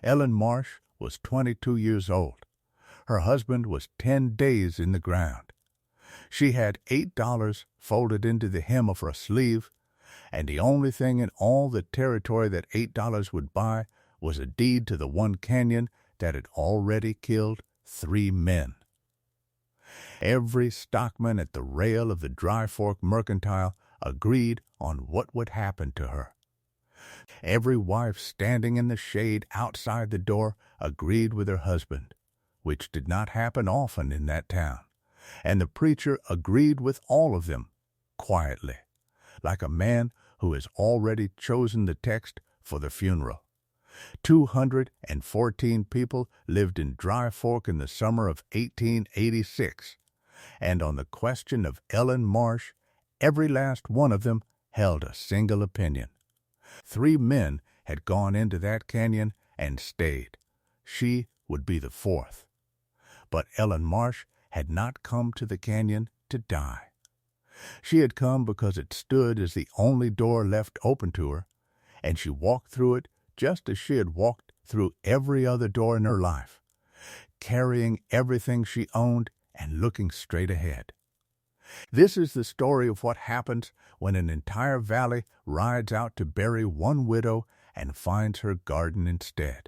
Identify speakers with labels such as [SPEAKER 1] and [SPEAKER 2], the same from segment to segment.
[SPEAKER 1] Ellen Marsh was 22 years old. Her husband was 10 days in the ground. She had $8 folded into the hem of her sleeve, and the only thing in all the territory that $8 would buy was a deed to the one canyon that had already killed 3 men. Every stockman at the rail of the Dry Fork Mercantile agreed on what would happen to her. Every wife standing in the shade outside the door agreed with her husband, which did not happen often in that town, and the preacher agreed with all of them, quietly, like a man who has already chosen the text for the funeral. 214 people lived in Dry Fork in the summer of 1886, and on the question of Ellen Marsh, every last one of them held a single opinion. 3 men had gone into that canyon and stayed. She would be the 4th. But Ellen Marsh had not come to the canyon to die. She had come because it stood as the only door left open to her, and she walked through it just as she had walked through every other door in her life, carrying everything she owned and looking straight ahead. This is the story of what happens when an entire valley rides out to bury one widow and finds her garden instead.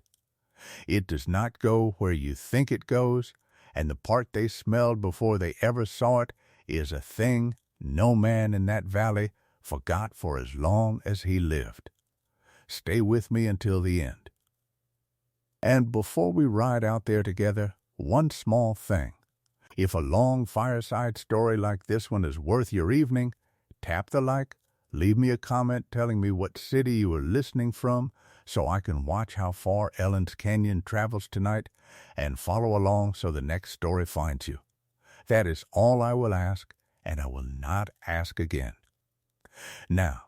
[SPEAKER 1] It does not go where you think it goes, and the part they smelled before they ever saw it is a thing no man in that valley forgot for as long as he lived. Stay with me until the end. And before we ride out there together, one small thing. If a long fireside story like this one is worth your evening, tap the like, leave me a comment telling me what city you are listening from so I can watch how far Ellen's Canyon travels tonight and follow along so the next story finds you. That is all I will ask, and I will not ask again. Now,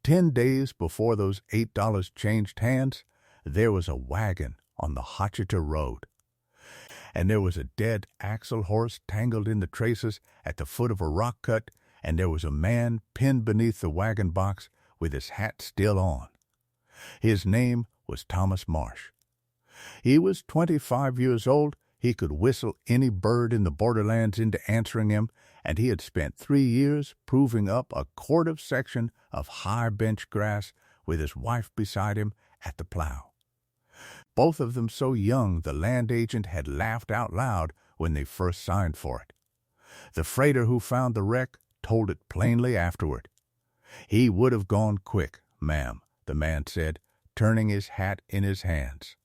[SPEAKER 1] 10 days before those $8 changed hands, there was a wagon on the Hotchita Road, and there was a dead axle horse tangled in the traces at the foot of a rock cut, and there was a man pinned beneath the wagon box with his hat still on. His name was Thomas Marsh. He was 25 years old. He could whistle any bird in the borderlands into answering him, and he had spent 3 years proving up a quarter section of high bench grass with his wife beside him at the plow. Both of them so young the land agent had laughed out loud when they first signed for it. The freighter who found the wreck told it plainly afterward. He would have gone quick, ma'am, the man said, turning his hat in his hands.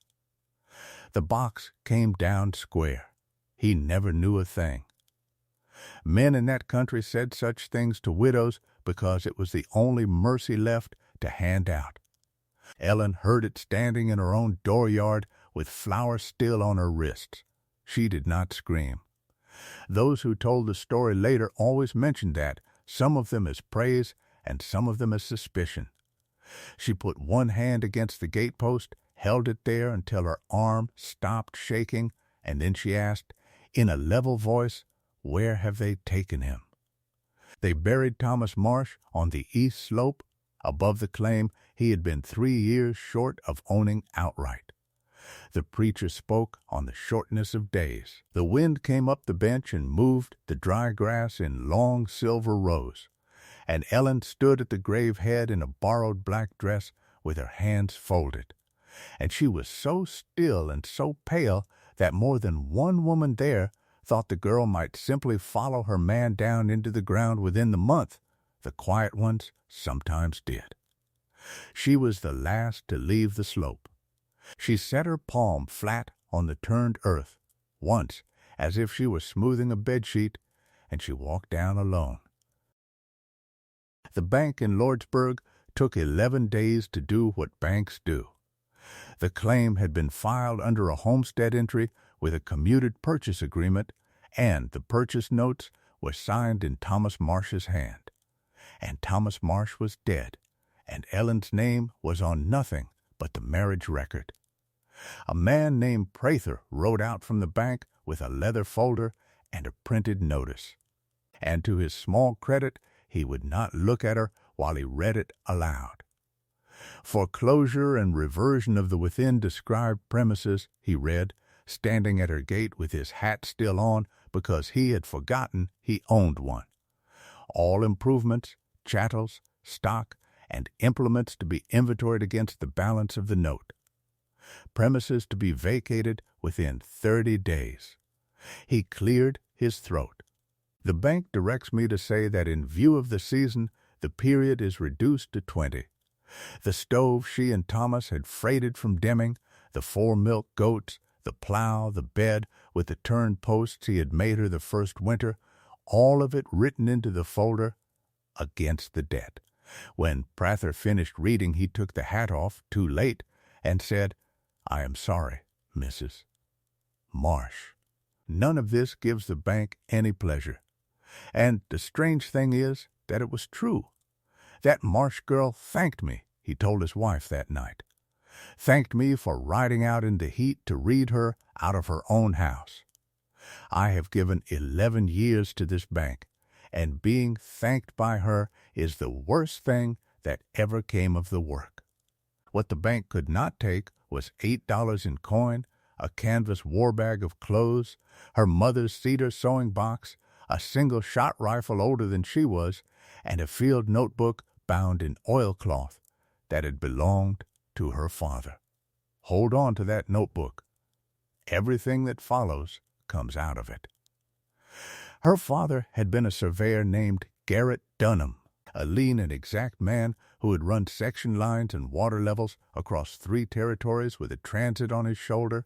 [SPEAKER 1] The box came down square. He never knew a thing. Men in that country said such things to widows because it was the only mercy left to hand out. Ellen heard it standing in her own dooryard with flowers still on her wrists. She did not scream. Those who told the story later always mentioned that, some of them as praise and some of them as suspicion. She put one hand against the gatepost, held it there until her arm stopped shaking, and then she asked, in a level voice, "Where have they taken him?" They buried Thomas Marsh on the east slope, above the claim he had been 3 years short of owning outright. The preacher spoke on the shortness of days. The wind came up the bench and moved the dry grass in long silver rows, and Ellen stood at the grave head in a borrowed black dress with her hands folded. And she was so still and so pale that more than one woman there thought the girl might simply follow her man down into the ground within the month. The quiet ones sometimes did. She was the last to leave the slope. She set her palm flat on the turned earth, once, as if she were smoothing a bedsheet, and she walked down alone. The bank in Lordsburg took 11 days to do what banks do. The claim had been filed under a homestead entry with a commuted purchase agreement, and the purchase notes were signed in Thomas Marsh's hand. And Thomas Marsh was dead, and Ellen's name was on nothing but the marriage record. A man named Prather rode out from the bank with a leather folder and a printed notice. And to his small credit, he would not look at her while he read it aloud. Foreclosure and reversion of the within described premises, he read, standing at her gate with his hat still on because he had forgotten he owned one. All improvements, chattels, stock, and implements to be inventoried against the balance of the note. Premises to be vacated within 30 days. He cleared his throat. The bank directs me to say that in view of the season, the period is reduced to 20. The stove she and Thomas had freighted from Deming, the 4 milk goats, the plow, the bed, with the turn posts he had made her the first winter, all of it written into the folder, against the debt. When Prather finished reading, he took the hat off, too late, and said, "I am sorry, Mrs. Marsh." None of this gives the bank any pleasure. And the strange thing is that it was true. That Marsh girl thanked me, he told his wife that night. Thanked me for riding out in the heat to read her out of her own house. I have given 11 years to this bank, and being thanked by her is the worst thing that ever came of the work. What the bank could not take was $8 in coin, a canvas war bag of clothes, her mother's cedar sewing box, a single shot rifle older than she was, and a field notebook bound in oilcloth that had belonged to her father. Hold on to that notebook. Everything that follows comes out of it. Her father had been a surveyor named Garrett Dunham, a lean and exact man who had run section lines and water levels across 3 territories with a transit on his shoulder,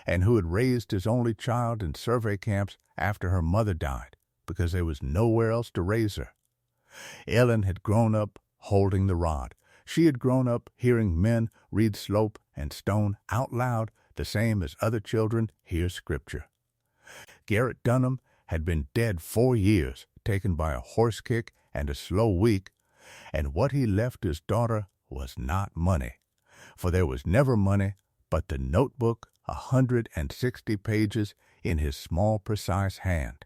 [SPEAKER 1] and who had raised his only child in survey camps after her mother died, because there was nowhere else to raise her. Ellen had grown up holding the rod. She had grown up hearing men read Slope and Stone out loud, the same as other children hear Scripture. Garrett Dunham had been dead 4 years, taken by a horse kick and a slow week, and what he left his daughter was not money, for there was never money but the notebook, 160 pages in his small, precise hand.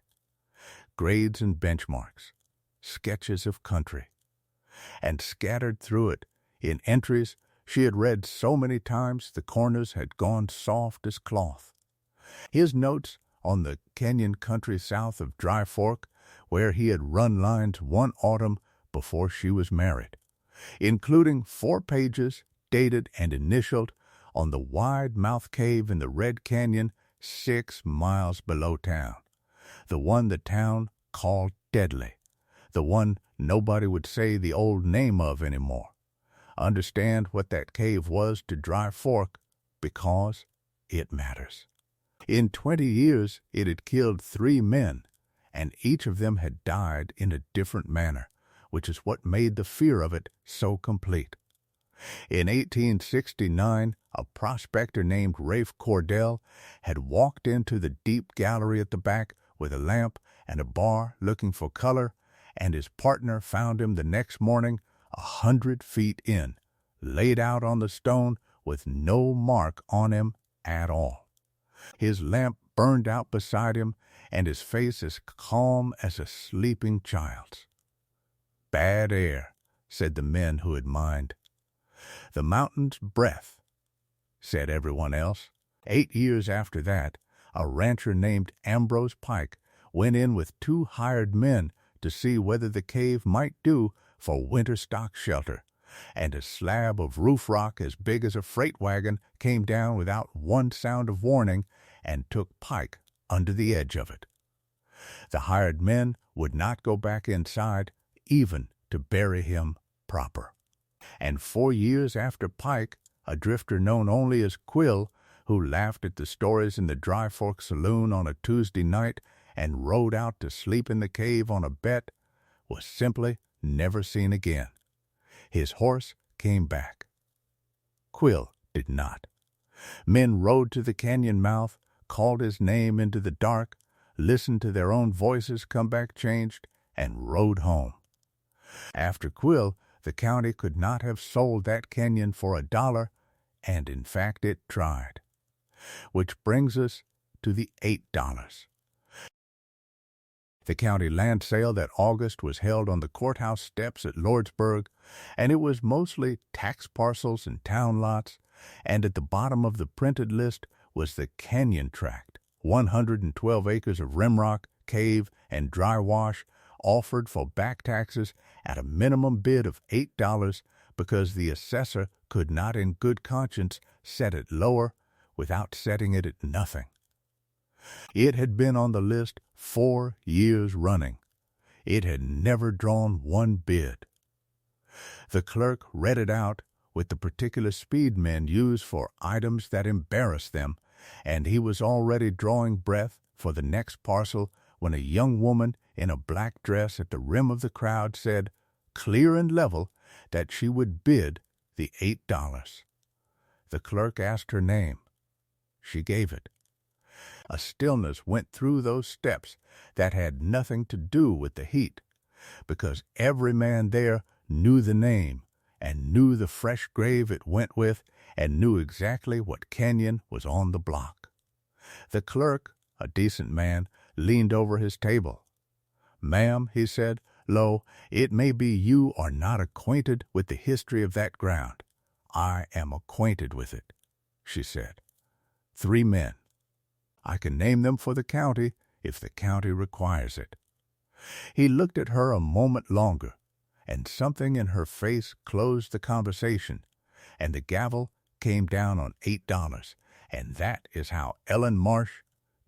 [SPEAKER 1] Grades and benchmarks, sketches of country, and scattered through it, in entries she had read so many times the corners had gone soft as cloth. His notes on the canyon country south of Dry Fork, where he had run lines one autumn before she was married, including 4 pages dated and initialed on the wide mouth cave in the Red Canyon 6 miles below town, the one the town called Deadly, the one nobody would say the old name of anymore. Understand what that cave was to Dry Fork, because it matters. In 20 years it had killed 3 men, and each of them had died in a different manner, which is what made the fear of it so complete. In 1869, a prospector named Rafe Cordell had walked into the deep gallery at the back with a lamp and a bar looking for color, and his partner found him the next morning 100 feet in, laid out on the stone with no mark on him at all. His lamp burned out beside him, and his face as calm as a sleeping child's. "Bad air," said the men who had mined. "The mountain's breath," said everyone else. 8 years after that, a rancher named Ambrose Pike went in with 2 hired men to see whether the cave might do for winter stock shelter, and a slab of roof rock as big as a freight wagon came down without one sound of warning and took Pike under the edge of it. The hired men would not go back inside, even to bury him proper. And 4 years after Pike, a drifter known only as Quill, who laughed at the stories in the Dry Fork saloon on a Tuesday night and rode out to sleep in the cave on a bet, was simply never seen again. His horse came back. Quill did not. Men rode to the canyon mouth, called his name into the dark, listened to their own voices come back changed, and rode home. After Quill, the county could not have sold that canyon for $1, and in fact it tried. Which brings us to the $8. The county land sale that August was held on the courthouse steps at Lordsburg and it was mostly tax parcels and town lots, and at the bottom of the printed list was the Canyon Tract, 112 acres of rimrock, cave, and dry wash offered for back taxes at a minimum bid of $8 because the assessor could not in good conscience set it lower without setting it at nothing. It had been on the list 4 years running. It had never drawn one bid. The clerk read it out with the particular speed men use for items that embarrass them, and he was already drawing breath for the next parcel when a young woman in a black dress at the rim of the crowd said, clear and level, that she would bid the $8. The clerk asked her name. She gave it. A stillness went through those steps that had nothing to do with the heat, because every man there knew the name and knew the fresh grave it went with and knew exactly what canyon was on the block. The clerk, a decent man, leaned over his table. Ma'am, he said, lo, it may be you are not acquainted with the history of that ground. I am acquainted with it, she said. 3 men. I can name them for the county if the county requires it. He looked at her a moment longer, and something in her face closed the conversation, and the gavel came down on $8, and that is how Ellen Marsh,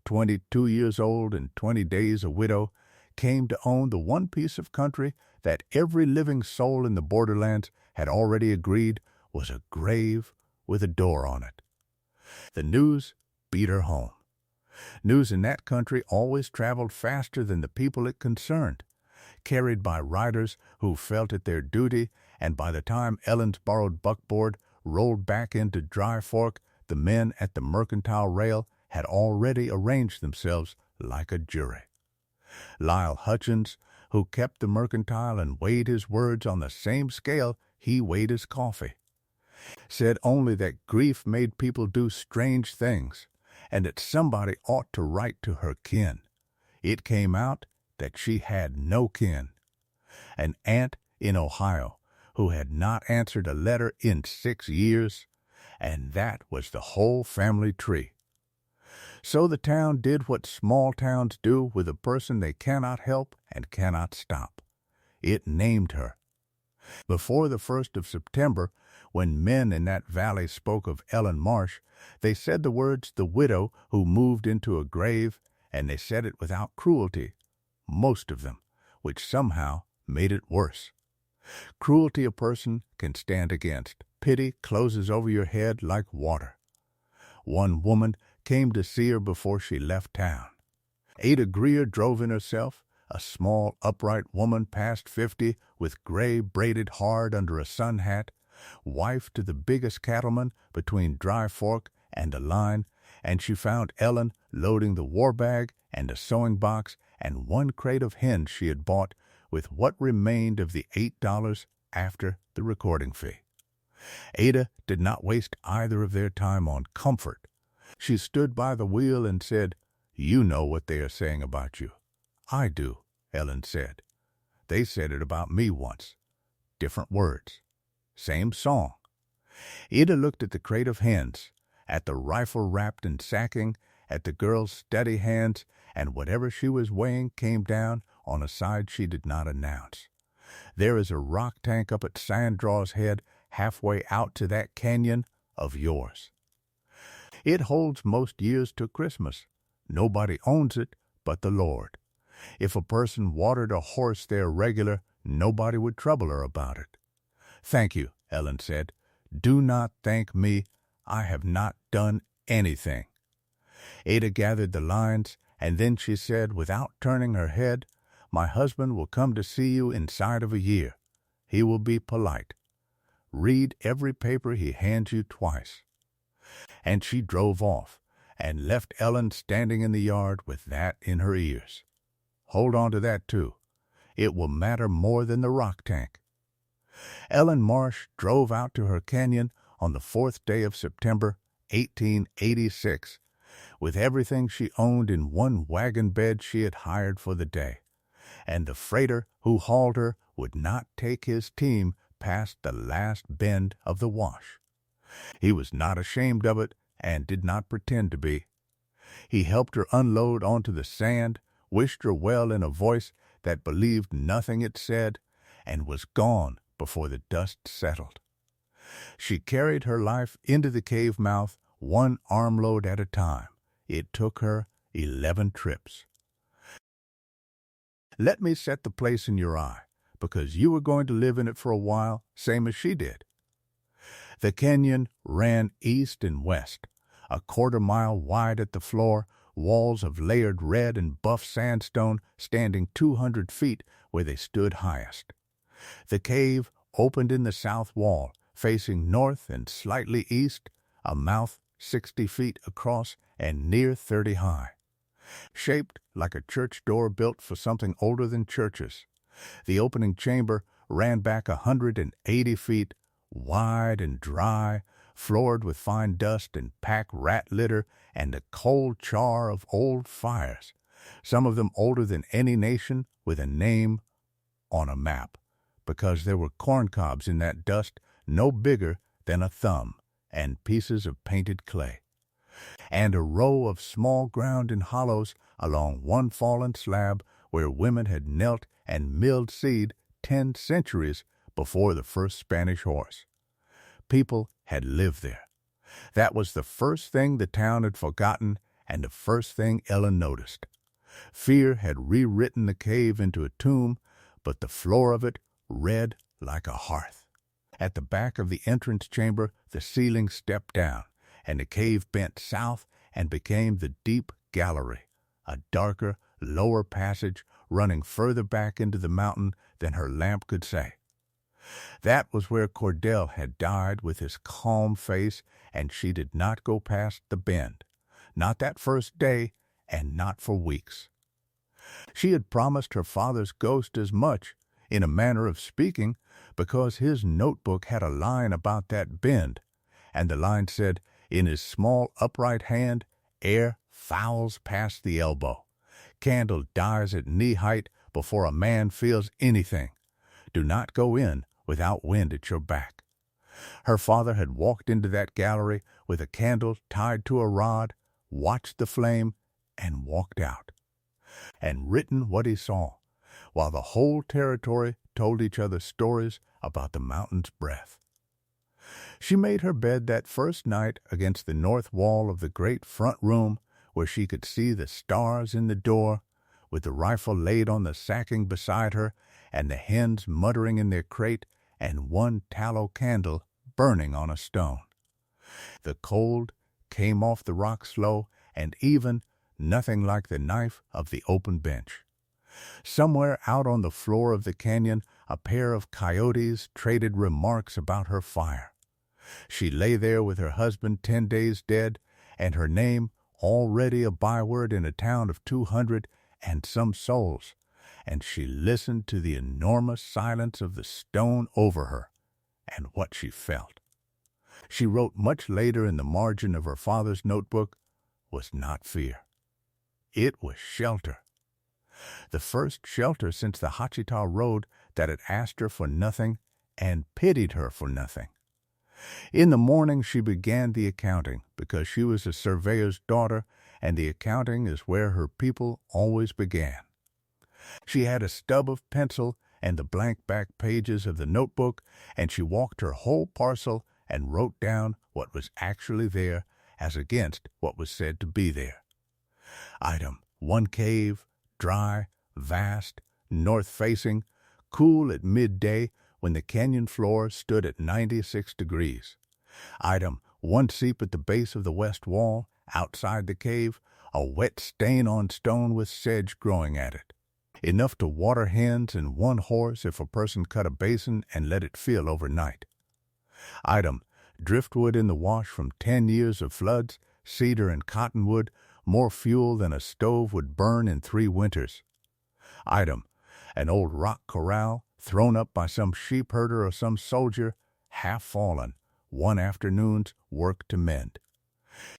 [SPEAKER 1] 22 years old and 20 days a widow, came to own the one piece of country that every living soul in the borderlands had already agreed was a grave with a door on it. The news beat her home. News in that country always traveled faster than the people it concerned, carried by riders who felt it their duty, and by the time Ellen's borrowed buckboard rolled back into Dry Fork, the men at the mercantile rail had already arranged themselves like a jury. Lyle Hutchins, who kept the mercantile and weighed his words on the same scale he weighed his coffee, said only that grief made people do strange things, and that somebody ought to write to her kin. It came out that she had no kin. An aunt in Ohio who had not answered a letter in 6 years, and that was the whole family tree. So the town did what small towns do with a person they cannot help and cannot stop. It named her. Before the 1st of September, when men in that valley spoke of Ellen Marsh, they said the words the widow who moved into a grave, and they said it without cruelty, most of them, which somehow made it worse. Cruelty a person can stand against. Pity closes over your head like water. One woman came to see her before she left town. Ada Greer drove in herself, a small, upright woman past 50 with gray braided hard under a sun hat, wife to the biggest cattleman between Dry Fork and the line, and she found Ellen loading the war bag and a sewing box and 1 crate of hens she had bought with what remained of the $8 after the recording fee. Ada did not waste either of their time on comfort. She stood by the wheel and said, "You know what they are saying about you." "I do," Ellen said. "They said it about me once. Different words. Same song." Ada looked at the crate of hens, at the rifle wrapped in sacking, at the girl's steady hands, and whatever she was weighing came down on a side she did not announce. There is a rock tank up at Sandraw's Head halfway out to that canyon of yours. It holds most years to Christmas. Nobody owns it but the Lord. If a person watered a horse there regular, nobody would trouble her about it. "Thank you," Ellen said. "Do not thank me. I have not done anything." Ada gathered the lines, and then she said, without turning her head, "My husband will come to see you inside of a year. He will be polite. Read every paper he hands you twice." And she drove off, and left Ellen standing in the yard with that in her ears. Hold on to that, too. It will matter more than the rock tank. Ellen Marsh drove out to her canyon on the 4th day of September, 1886, with everything she owned in one wagon bed she had hired for the day, and the freighter who hauled her would not take his team past the last bend of the wash. He was not ashamed of it and did not pretend to be. He helped her unload onto the sand, wished her well in a voice that believed nothing it said, and was gone before the dust settled. She carried her life into the cave mouth one armload at a time. It took her 11 trips. Let me set the place in your eye, because you were going to live in it for a while, same as she did. The canyon ran east and west, a quarter-mile wide at the floor, walls of layered red and buff sandstone standing 200 feet where they stood highest. The cave opened in the south wall, facing north and slightly east, a mouth 60 feet across and near 30 high. Shaped like a church door built for something older than churches, the opening chamber ran back 180 feet, wide and dry, floored with fine dust and pack rat litter and the cold char of old fires, some of them older than any nation with a name on a map, because there were corncobs in that dust no bigger than a thumb and pieces of painted clay, and a row of small ground in hollows along one fallen slab where women had knelt and milled seed 10 centuries before the first Spanish horse. People had lived there. That was the first thing the town had forgotten and the first thing Ellen noticed. Fear had rewritten the cave into a tomb, but the floor of it red like a hearth. At the back of the entrance chamber, the ceiling stepped down, and the cave bent south and became the deep gallery, a darker, lower passage running further back into the mountain than her lamp could say. That was where Cordell had died with his calm face, and she did not go past the bend, not that first day, and not for weeks. She had promised her father's ghost as much, in a manner of speaking, because his notebook had a line about that bend, and the line said, in his small upright hand, air fouls past the elbow. Candle dies at knee height before a man feels anything. Do not go in without wind at your back. Her father had walked into that gallery with a candle tied to a rod, watched the flame, and walked out, and written what he saw, while the whole territory told each other stories about the mountain's breath. She made her bed that first night against the north wall of the great front room, where she could see the stars in the door, with the rifle laid on the sacking beside her, and the hens muttering in their crate, and one tallow candle burning on a stone. The cold came off the rock slow, and even nothing like the knife of the open bench. Somewhere out on the floor of the canyon, a pair of coyotes traded remarks about her fire. She lay there with her husband 10 days dead, and her name already a byword in a town of 200 and some souls, and she listened to the enormous silence of the stone over her, and what she felt. She wrote much later in the margin of her father's notebook, was not fear. It was shelter. The first shelter since the Hachita Road that had asked her for nothing and pitied her for nothing. In the morning she began the accounting, because she was a surveyor's daughter, and the accounting is where her people always began. She had a stub of pencil and the blank back pages of the notebook, and she walked her whole parcel and wrote down what was actually there as against what was said to be there. Item: one cave, dry, vast, north-facing, cool at midday when the canyon floor stood at 96 degrees. Item: one seep at the base of the west wall, outside the cave, a wet stain on stone with sedge growing at it. Enough to water hens and one horse if a person cut a basin and let it fill overnight. Item: driftwood in the wash from 10 years of floods, cedar and cottonwood, more fuel than a stove would burn in 3 winters. Item: an old rock corral, thrown up by some sheep herder or some soldier, half fallen, one afternoon's work to mend.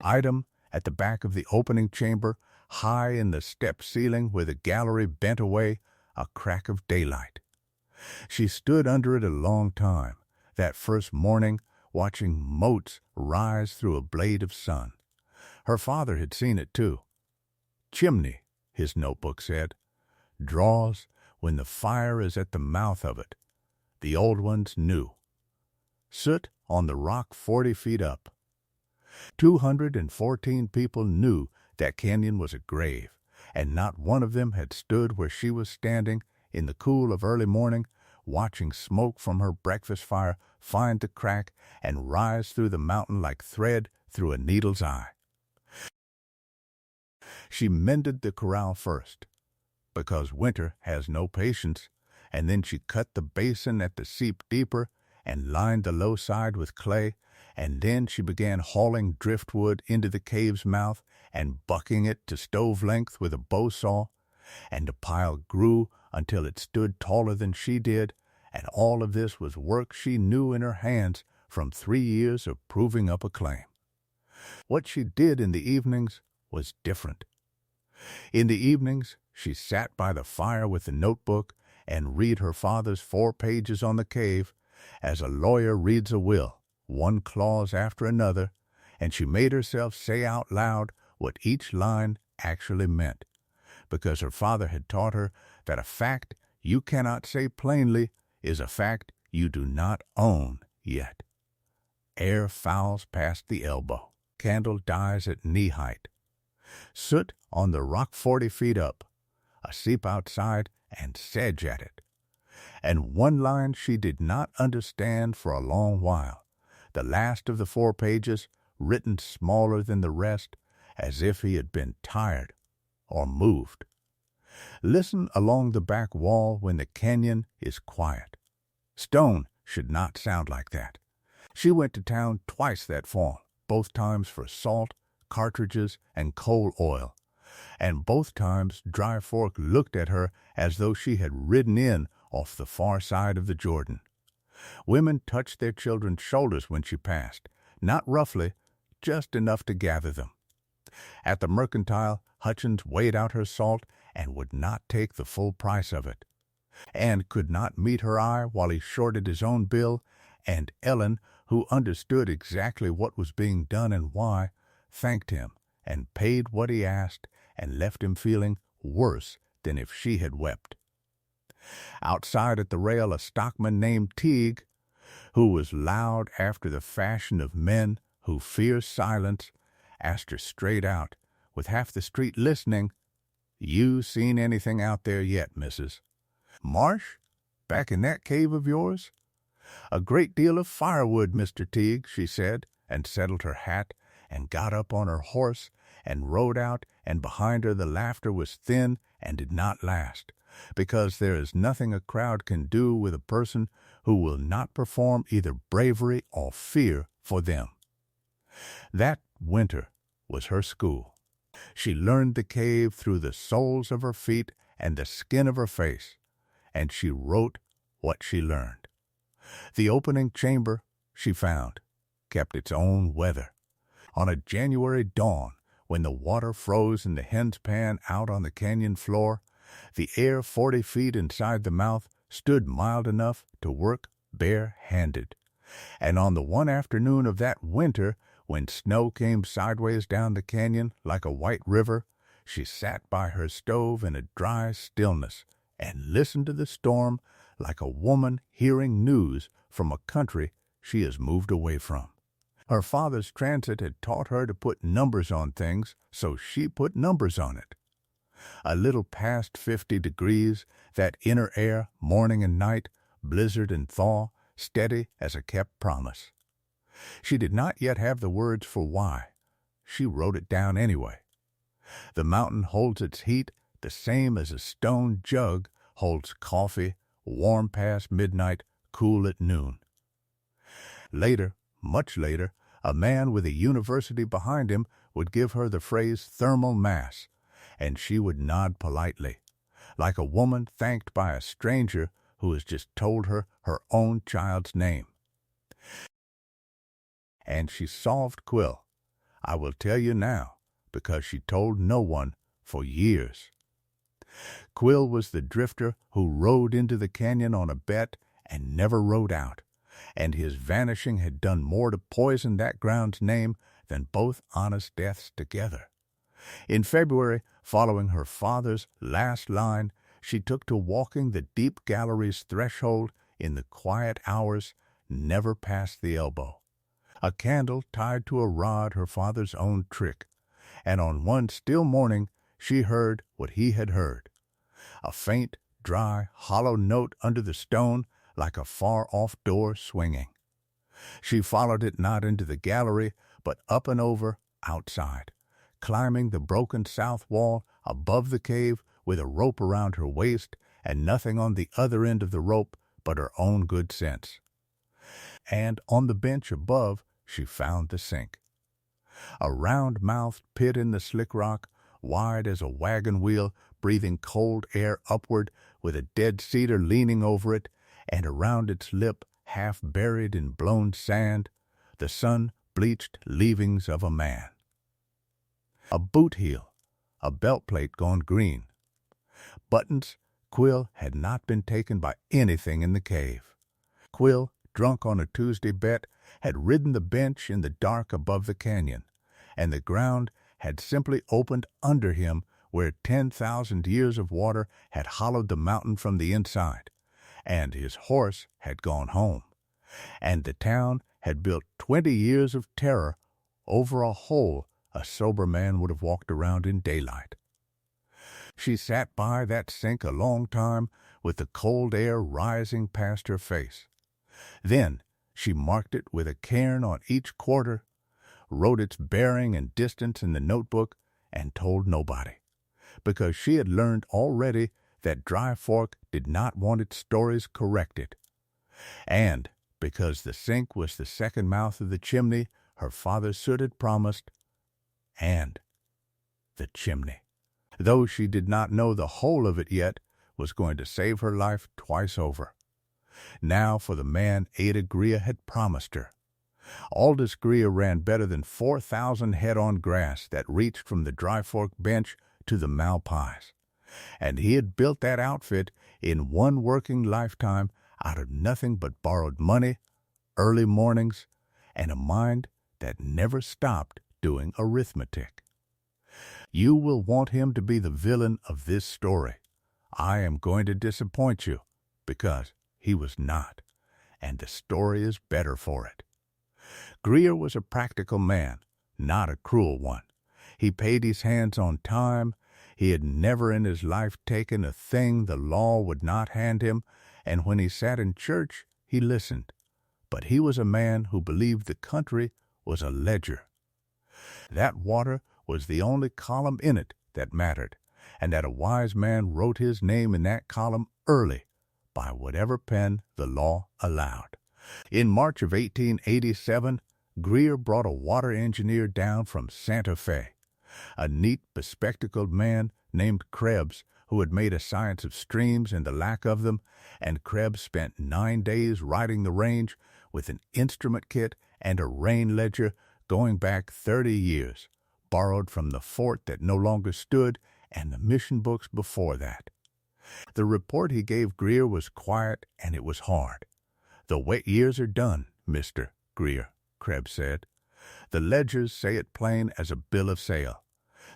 [SPEAKER 1] Item: at the back of the opening chamber, high in the step ceiling where the gallery bent away, a crack of daylight. She stood under it a long time, that first morning, watching motes rise through a blade of sun. Her father had seen it too. Chimney, his notebook said, draws when the fire is at the mouth of it. The old ones knew. Soot on the rock 40 feet up. 214 people knew that canyon was a grave, and not one of them had stood where she was standing in the cool of early morning, watching smoke from her breakfast fire find the crack and rise through the mountain like thread through a needle's eye. She mended the corral first, because winter has no patience, and then she cut the basin at the seep deeper and lined the low side with clay, and then she began hauling driftwood into the cave's mouth and bucking it to stove length with a bow saw, and the pile grew until it stood taller than she did, and all of this was work she knew in her hands from 3 years of proving up a claim. What she did in the evenings was different. In the evenings, she sat by the fire with the notebook and read her father's 4 pages on the cave, as a lawyer reads a will, one clause after another, and she made herself say out loud what each line actually meant, because her father had taught her that a fact you cannot say plainly is a fact you do not own yet. Air fouls past the elbow. Candle dies at knee height. Soot on the rock 40 feet up. A seep outside and sedge at it. And one line she did not understand for a long while, the last of the 4 pages, written smaller than the rest, as if he had been tired or moved. Listen along the back wall when the canyon is quiet. Stone should not sound like that. She went to town twice that fall, both times for salt, cartridges, and coal oil, and both times Dry Fork looked at her as though she had ridden in off the far side of the Jordan. Women touched their children's shoulders when she passed, not roughly, just enough to gather them. At the mercantile, Hutchins weighed out her salt and would not take the full price of it, and could not meet her eye while he shorted his own bill, and Ellen, who understood exactly what was being done and why, thanked him and paid what he asked and left him feeling worse than if she had wept. Outside at the rail a stockman named Teague, who was loud after the fashion of men who fear silence, asked her straight out, with half the street listening, "You seen anything out there yet, missus?" "Marsh? Back in that cave of yours?" "A great deal of firewood, Mr. Teague," she said, and settled her hat, and got up on her horse, and rode out, and behind her the laughter was thin and did not last, because there is nothing a crowd can do with a person who will not perform either bravery or fear for them. That winter was her school. She learned the cave through the soles of her feet and the skin of her face, and she wrote what she learned. The opening chamber, she found, kept its own weather. On a January dawn, when the water froze in the hen's pan out on the canyon floor, the air 40 feet inside the mouth stood mild enough to work bare-handed. And on the one afternoon of that winter, when snow came sideways down the canyon like a white river, she sat by her stove in a dry stillness and listened to the storm like a woman hearing news from a country she has moved away from. Her father's transit had taught her to put numbers on things, so she put numbers on it. A little past 50 degrees, that inner air, morning and night, blizzard and thaw, steady as a kept promise. She did not yet have the words for why. She wrote it down anyway. The mountain holds its heat the same as a stone jug holds coffee, warm past midnight, cool at noon. Later, much later, a man with a university behind him would give her the phrase thermal mass, and she would nod politely, like a woman thanked by a stranger who has just told her her own child's name. And she solved Quill. I will tell you now, because she told no one for years. Quill was the drifter who rode into the canyon on a bet and never rode out, and his vanishing had done more to poison that ground's name than both honest deaths together. In February, following her father's last line, she took to walking the deep gallery's threshold in the quiet hours never past the elbow. A candle tied to a rod her father's own trick, and on one still morning she heard what he had heard. A faint, dry, hollow note under the stone like a far-off door swinging. She followed it not into the gallery, but up and over, outside, climbing the broken south wall above the cave with a rope around her waist and nothing on the other end of the rope but her own good sense. And on the bench above she found the sink. A round-mouthed pit in the slick rock, wide as a wagon wheel, breathing cold air upward with a dead cedar leaning over it, and around its lip, half buried in blown sand, the sun-bleached leavings of a man. A boot heel, a belt plate gone green. Buttons, Quill had not been taken by anything in the cave. Quill, drunk on a Tuesday bet, had ridden the bench in the dark above the canyon, and the ground had simply opened under him where 10,000 years of water had hollowed the mountain from the inside, and his horse had gone home, and the town had built 20 years of terror over a hole a sober man would have walked around in daylight. She sat by that sink a long time with the cold air rising past her face. Then she marked it with a cairn on each quarter, wrote its bearing and distance in the notebook, and told nobody, because she had learned already that Dry Fork did not want its stories corrected, and because the sink was the second mouth of the chimney her father Soot had promised, and the chimney, though she did not know the whole of it yet, was going to save her life twice over. Now for the man Ada Greer had promised her. Aldous Greer ran better than 4,000 head on grass that reached from the Dry Fork bench to the Malpais, and he had built that outfit in one working lifetime out of nothing but borrowed money, early mornings, and a mind that never stopped doing arithmetic. You will want him to be the villain of this story. I am going to disappoint you, because he was not, and the story is better for it. Greer was a practical man, not a cruel one. He paid his hands on time. He had never in his life taken a thing the law would not hand him, and when he sat in church, he listened. But he was a man who believed the country was a ledger. That water was the only column in it that mattered, and that a wise man wrote his name in that column early, by whatever pen the law allowed. In March of 1887, Greer brought a water engineer down from Santa Fe, a neat, bespectacled man named Krebs, who had made a science of streams and the lack of them, and Krebs spent 9 days riding the range with an instrument kit and a rain ledger going back 30 years, borrowed from the fort that no longer stood and the mission books before that. The report he gave Greer was quiet and it was hard. "The wet years are done, Mr. Greer," Krebs said. "The ledgers say it plain as a bill of sale.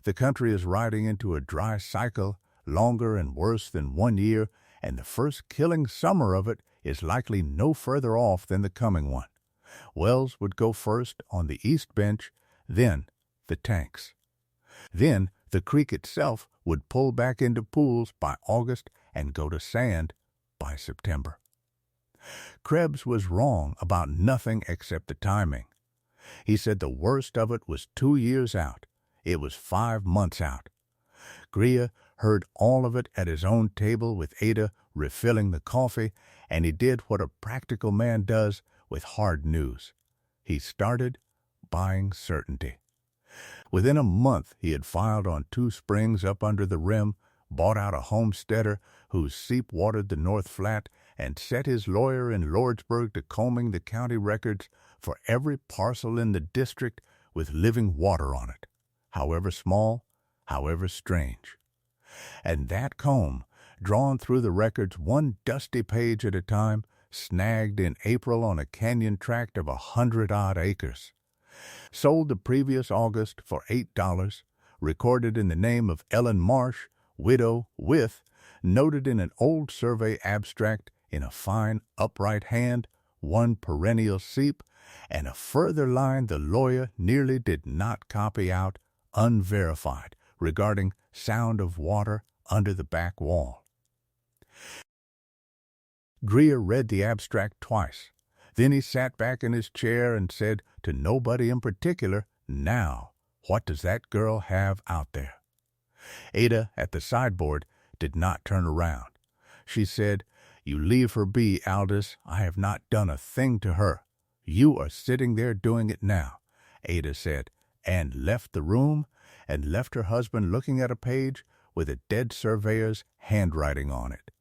[SPEAKER 1] The country is riding into a dry cycle, longer and worse than 1 year, and the first killing summer of it is likely no further off than the coming one. Wells would go first on the east bench, then the tanks. Then the creek itself would pull back into pools by August and go to sand by September." Krebs was wrong about nothing except the timing. He said the worst of it was 2 years out. It was 5 months out. Greer heard all of it at his own table with Ada refilling the coffee, and he did what a practical man does with hard news. He started buying certainty. Within a month he had filed on 2 springs up under the rim, bought out a homesteader whose seep watered the North Flat, and set his lawyer in Lordsburg to combing the county records for every parcel in the district with living water on it, however small, however strange. And that comb, drawn through the records one dusty page at a time, snagged in April on a canyon tract of 100-odd acres. Sold the previous August for $8, recorded in the name of Ellen Marsh, widow, with, noted in an old survey abstract in a fine upright hand, one perennial seep, and a further line the lawyer nearly did not copy out, unverified, regarding sound of water under the back wall. Greer read the abstract twice. Then he sat back in his chair and said to nobody in particular, "Now, what does that girl have out there?" Ada, at the sideboard, did not turn around. She said, "You leave her be, Aldous. I have not done a thing to her. You are sitting there doing it now," Ada said, and left the room, and left her husband looking at a page with a dead surveyor's handwriting on it,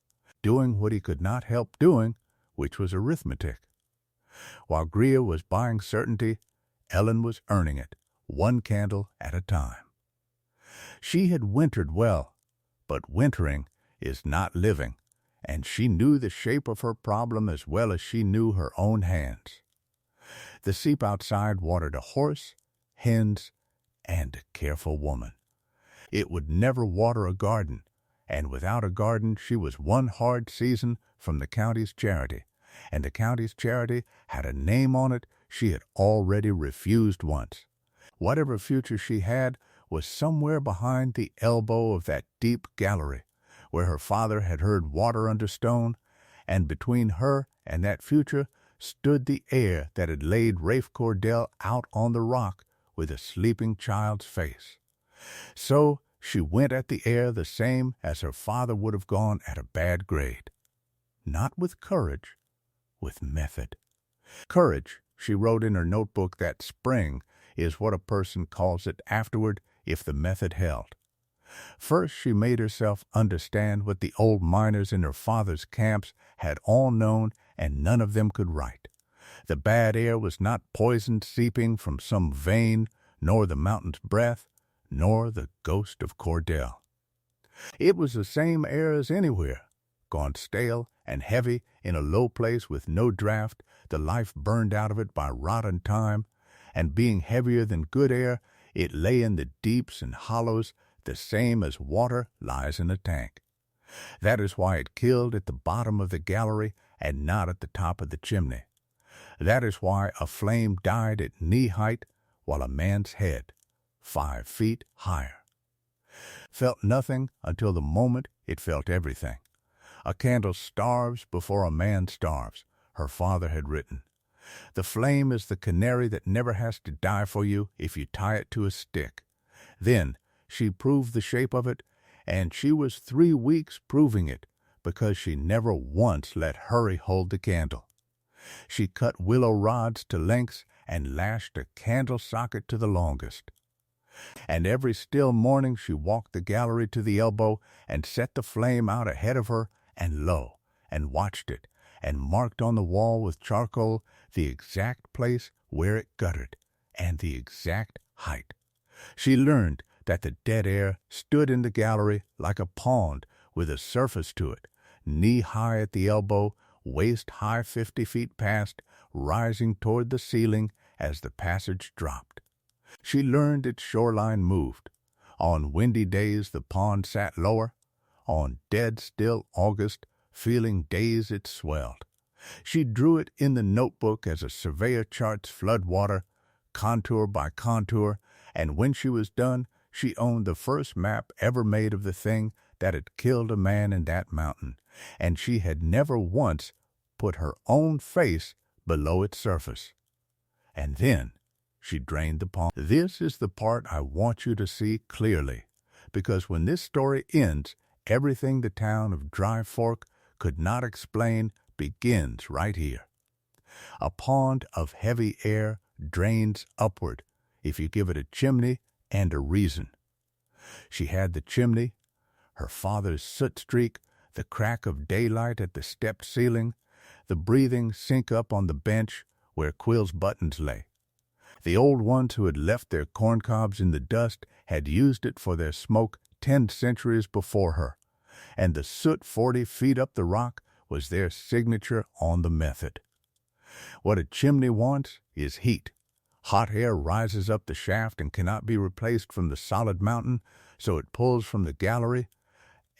[SPEAKER 1] doing what he could not help doing, which was arithmetic. While Greer was buying certainty, Ellen was earning it, one candle at a time. She had wintered well, but wintering is not living, and she knew the shape of her problem as well as she knew her own hands. The seep outside watered a horse, hens, and a careful woman. It would never water a garden, and without a garden she was one hard season from the county's charity, and the county's charity had a name on it she had already refused once. Whatever future she had was somewhere behind the elbow of that deep gallery, where her father had heard water under stone, and between her and that future stood the air that had laid Rafe Cordell out on the rock with a sleeping child's face. So she went at the air the same as her father would have gone at a bad grade. Not with courage, with method. Courage, she wrote in her notebook that spring, is what a person calls it afterward if the method held. First she made herself understand what the old miners in her father's camps had all known and none of them could write. The bad air was not poison seeping from some vein, nor the mountain's breath, nor the ghost of Cordell. It was the same air as anywhere, gone stale and heavy in a low place with no draft, the life burned out of it by rot and time, and being heavier than good air, it lay in the deeps and hollows the same as water lies in a tank. That is why it killed at the bottom of the gallery and not at the top of the chimney. That is why a flame died at knee height while a man's head, 5 feet higher, felt nothing until the moment it felt everything. A candle starves before a man starves, her father had written. The flame is the canary that never has to die for you if you tie it to a stick. Then she proved the shape of it, and she was 3 weeks proving it, because she never once let hurry hold the candle. She cut willow rods to lengths and lashed a candle socket to the longest. And every still morning she walked the gallery to the elbow and set the flame out ahead of her and lo, and watched it, and marked on the wall with charcoal the exact place where it guttered, and the exact height. She learned that the dead air stood in the gallery like a pond with a surface to it, knee-high at the elbow, waist-high 50 feet past, rising toward the ceiling as the passage dropped. She learned its shoreline moved. On windy days the pond sat lower. On dead still August, feeling days it swelled. She drew it in the notebook as a surveyor charts floodwater, contour by contour, and when she was done, she owned the first map ever made of the thing that had killed a man in that mountain, and she had never once put her own face below its surface. And then she drained the pond. This is the part I want you to see clearly, because when this story ends, everything the town of Dry Fork could not explain begins right here. A pond of heavy air drains upward if you give it a chimney and a reason. She had the chimney, her father's soot streak, the crack of daylight at the stepped ceiling, the breathing sink up on the bench where Quill's buttons lay. The old ones who had left their corncobs in the dust had used it for their smoke 10 centuries before her, and the soot 40 feet up the rock was their signature on the method. What a chimney wants is heat. Hot air rises up the shaft and cannot be replaced from the solid mountain, so it pulls from the gallery,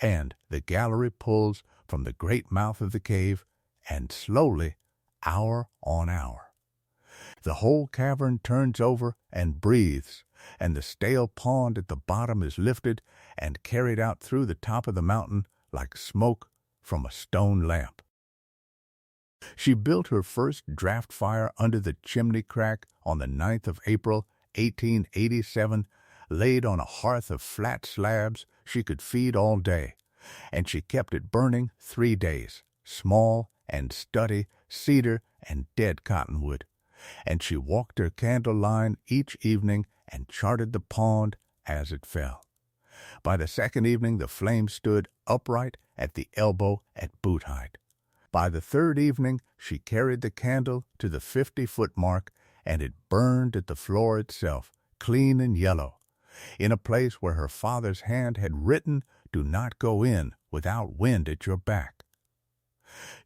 [SPEAKER 1] and the gallery pulls from the great mouth of the cave, and slowly, hour on hour, the whole cavern turns over and breathes, and the stale pond at the bottom is lifted and carried out through the top of the mountain like smoke from a stone lamp. She built her first draft fire under the chimney crack on the 9th of April, 1887, laid on a hearth of flat slabs she could feed all day, and she kept it burning 3 days, small and stutty cedar and dead cottonwood, and she walked her candle line each evening and charted the pond as it fell. By the second evening the flame stood upright at the elbow at boot height. By the third evening she carried the candle to the 50-foot mark, and it burned at the floor itself, clean and yellow, in a place where her father's hand had written, "Do not go in without wind at your back."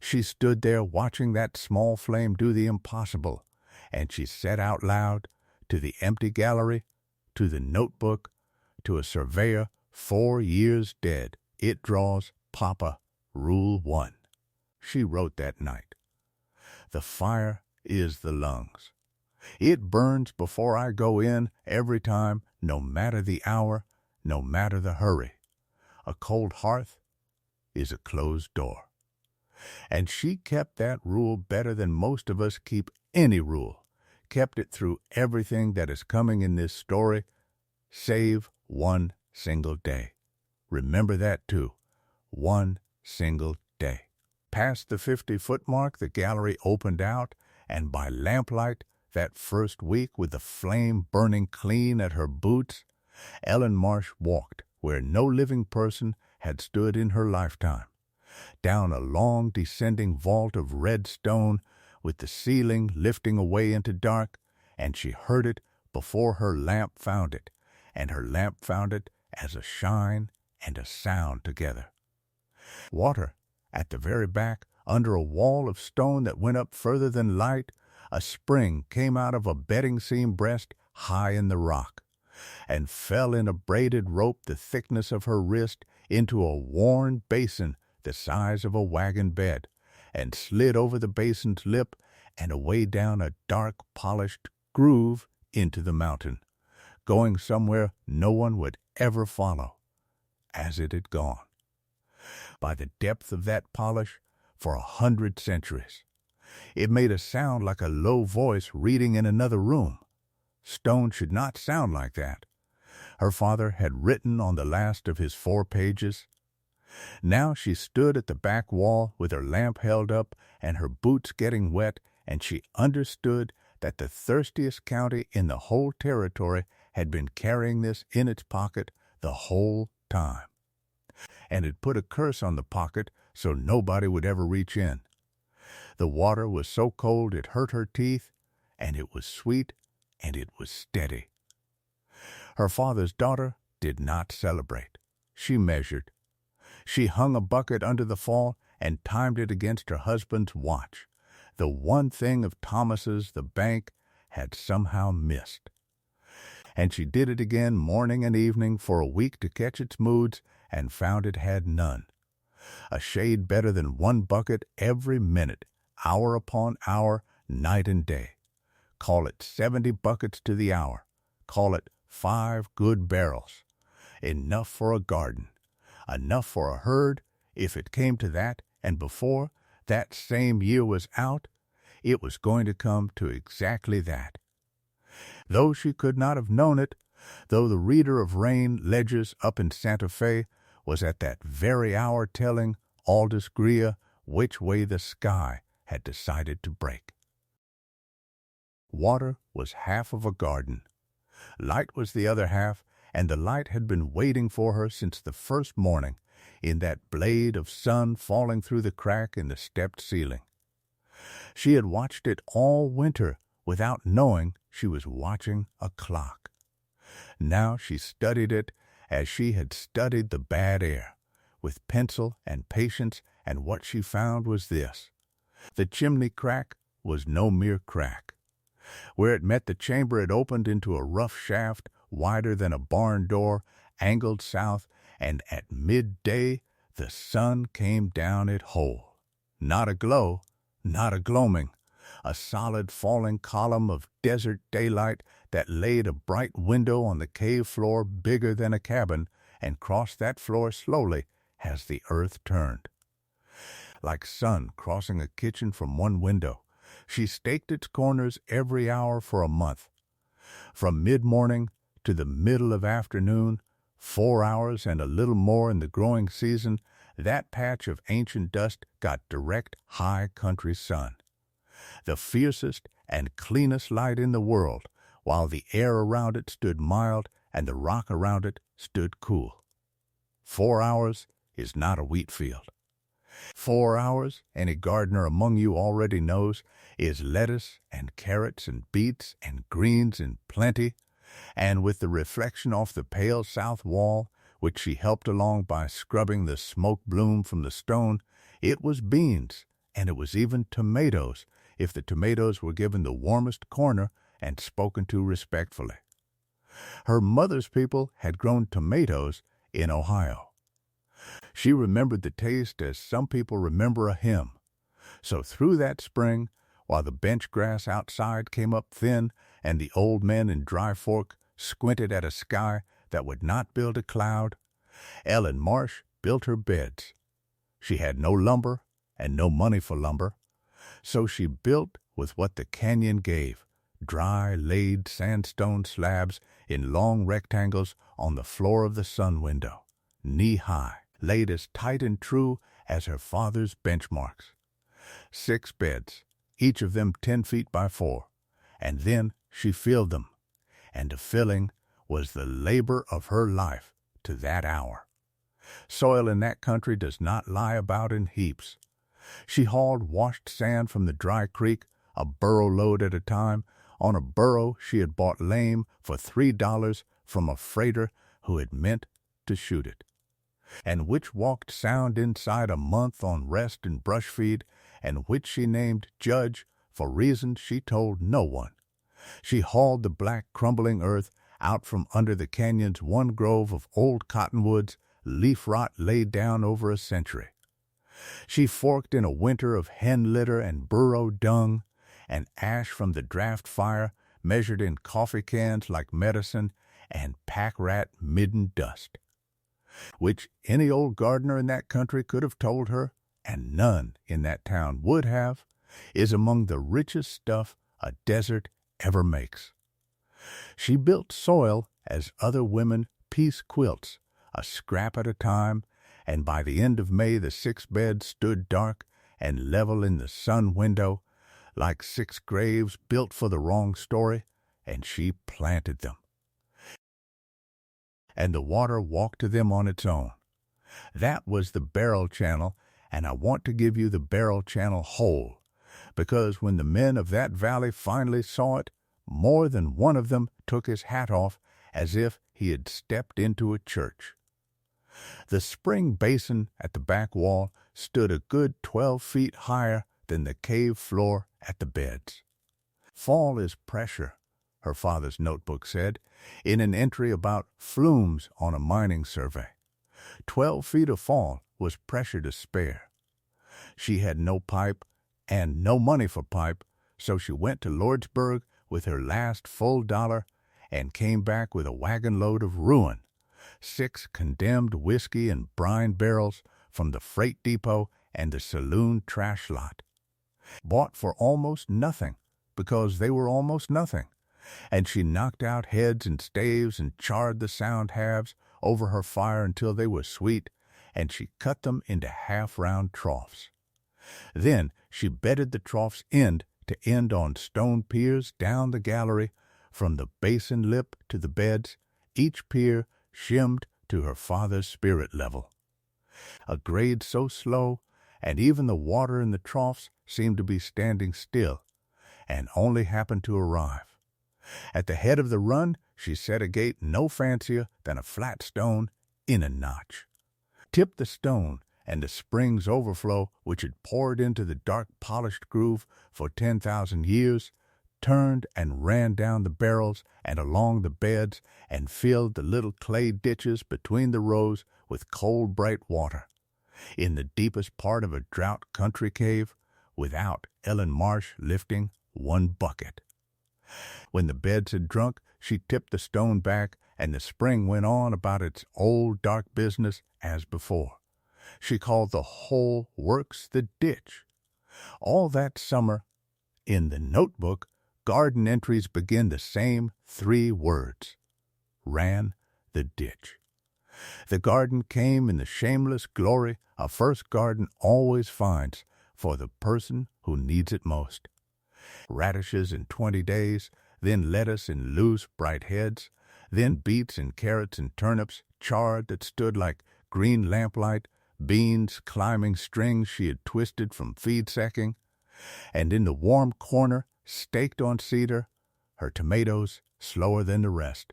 [SPEAKER 1] She stood there watching that small flame do the impossible, and she said out loud, to the empty gallery, to the notebook, to a surveyor 4 years dead, "It draws, Papa, Rule 1. She wrote that night. The fire is the lungs. It burns before I go in every time, no matter the hour, no matter the hurry. A cold hearth is a closed door. And she kept that rule better than most of us keep any rule, kept it through everything that is coming in this story, save one single day. Remember that too, one single day. Past the 50-foot mark, the gallery opened out, and by lamplight, that first week with the flame burning clean at her boots, Ellen Marsh walked where no living person had stood in her lifetime, down a long descending vault of red stone with the ceiling lifting away into dark, and she heard it before her lamp found it, and her lamp found it as a shine and a sound together. Water at the very back, under a wall of stone that went up further than light, a spring came out of a bedding seam breast high in the rock, and fell in a braided rope the thickness of her wrist into a worn basin the size of a wagon bed, and slid over the basin's lip and away down a dark, polished groove into the mountain, going somewhere no one would ever follow, as it had gone. By the depth of that polish, for 100 centuries. It made a sound like a low voice reading in another room. Stone should not sound like that. Her father had written on the last of his 4 pages. Now she stood at the back wall with her lamp held up and her boots getting wet, and she understood that the thirstiest county in the whole territory had been carrying this in its pocket the whole time, and had put a curse on the pocket so nobody would ever reach in. The water was so cold it hurt her teeth, and it was sweet, and it was steady. Her father's daughter did not celebrate. She measured. She hung a bucket under the fall and timed it against her husband's watch, the one thing of Thomas's the bank had somehow missed. And she did it again morning and evening for a week to catch its moods, and found it had none. A shade better than 1 bucket every minute, hour upon hour, night and day. Call it 70 buckets to the hour. Call it 5 good barrels. Enough for a garden. Enough for a herd, if it came to that, and before that same year was out, it was going to come to exactly that. Though she could not have known it, though the reader of rain ledgers up in Santa Fe was at that very hour telling Aldous Greer which way the sky had decided to break. Water was half of a garden. Light was the other half, and the light had been waiting for her since the first morning, in that blade of sun falling through the crack in the stepped ceiling. She had watched it all winter without knowing she was watching a clock. Now she studied it as she had studied the bad air, with pencil and patience, and what she found was this. The chimney crack was no mere crack. Where it met the chamber, it opened into a rough shaft, wider than a barn door, angled south, and at midday the sun came down it whole. Not a glow, not a gloaming, a solid falling column of desert daylight that laid a bright window on the cave floor bigger than a cabin, and crossed that floor slowly as the earth turned. Like sun crossing a kitchen from one window, she staked its corners every hour for a month. From mid-morning to the middle of afternoon, 4 hours and a little more in the growing season, that patch of ancient dust got direct high country sun, the fiercest and cleanest light in the world, while the air around it stood mild and the rock around it stood cool. 4 hours is not a wheat field. 4 hours, any gardener among you already knows, is lettuce and carrots and beets and greens in plenty, and with the reflection off the pale south wall, which she helped along by scrubbing the smoke bloom from the stone, it was beans, and it was even tomatoes, if the tomatoes were given the warmest corner and spoken to respectfully. Her mother's people had grown tomatoes in Ohio. She remembered the taste as some people remember a hymn. So through that spring, while the bench grass outside came up thin and the old men in Dry Fork squinted at a sky that would not build a cloud, Ellen Marsh built her beds. She had no lumber and no money for lumber, so she built with what the canyon gave, dry, laid sandstone slabs in long rectangles on the floor of the sun window, knee-high, laid as tight and true as her father's benchmarks. 6 beds, each of them 10 feet by 4, and then she filled them, and the filling was the labor of her life to that hour. Soil in that country does not lie about in heaps. She hauled washed sand from the dry creek, a burro load at a time, on a burro she had bought lame for $3 from a freighter who had meant to shoot it, and which walked sound inside a month on rest and brush feed, and which she named Judge for reasons she told no one. She hauled the black crumbling earth out from under the canyon's one grove of old cottonwoods, leaf rot laid down over a century. She forked in a winter of hen litter and burro dung, and ash from the draft fire measured in coffee cans like medicine, and pack rat midden dust, which any old gardener in that country could have told her, and none in that town would have, is among the richest stuff a desert ever makes. She built soil as other women piece quilts, a scrap at a time, and by the end of May the 6 beds stood dark and level in the sun window, like 6 graves built for the wrong story, and she planted them. And the water walked to them on its own. That was the barrel channel, and I want to give you the barrel channel whole, because when the men of that valley finally saw it, more than one of them took his hat off as if he had stepped into a church. The spring basin at the back wall stood a good 12 feet higher than the cave floor at the beds. Fall is pressure, her father's notebook said, in an entry about flumes on a mining survey. 12 feet of fall was pressure to spare. She had no pipe and no money for pipe, so she went to Lordsburg with her last full dollar and came back with a wagon load of ruin, 6 condemned whiskey and brine barrels from the freight depot and the saloon trash lot, bought for almost nothing because they were almost nothing, and she knocked out heads and staves and charred the sound halves over her fire until they were sweet, and she cut them into half-round troughs. Then she bedded the troughs end to end on stone piers down the gallery, from the basin lip to the beds, each pier shimmed to her father's spirit level. A grade so slow, and even the water in the troughs seemed to be standing still, and only happened to arrive. At the head of the run, she set a gate no fancier than a flat stone in a notch. Tipped the stone, and the spring's overflow, which had poured into the dark polished groove for 10,000 years, turned and ran down the barrels and along the beds and filled the little clay ditches between the rows with cold bright water. In the deepest part of a drought country cave, without Ellen Marsh lifting one bucket. When the beds had drunk, she tipped the stone back, and the spring went on about its old dark business as before. She called the whole works the ditch. All that summer, in the notebook, garden entries begin the same 3 words. Ran the ditch. The garden came in the shameless glory a first garden always finds for the person who needs it most. Radishes in 20 days, then lettuce in loose, bright heads, then beets and carrots and turnips charred that stood like green lamplight, beans climbing strings she had twisted from feed sacking, and in the warm corner, staked on cedar, her tomatoes, slower than the rest,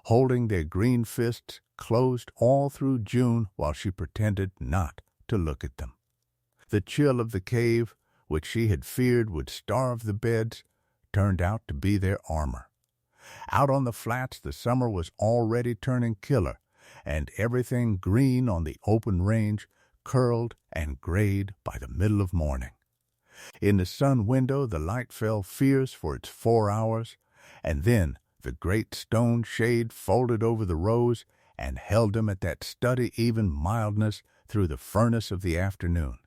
[SPEAKER 1] holding their green fists closed all through June while she pretended not to look at them. The chill of the cave, which she had feared would starve the beds, turned out to be their armor. Out on the flats the summer was already turning killer, and everything green on the open range curled and grayed by the middle of morning. In the sun window the light fell fierce for its 4 hours, and then the great stone shade folded over the rows and held them at that study-even mildness through the furnace of the afternoon.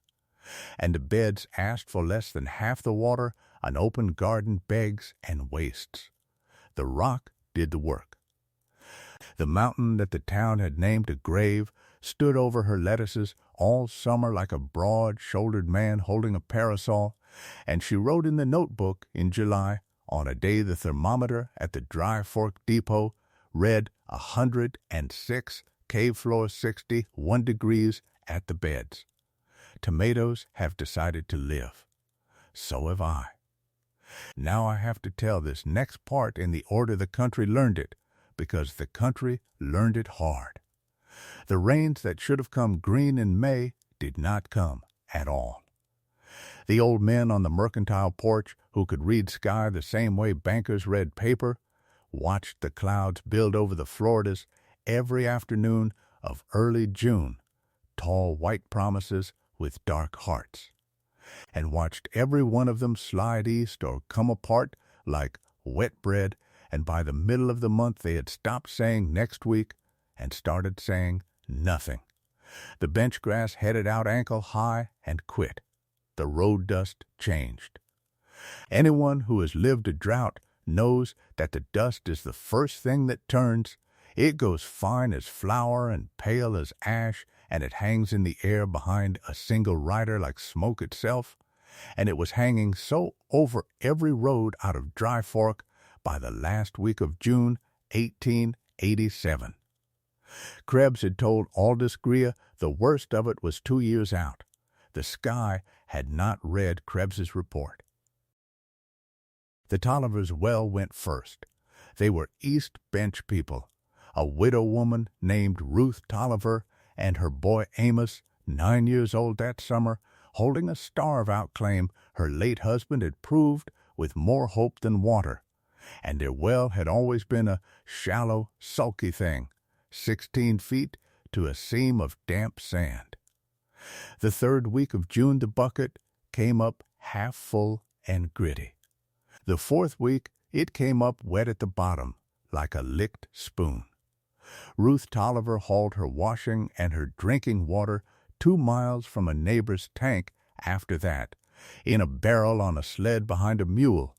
[SPEAKER 1] And the beds asked for less than half the water an open garden begs and wastes. The rock did the work. The mountain that the town had named a grave stood over her lettuces all summer like a broad-shouldered man holding a parasol, and she wrote in the notebook in July, on a day the thermometer at the Dry Fork Depot read 106, cave floor 60, 1 degrees at the beds. Tomatoes have decided to live. So have I. Now I have to tell this next part in the order the country learned it, because the country learned it hard. The rains that should have come green in May did not come at all. The old men on the mercantile porch, who could read sky the same way bankers read paper, watched the clouds build over the Floridas every afternoon of early June, tall white promises with dark hearts, and watched every one of them slide east or come apart like wet bread, and by the middle of the month they had stopped saying next week and started saying nothing. The bench grass headed out ankle high and quit. The road dust changed. Anyone who has lived a drought knows that the dust is the first thing that turns. It goes fine as flour and pale as ash, and it hangs in the air behind a single rider like smoke itself, and it was hanging so over every road out of Dry Fork by the last week of June, 1887. Krebs had told Aldous Greer the worst of it was 2 years out. The sky had not read Krebs's report. The Tollivers' well went first. They were East Bench people, a widow woman named Ruth Tolliver and her boy Amos, 9 years old that summer, holding a starve-out claim her late husband had proved with more hope than water, and their well had always been a shallow, sulky thing, 16 feet to a seam of damp sand. The 3rd week of June the bucket came up half full and gritty. The 4th week it came up wet at the bottom, like a licked spoon. Ruth Tolliver hauled her washing and her drinking water 2 miles from a neighbor's tank after that, in a barrel on a sled behind a mule,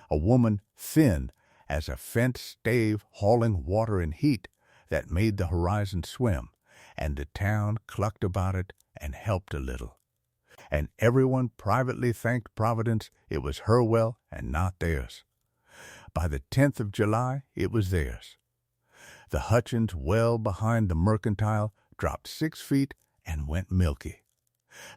[SPEAKER 1] a woman thin as a fence stave hauling water in heat that made the horizon swim, and the town clucked about it and helped a little. And everyone privately thanked Providence it was her well and not theirs. By the 10th of July, it was theirs. The Hutchins well behind the mercantile dropped 6 feet and went milky.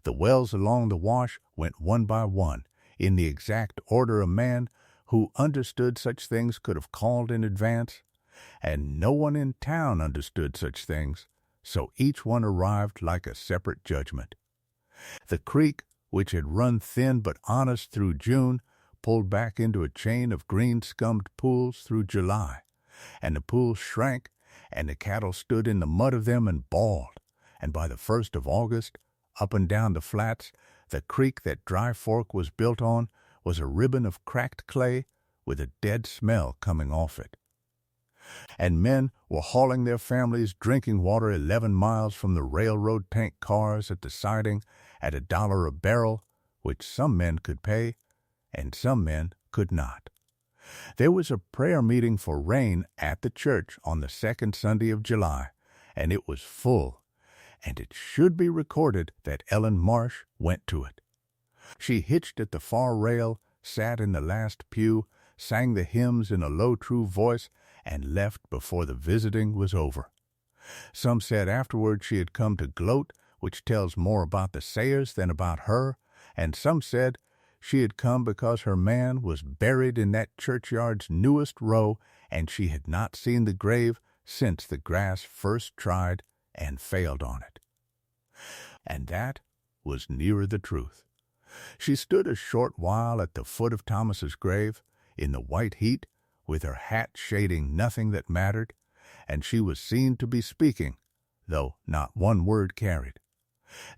[SPEAKER 1] The wells along the wash went one by one, in the exact order a man who understood such things could have called in advance, and no one in town understood such things, so each one arrived like a separate judgment. The creek, which had run thin but honest through June, pulled back into a chain of green-scummed pools through July, and the pools shrank, and the cattle stood in the mud of them and bawled, and by the 1st of August, up and down the flats, the creek that Dry Fork was built on was a ribbon of cracked clay with a dead smell coming off it. And men were hauling their families' drinking water 11 miles from the railroad tank cars at the siding at $1 a barrel, which some men could pay and some men could not. There was a prayer meeting for rain at the church on the 2nd Sunday of July, and it was full, and it should be recorded that Ellen Marsh went to it. She hitched at the far rail, sat in the last pew, sang the hymns in a low, true voice, and left before the visiting was over. Some said afterward she had come to gloat, which tells more about the sayers than about her, and some said she had come because her man was buried in that churchyard's newest row, and she had not seen the grave since the grass first tried and failed on it. And that was nearer the truth. She stood a short while at the foot of Thomas's grave, in the white heat, with her hat shading nothing that mattered, and she was seen to be speaking, though not one word carried.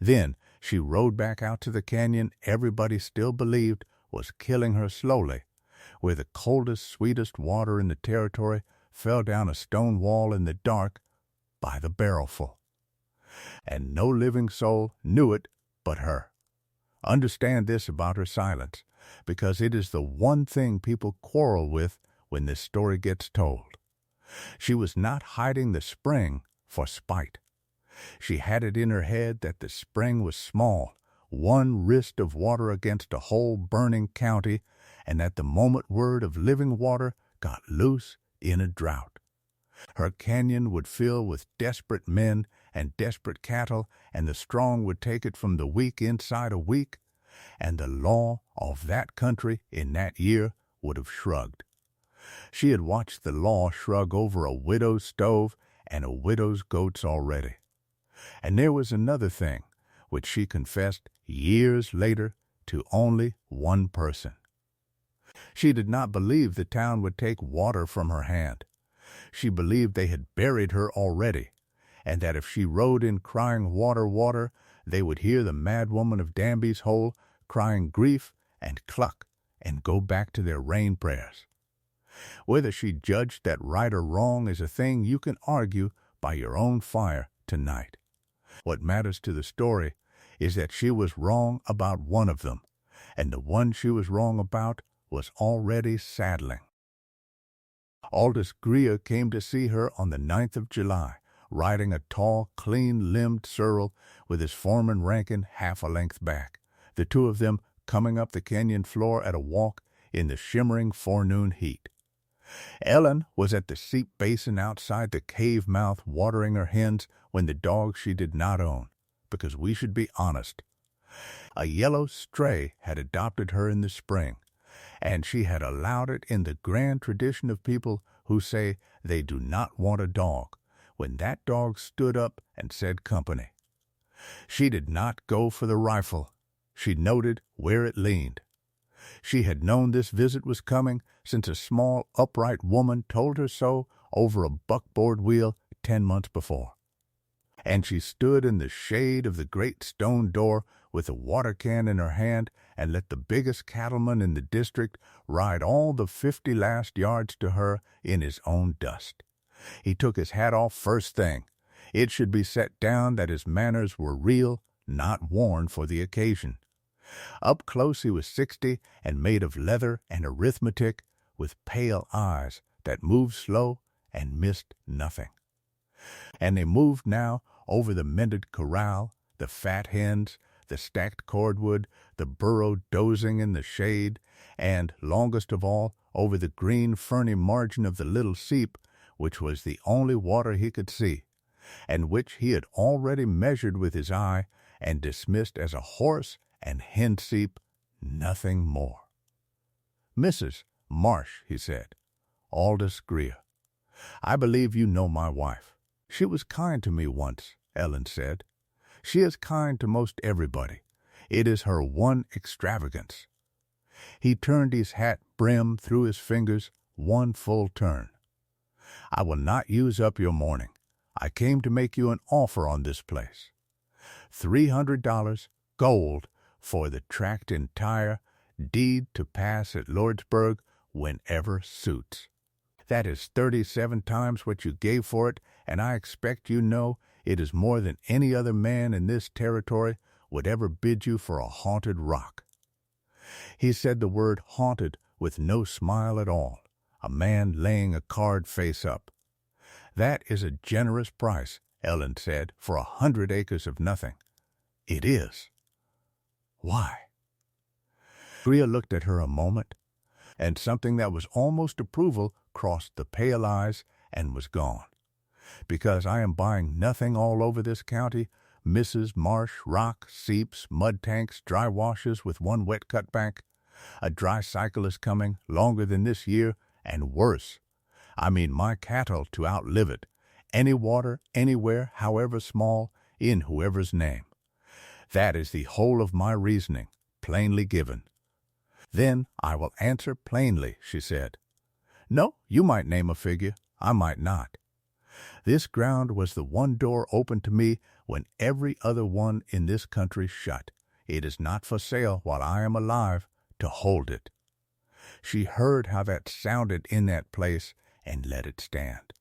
[SPEAKER 1] Then she rode back out to the canyon everybody still believed was killing her slowly, where the coldest, sweetest water in the territory fell down a stone wall in the dark by the barrelful. And no living soul knew it but her. Understand this about her silence, because it is the one thing people quarrel with when this story gets told. She was not hiding the spring for spite. She had it in her head that the spring was small, one wrist of water against a whole burning county, and that the moment word of living water got loose in a drought, her canyon would fill with desperate men and desperate cattle, and the strong would take it from the weak inside a week, and the law of that country in that year would have shrugged. She had watched the law shrug over a widow's stove and a widow's goats already. And there was another thing, which she confessed years later to only one person. She did not believe the town would take water from her hand. She believed they had buried her already, and that if she rode in crying water, water, they would hear the madwoman of Danby's Hole crying grief and cluck and go back to their rain prayers. Whether she judged that right or wrong is a thing you can argue by your own fire tonight. What matters to the story is that she was wrong about one of them, and the one she was wrong about was already saddling. Aldous Greer came to see her on the 9th of July, riding a tall, clean-limbed sorrel with his foreman Rankin half a length back, the two of them coming up the canyon floor at a walk in the shimmering forenoon heat. Ellen was at the seep basin outside the cave mouth watering her hens when the dog she did not own, because we should be honest. A yellow stray had adopted her in the spring, and she had allowed it in the grand tradition of people who say they do not want a dog, when that dog stood up and said company. She did not go for the rifle. She noted where it leaned. She had known this visit was coming since a small, upright woman told her so over a buckboard wheel 10 months before. And she stood in the shade of the great stone door with a water can in her hand and let the biggest cattleman in the district ride all the 50 last yards to her in his own dust. He took his hat off first thing. It should be set down that his manners were real, not worn for the occasion. Up close he was 60 and made of leather and arithmetic, with pale eyes that moved slow and missed nothing. And they moved now over the mended corral, the fat hens, the stacked cordwood, the burro dozing in the shade, and, longest of all, over the green ferny margin of the little seep, which was the only water he could see, and which he had already measured with his eye and dismissed as a horse and hen seep, nothing more. "Mrs. Marsh," he said, "Aldous Greer." I believe you know my wife. She was kind to me once, Ellen said. She is kind to most everybody. It is her one extravagance. He turned his hat brim through his fingers one full turn. I will not use up your morning. I came to make you an offer on this place. $300 gold for the tract entire, deed to pass at Lordsburg whenever suits. That is 37 times what you gave for it, and I expect you know it is more than any other man in this territory would ever bid you for a haunted rock. He said the word haunted with no smile at all, a man laying a card face up. That is a generous price, Ellen said, for 100 acres of nothing. It is. Why? Grier looked at her a moment, and something that was almost approval crossed the pale eyes and was gone. Because I am buying nothing all over this county, Mrs. Marsh, rock, seeps, mud tanks, dry washes with one wet cutbank. A dry cycle is coming, longer than this year, and worse. I mean my cattle to outlive it. Any water, anywhere, however small, in whoever's name. That is the whole of my reasoning, plainly given. Then I will answer plainly, she said. No, you might name a figure, I might not. This ground was the one door open to me when every other one in this country shut. It is not for sale while I am alive to hold it. She heard how that sounded in that place and let it stand.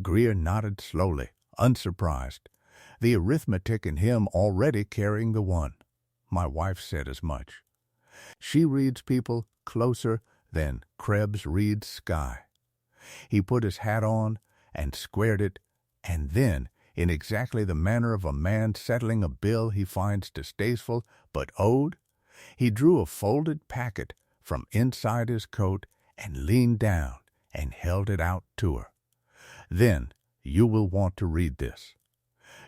[SPEAKER 1] Grier nodded slowly, unsurprised, the arithmetic in him already carrying the one. My wife said as much. She reads people closer than Krebs reads sky. He put his hat on and squared it, and then, in exactly the manner of a man settling a bill he finds distasteful but owed, he drew a folded packet from inside his coat and leaned down and held it out to her. Then you will want to read this.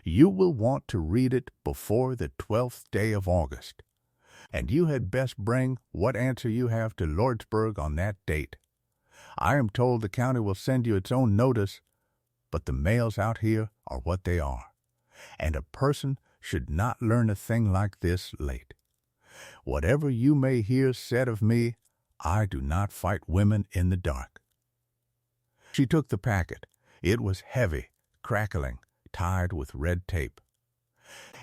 [SPEAKER 1] You will want to read it before the 12th day of August, and you had best bring what answer you have to Lordsburg on that date. I am told the county will send you its own notice, but the mails out here are what they are, and a person should not learn a thing like this late. Whatever you may hear said of me, I do not fight women in the dark. She took the packet. It was heavy, crackling, tied with red tape.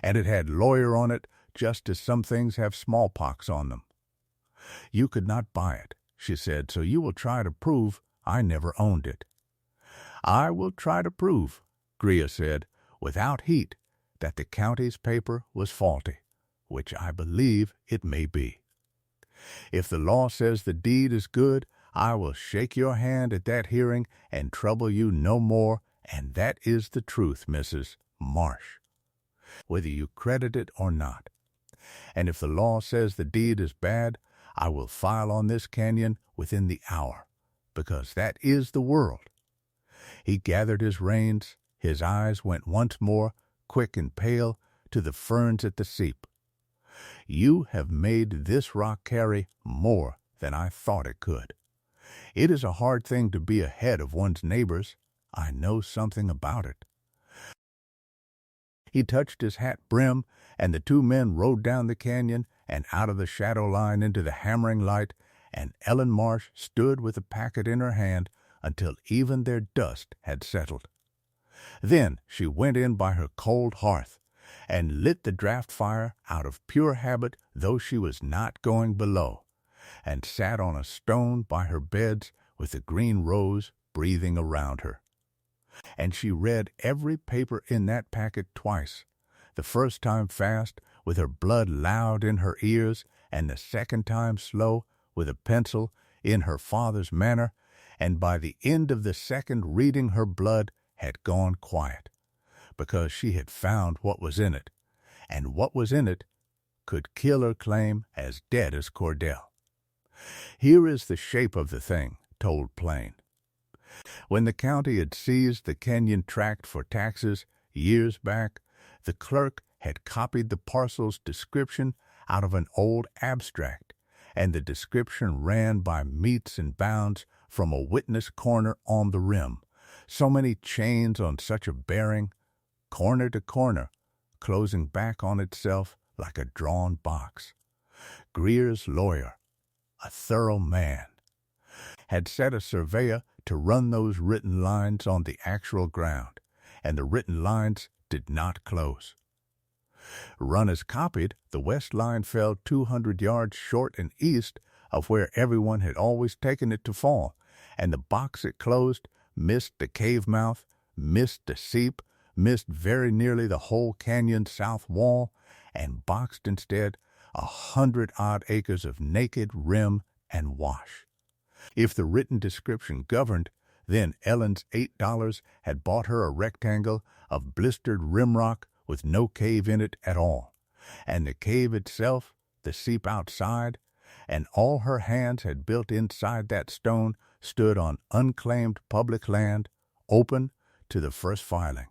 [SPEAKER 1] And it had lawyer on it, just as some things have smallpox on them. You could not buy it, she said, so you will try to prove I never owned it. I will try to prove, Grier said, without heat, that the county's paper was faulty, which I believe it may be. If the law says the deed is good, I will shake your hand at that hearing and trouble you no more, and that is the truth, Mrs. Marsh, whether you credit it or not. And if the law says the deed is bad, I will file on this canyon within the hour, because that is the world. He gathered his reins, his eyes went once more, quick and pale, to the ferns at the seep. You have made this rock carry more than I thought it could. It is a hard thing to be ahead of one's neighbors. I know something about it. He touched his hat brim, and the two men rode down the canyon and out of the shadow line into the hammering light, and Ellen Marsh stood with the packet in her hand until even their dust had settled. Then she went in by her cold hearth and lit the draught fire out of pure habit, though she was not going below, and sat on a stone by her beds with the green rose breathing around her. And she read every paper in that packet twice, the first time fast, with her blood loud in her ears, and the second time slow, with a pencil, in her father's manner, and by the end of the second reading her blood had gone quiet, because she had found what was in it, and what was in it could kill her claim as dead as Cordell. Here is the shape of the thing, told plain. When the county had seized the Kenyon tract for taxes years back, the clerk had copied the parcel's description out of an old abstract, and the description ran by metes and bounds from a witness corner on the rim, so many chains on such a bearing, corner to corner, closing back on itself like a drawn box. Greer's lawyer, a thorough man, had set a surveyor to run those written lines on the actual ground, and the written lines did not close. Run as copied, the west line fell 200 yards short and east of where everyone had always taken it to fall, and the box it closed missed the cave mouth, missed the seep, missed very nearly the whole canyon's south wall, and boxed instead 100-odd acres of naked rim and wash. If the written description governed, then Ellen's $8 had bought her a rectangle of blistered rimrock with no cave in it at all, and the cave itself, the seep outside, and all her hands had built inside that stone stood on unclaimed public land, open to the first filing,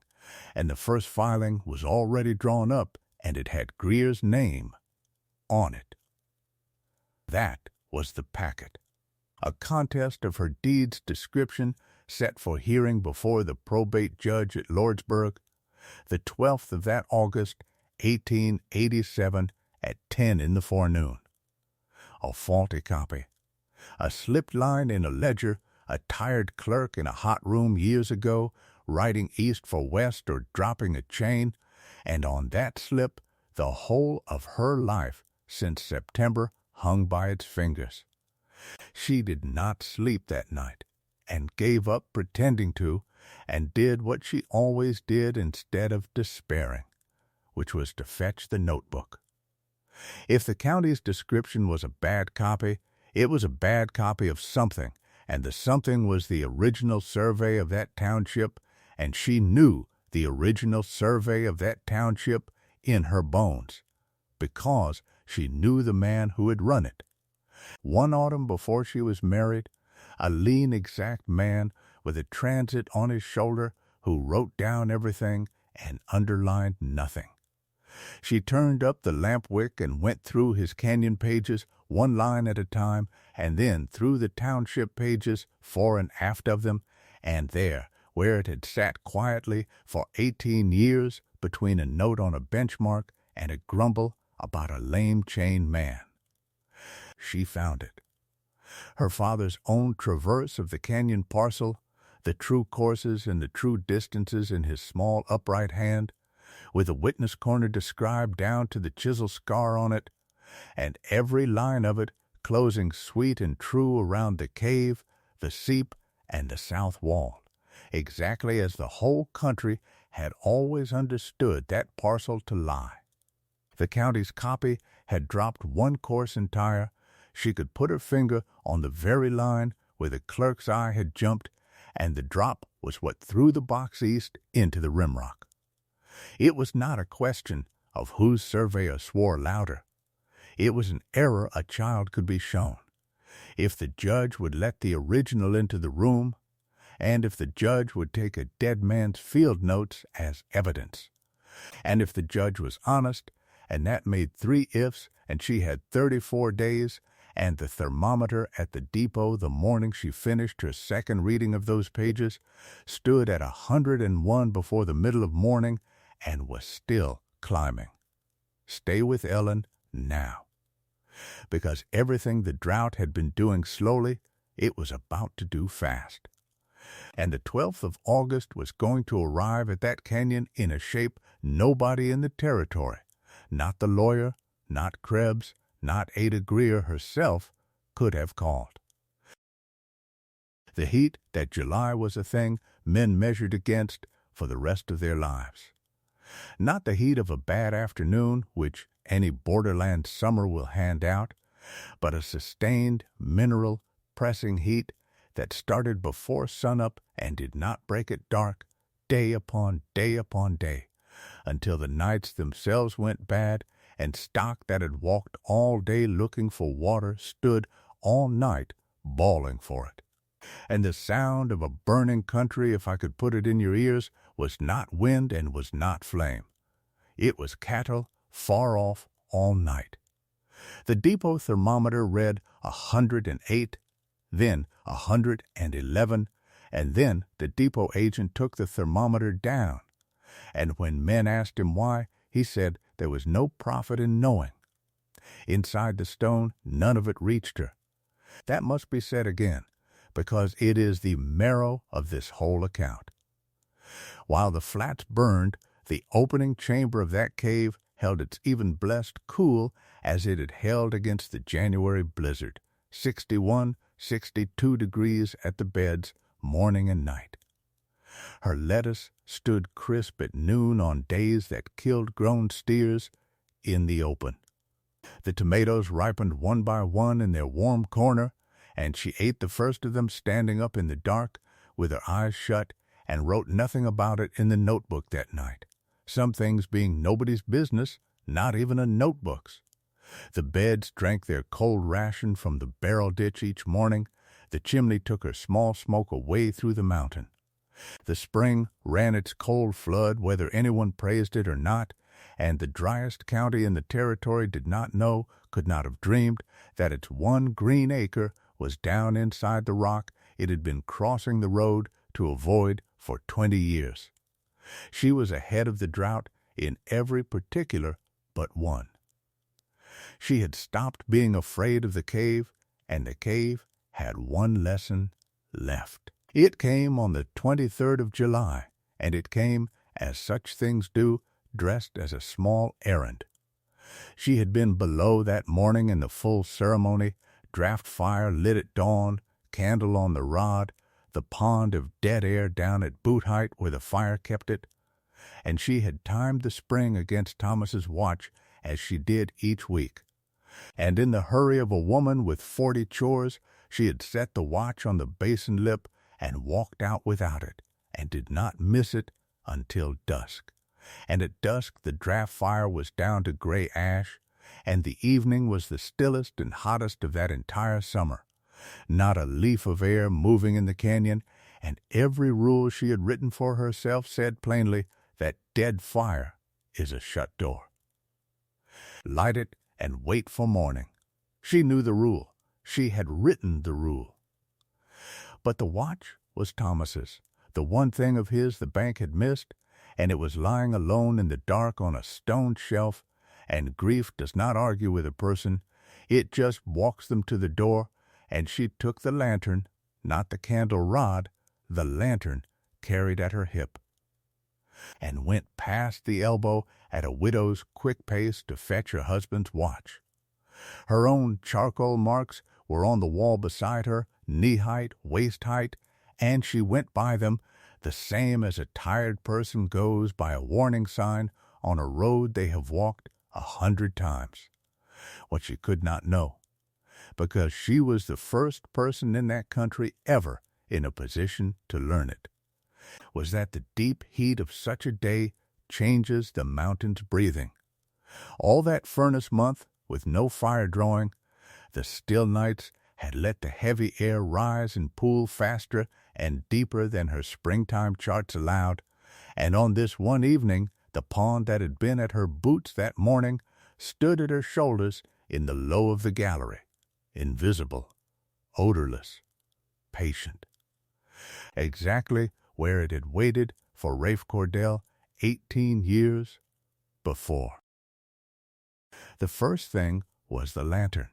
[SPEAKER 1] and the first filing was already drawn up, and it had Greer's name on it. That was the packet. A contest of her deed's description set for hearing before the probate judge at Lordsburg, the 12th of that August, 1887, at 10 in the forenoon. A faulty copy. A slipped line in a ledger, a tired clerk in a hot room years ago, writing east for west or dropping a chain, and on that slip the whole of her life since September hung by its fingers. She did not sleep that night, and gave up pretending to, and did what she always did instead of despairing, which was to fetch the notebook. If the county's description was a bad copy, it was a bad copy of something, and the something was the original survey of that township, and she knew the original survey of that township in her bones, because she knew the man who had run it. One autumn before she was married, a lean, exact man with a transit on his shoulder who wrote down everything and underlined nothing. She turned up the lamp wick and went through his canyon pages one line at a time, and then through the township pages fore and aft of them, and there, where it had sat quietly for 18 years between a note on a benchmark and a grumble about a lame chain man, she found it. Her father's own traverse of the canyon parcel, the true courses and the true distances in his small upright hand, with the witness corner described down to the chisel scar on it, and every line of it closing sweet and true around the cave, the seep, and the south wall, exactly as the whole country had always understood that parcel to lie. The county's copy had dropped one course entire. She could put her finger on the very line where the clerk's eye had jumped, and the drop was what threw the box east into the rimrock. It was not a question of whose surveyor swore louder. It was an error a child could be shown. If the judge would let the original into the room, and if the judge would take a dead man's field notes as evidence, and if the judge was honest, and that made 3 ifs, and she had 34 days, and the thermometer at the depot the morning she finished her second reading of those pages stood at 101 before the middle of morning and was still climbing. Stay with Ellen now. Because everything the drought had been doing slowly, it was about to do fast. And the 12th of August was going to arrive at that canyon in a shape nobody in the territory, not the lawyer, not Krebs, not Ada Greer herself, could have called. The heat that July was a thing men measured against for the rest of their lives. Not the heat of a bad afternoon, which any borderland summer will hand out, but a sustained, mineral, pressing heat that started before sunup and did not break at dark, day upon day upon day, until the nights themselves went bad, and stock that had walked all day looking for water stood all night bawling for it. And the sound of a burning country, if I could put it in your ears, was not wind and was not flame. It was cattle far off all night. The depot thermometer read 108. then 111, and then the depot agent took the thermometer down. And when men asked him why, he said there was no profit in knowing. Inside the stone, none of it reached her. That must be said again, because it is the marrow of this whole account. While the flats burned, the opening chamber of that cave held its even blessed cool as it had held against the January blizzard, 61, 62 degrees at the beds, morning and night. Her lettuce stood crisp at noon on days that killed grown steers in the open. The tomatoes ripened one by one in their warm corner, and she ate the first of them standing up in the dark with her eyes shut and wrote nothing about it in the notebook that night, some things being nobody's business, not even a notebook's. The beds drank their cold ration from the barrel ditch each morning. The chimney took her small smoke away through the mountain. The spring ran its cold flood whether anyone praised it or not, and the driest county in the territory did not know, could not have dreamed, that its one green acre was down inside the rock it had been crossing the road to avoid for 20 years. She was ahead of the drought in every particular but one. She had stopped being afraid of the cave, and the cave had one lesson left. It came on the 23rd of July, and it came, as such things do, dressed as a small errand. She had been below that morning in the full ceremony, draft fire lit at dawn, candle on the rod, the pond of dead air down at boot height where the fire kept it, and she had timed the spring against Thomas's watch as she did each week. And in the hurry of a woman with 40 chores, she had set the watch on the basin lip and walked out without it, and did not miss it until dusk. And at dusk the draft fire was down to gray ash, and the evening was the stillest and hottest of that entire summer. Not a leaf of air moving in the canyon, and every rule she had written for herself said plainly that dead fire is a shut door. Light it and wait for morning. She knew the rule. She had written the rule. But the watch was Thomas's, the one thing of his the bank had missed, and it was lying alone in the dark on a stone shelf, and grief does not argue with a person. It just walks them to the door, and she took the lantern, not the candle rod, the lantern carried at her hip, and went past the elbow at a widow's quick pace to fetch her husband's watch. Her own charcoal marks were on the wall beside her, knee-height, waist-height, and she went by them, the same as a tired person goes by a warning sign on a road they have walked 100 times. What she could not know, because she was the first person in that country ever in a position to learn it, was that the deep heat of such a day changes the mountain's breathing. All that furnace month, with no fire drawing, the still nights had let the heavy air rise and pool faster and deeper than her springtime charts allowed, and on this one evening the pond that had been at her boots that morning stood at her shoulders in the low of the gallery, invisible, odorless, patient, exactly where it had waited for Rafe Cordell 18 years before. The first thing was the lantern.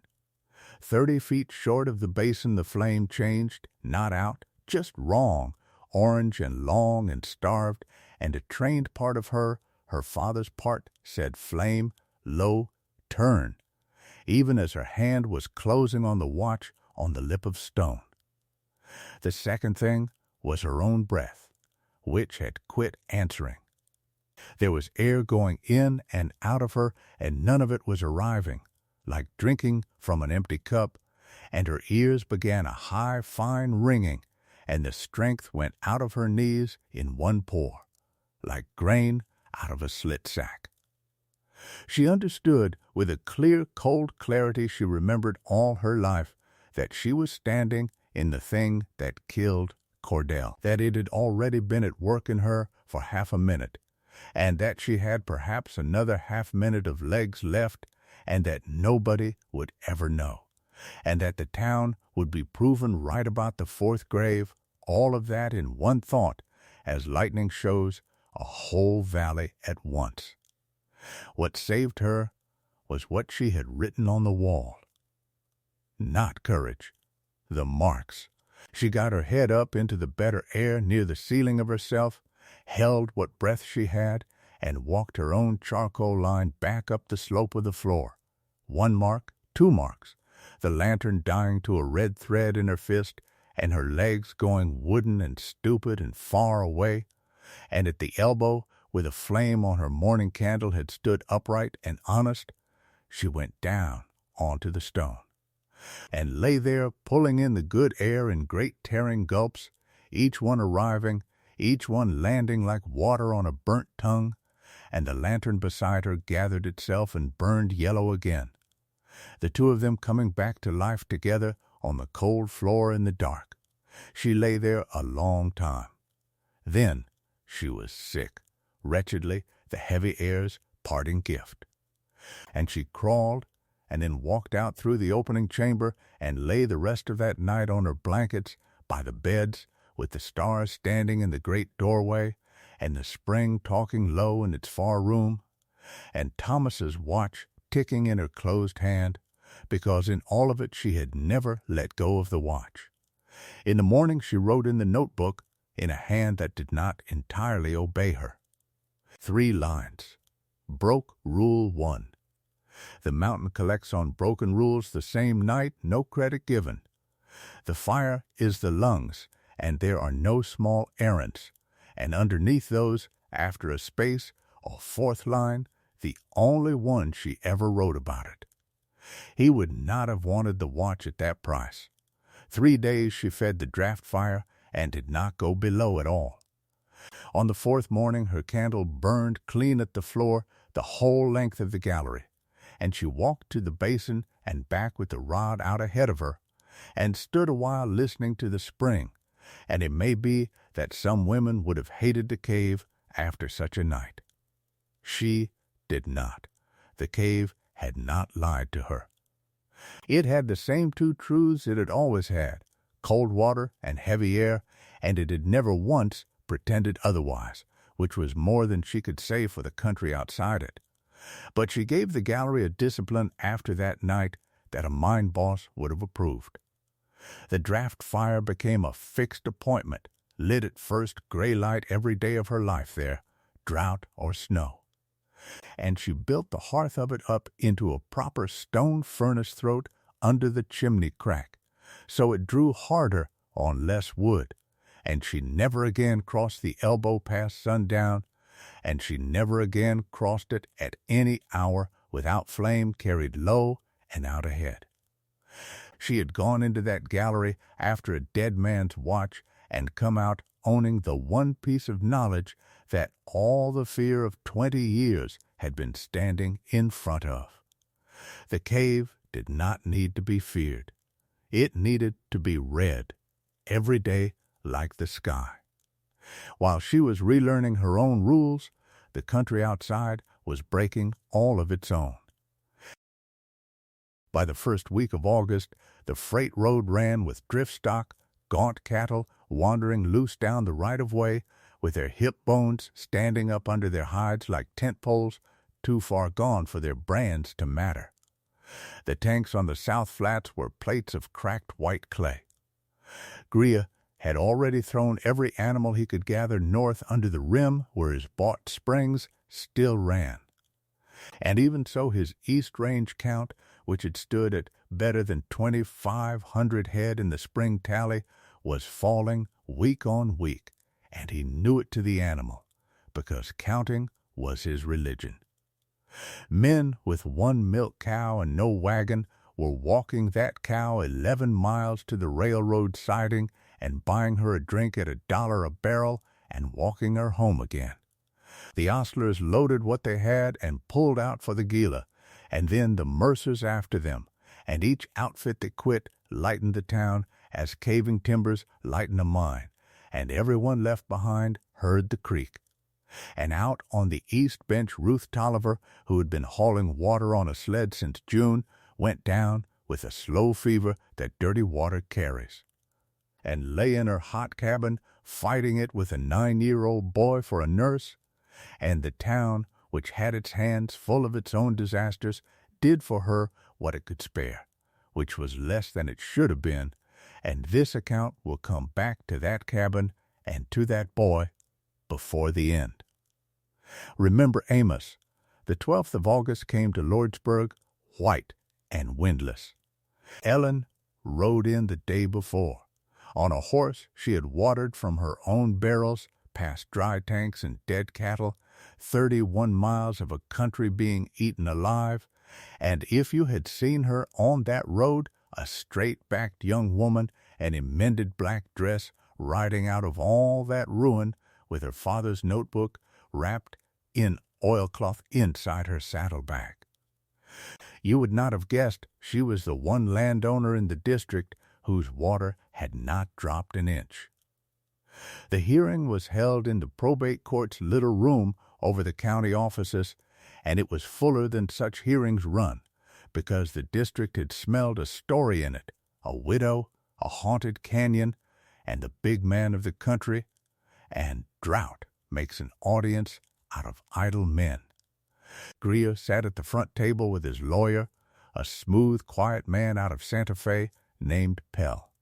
[SPEAKER 1] 30 feet short of the basin the flame changed, not out, just wrong, orange and long and starved, and a trained part of her, her father's part, said flame, low, turn, even as her hand was closing on the watch on the lip of stone. The second thing was her own breath, which had quit answering. There was air going in and out of her, and none of it was arriving, like drinking from an empty cup, and her ears began a high, fine ringing, and the strength went out of her knees in one pour, like grain out of a slit sack. She understood with a clear, cold clarity she remembered all her life that she was standing in the thing that killed Cordell, that it had already been at work in her for half a minute, and that she had perhaps another half minute of legs left, and that nobody would ever know, and that the town would be proven right about the fourth grave, all of that in one thought, as lightning shows a whole valley at once. What saved her was what she had written on the wall. Not courage, the marks. She got her head up into the better air near the ceiling of herself, held what breath she had, and walked her own charcoal line back up the slope of the floor. 1 mark, 2 marks, the lantern dying to a red thread in her fist, and her legs going wooden and stupid and far away, and at the elbow, where the flame on her morning candle had stood upright and honest, she went down onto the stone, and lay there pulling in the good air in great tearing gulps, each one arriving, each one landing like water on a burnt tongue, and the lantern beside her gathered itself and burned yellow again, the two of them coming back to life together on the cold floor in the dark. She lay there a long time. Then she was sick, wretchedly, the heavy air's parting gift. And she crawled, and then walked out through the opening chamber, and lay the rest of that night on her blankets, by the beds, with the stars standing in the great doorway, and the spring talking low in its far room, and Thomas's watch ticking in her closed hand, because in all of it she had never let go of the watch. In the morning she wrote in the notebook, in a hand that did not entirely obey her. 3 lines. Broke Rule 1. The mountain collects on broken rules the same night, no credit given. The fire is the lungs, and there are no small errands, and underneath those, after a space, a 4th line, the only one she ever wrote about it. He would not have wanted the watch at that price. 3 days she fed the draft fire and did not go below at all. On the 4th morning her candle burned clean at the floor the whole length of the gallery, and she walked to the basin and back with the rod out ahead of her, and stood a while listening to the spring, and it may be that some women would have hated the cave after such a night. She did not. The cave had not lied to her. It had the same 2 truths it had always had, cold water and heavy air, and it had never once pretended otherwise, which was more than she could say for the country outside it. But she gave the gallery a discipline after that night that a mine boss would have approved. The draft fire became a fixed appointment, lit at first gray light every day of her life there, drought or snow. And she built the hearth of it up into a proper stone furnace throat under the chimney crack, so it drew harder on less wood, and she never again crossed the elbow past sundown, and she never again crossed it at any hour without flame carried low and out ahead. She had gone into that gallery after a dead man's watch and come out owning the one piece of knowledge that all the fear of 20 years had been standing in front of. The cave did not need to be feared. It needed to be read, every day like the sky. While she was relearning her own rules, the country outside was breaking all of its own. By the first week of August, the freight road ran with drift stock, gaunt cattle wandering loose down the right-of-way, with their hip bones standing up under their hides like tent poles, too far gone for their brands to matter. The tanks on the South Flats were plates of cracked white clay. Greer had already thrown every animal he could gather north under the rim where his bought springs still ran. And even so his East Range count, which had stood at better than 2,500 head in the spring tally, was falling week on week, and he knew it to the animal, because counting was his religion. Men with 1 milk cow and no wagon were walking that cow 11 miles to the railroad siding and buying her a drink at $1 a barrel and walking her home again. The ostlers loaded what they had and pulled out for the Gila, and then the Mercers after them, and each outfit that quit lightened the town as caving timbers lighten a mine, and everyone left behind heard the creak. And out on the east bench Ruth Tolliver, who had been hauling water on a sled since June, went down with a slow fever that dirty water carries, and lay in her hot cabin fighting it with a 9-year-old boy for a nurse, and the town, which had its hands full of its own disasters, did for her what it could spare, which was less than it should have been, and this account will come back to that cabin and to that boy before the end. Remember Amos. The 12th of August came to Lordsburg white and windless. Ellen rode in the day before. On a horse she had watered from her own barrels, past dry tanks and dead cattle, 31 miles of a country being eaten alive, and if you had seen her on that road, a straight-backed young woman, an amended black dress, riding out of all that ruin, with her father's notebook wrapped in oilcloth inside her saddlebag. You would not have guessed she was the one landowner in the district whose water had not dropped an inch. The hearing was held in the probate court's little room over the county offices, and it was fuller than such hearings run, because the district had smelled a story in it, a widow, a haunted canyon, and the big man of the country, and Drought makes an audience out of idle men. Greer sat at the front table with his lawyer, a smooth, quiet man out of Santa Fe named Pell,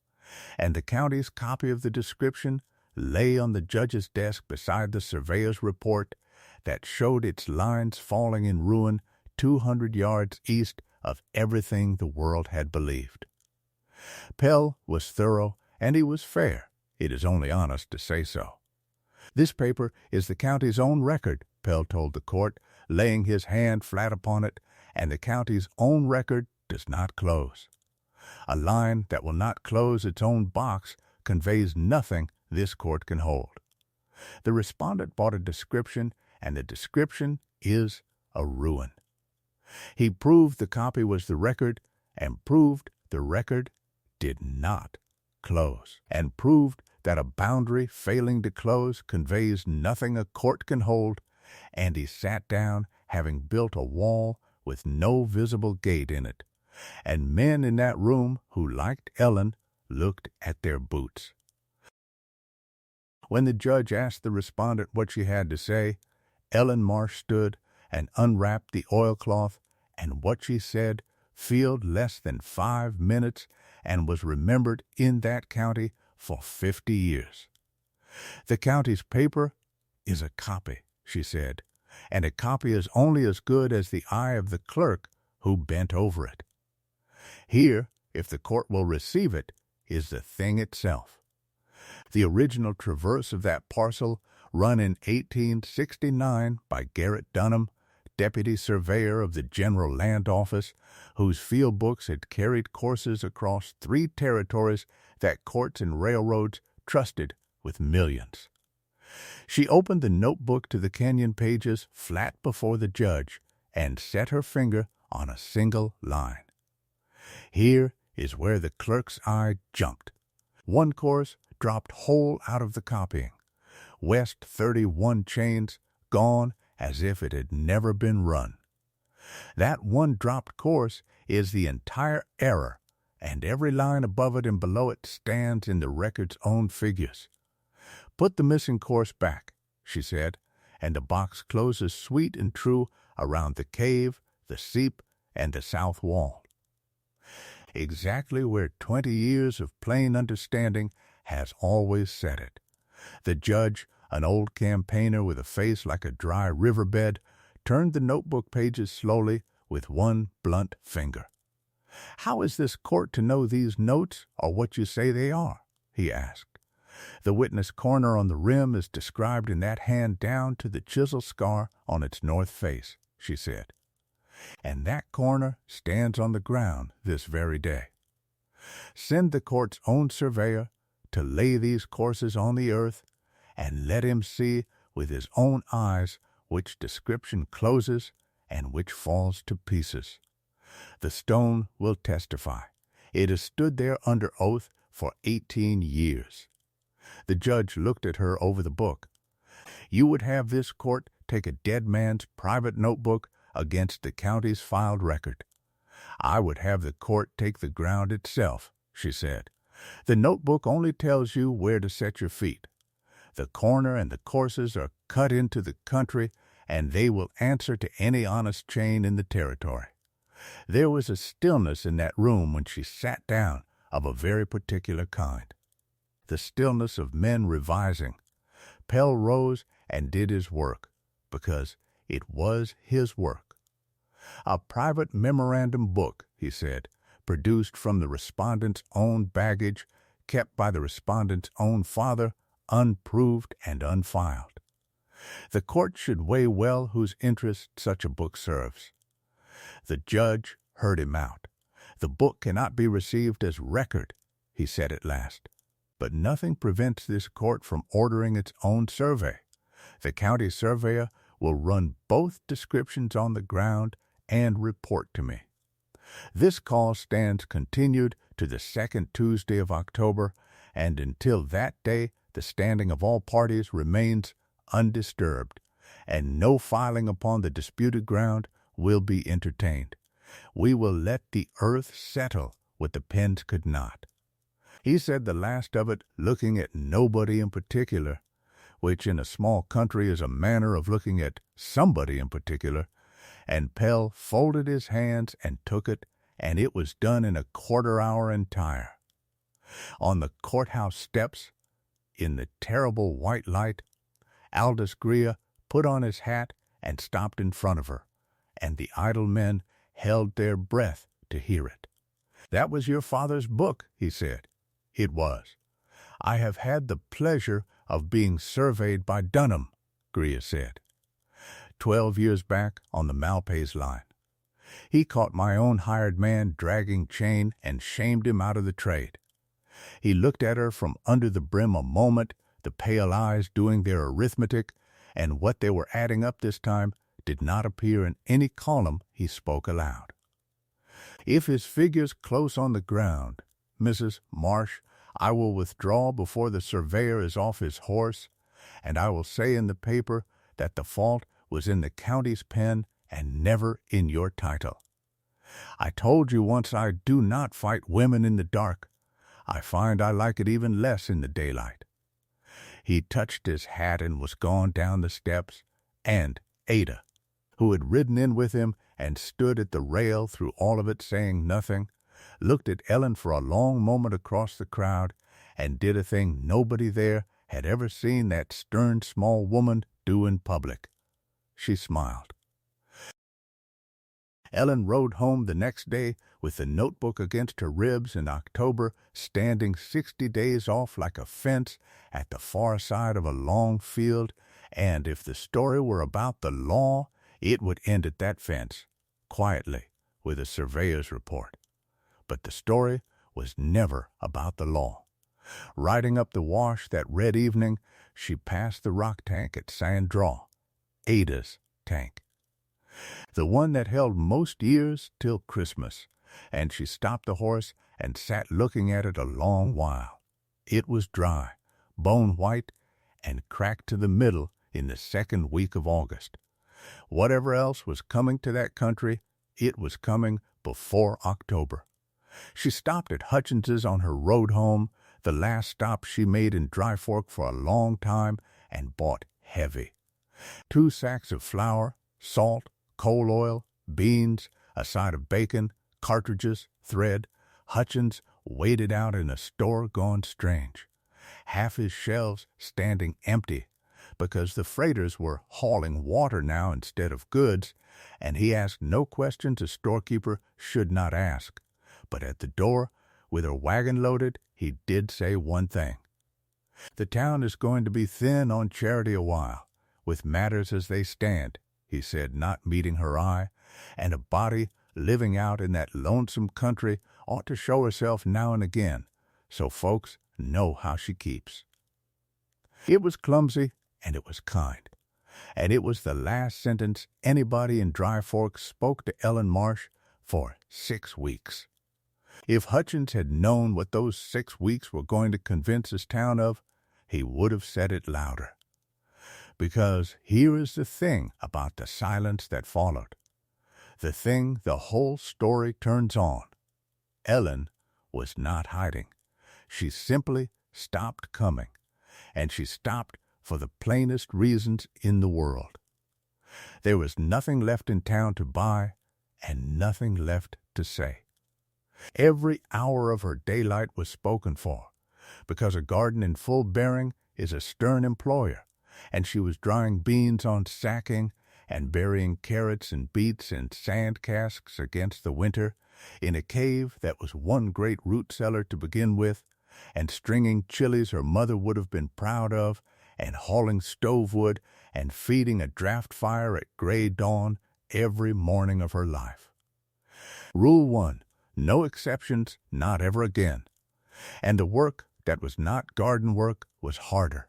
[SPEAKER 1] and the county's copy of the description lay on the judge's desk beside the surveyor's report that showed its lines falling in ruin 200 yards east of everything the world had believed. Pell was thorough, and he was fair. It is only honest to say so. This paper is the county's own record, Pell told the court, laying his hand flat upon it, and the county's own record does not close. A line that will not close its own box conveys nothing this court can hold. The respondent bought a description, and the description is a ruin. He proved the copy was the record, and proved the record did not close, and proved that a boundary failing to close conveys nothing a court can hold, and he sat down, having built a wall with no visible gate in it, and men in that room who liked Ellen looked at their boots. When the judge asked the respondent what she had to say, Ellen Marsh stood and unwrapped the oilcloth, and what she said filled less than 5 minutes and was remembered in that county for 50 years. The county's paper is a copy, she said, and a copy is only as good as the eye of the clerk who bent over it. Here, if the court will receive it, is the thing itself. The original traverse of that parcel, run in 1869 by Garrett Dunham, deputy surveyor of the General Land Office, whose field books had carried courses across 3 territories that courts and railroads trusted with millions. She opened the notebook to the canyon pages flat before the judge and set her finger on a single line. Here is where the clerk's eye jumped. One course dropped whole out of the copying. West 31 chains gone as if it had never been run. That one dropped course is the entire error, and every line above it and below it stands in the record's own figures. Put the missing course back, she said, and the box closes sweet and true around the cave, the seep, and the south wall. Exactly where 20 years of plain understanding has always set it. The judge, an old campaigner with a face like a dry riverbed, turned the notebook pages slowly with one blunt finger. "How is this court to know these notes are what you say they are?" he asked. "The witness corner on the rim is described in that hand down to the chisel scar on its north face," she said. "And that corner stands on the ground this very day. Send the court's own surveyor to lay these courses on the earth, and let him see with his own eyes which description closes and which falls to pieces. The stone will testify. It has stood there under oath for 18 years. The judge looked at her over the book. "You would have this court take a dead man's private notebook against the county's filed record. I would have the court take the ground itself, she said. The notebook only tells you where to set your feet. The corner and the courses are cut into the country, and they will answer to any honest chain in the territory. There was a stillness in that room when she sat down of a very particular kind. The stillness of men revising. Pell rose and did his work, because it was his work. A private memorandum book, he said, produced from the respondent's own baggage, kept by the respondent's own father, unproved and unfiled. The court should weigh well whose interest such a book serves. The judge heard him out. The book cannot be received as record, he said at last. But nothing prevents this court from ordering its own survey. The county surveyor will run both descriptions on the ground and report to me. This call stands continued to the second Tuesday of October, and until that day the standing of all parties remains undisturbed, and no filing upon the disputed ground will be entertained. We will let the earth settle what the pens could not. He said the last of it, looking at nobody in particular, which in a small country is a manner of looking at somebody in particular, and Pell folded his hands and took it, and it was done in a quarter-hour entire. On the courthouse steps, in the terrible white light, Aldous Greer put on his hat and stopped in front of her, and the idle men held their breath to hear it. "That was your father's book," he said. "It was. I have had the pleasure of being surveyed by Dunham," Greer said. 12 years back on the Malpays line. He caught my own hired man dragging chain and shamed him out of the trade. He looked at her from under the brim a moment, the pale eyes doing their arithmetic, and what they were adding up this time did not appear in any column he spoke aloud. "If his figure's close on the ground, Mrs. Marsh, I will withdraw before the surveyor is off his horse, and I will say in the paper that the fault was in the county's pen and never in your title. I told you once I do not fight women in the dark. I find I like it even less in the daylight." He touched his hat and was gone down the steps, and Ada, who had ridden in with him and stood at the rail through all of it saying nothing, looked at Ellen for a long moment across the crowd and did a thing nobody there had ever seen that stern small woman do in public. She smiled. Ellen rode home the next day with the notebook against her ribs in October, standing 60 days off like a fence at the far side of a long field, and if the story were about the law, it would end at that fence, quietly, with a surveyor's report. But the story was never about the law. Riding up the wash that red evening, she passed the rock tank at Drought, Ada's tank, the one that held most years till Christmas, and she stopped the horse and sat looking at it a long while. It was dry, bone white, and cracked to the middle in the second week of August. Whatever else was coming to that country, it was coming before October. She stopped at Hutchins's on her road home, the last stop she made in Dry Fork for a long time, and bought heavy. 2 sacks of flour, salt, coal oil, beans, a side of bacon, cartridges, thread. Hutchins weighed out in a store gone strange. Half his shelves standing empty, because the freighters were hauling water now instead of goods, and he asked no questions a storekeeper should not ask. But at the door, with her wagon loaded, he did say one thing. "The town is going to be thin on charity a while, with matters as they stand," he said, not meeting her eye, "and a body living out in that lonesome country ought to show herself now and again, so folks know how she keeps." It was clumsy, and it was kind, and it was the last sentence anybody in Dry Fork spoke to Ellen Marsh for 6 weeks. If Hutchins had known what those 6 weeks were going to convince his town of, he would have said it louder. Because here is the thing about the silence that followed. the thing the whole story turns on. Ellen was not hiding. She simply stopped coming, and she stopped for the plainest reasons in the world. There was nothing left in town to buy and nothing left to say. Every hour of her daylight was spoken for, because a garden in full bearing is a stern employer, and she was drying beans on sacking and burying carrots and beets in sand casks against the winter in a cave that was one great root cellar to begin with, and stringing chilies her mother would have been proud of, and hauling stove wood and feeding a draft fire at gray dawn every morning of her life. Rule 1. No exceptions, not ever again. And the work that was not garden work was harder.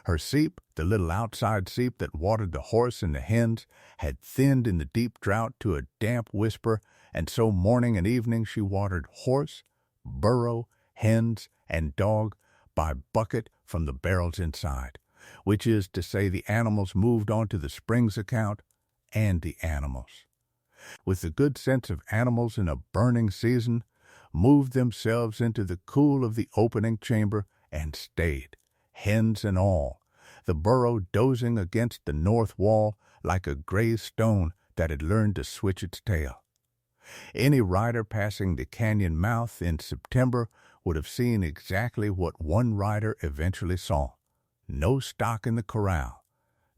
[SPEAKER 1] Her seep, the little outside seep that watered the horse and the hens, had thinned in the deep drought to a damp whisper, and so morning and evening she watered horse, burro, hens, and dog by bucket from the barrels inside, which is to say the animals moved on to the spring's account, and the animals, with the good sense of animals in a burning season, moved themselves into the cool of the opening chamber and stayed, hens and all, the burro dozing against the north wall like a gray stone that had learned to switch its tail. Any rider passing the canyon mouth in September would have seen exactly what one rider eventually saw. No stock in the corral,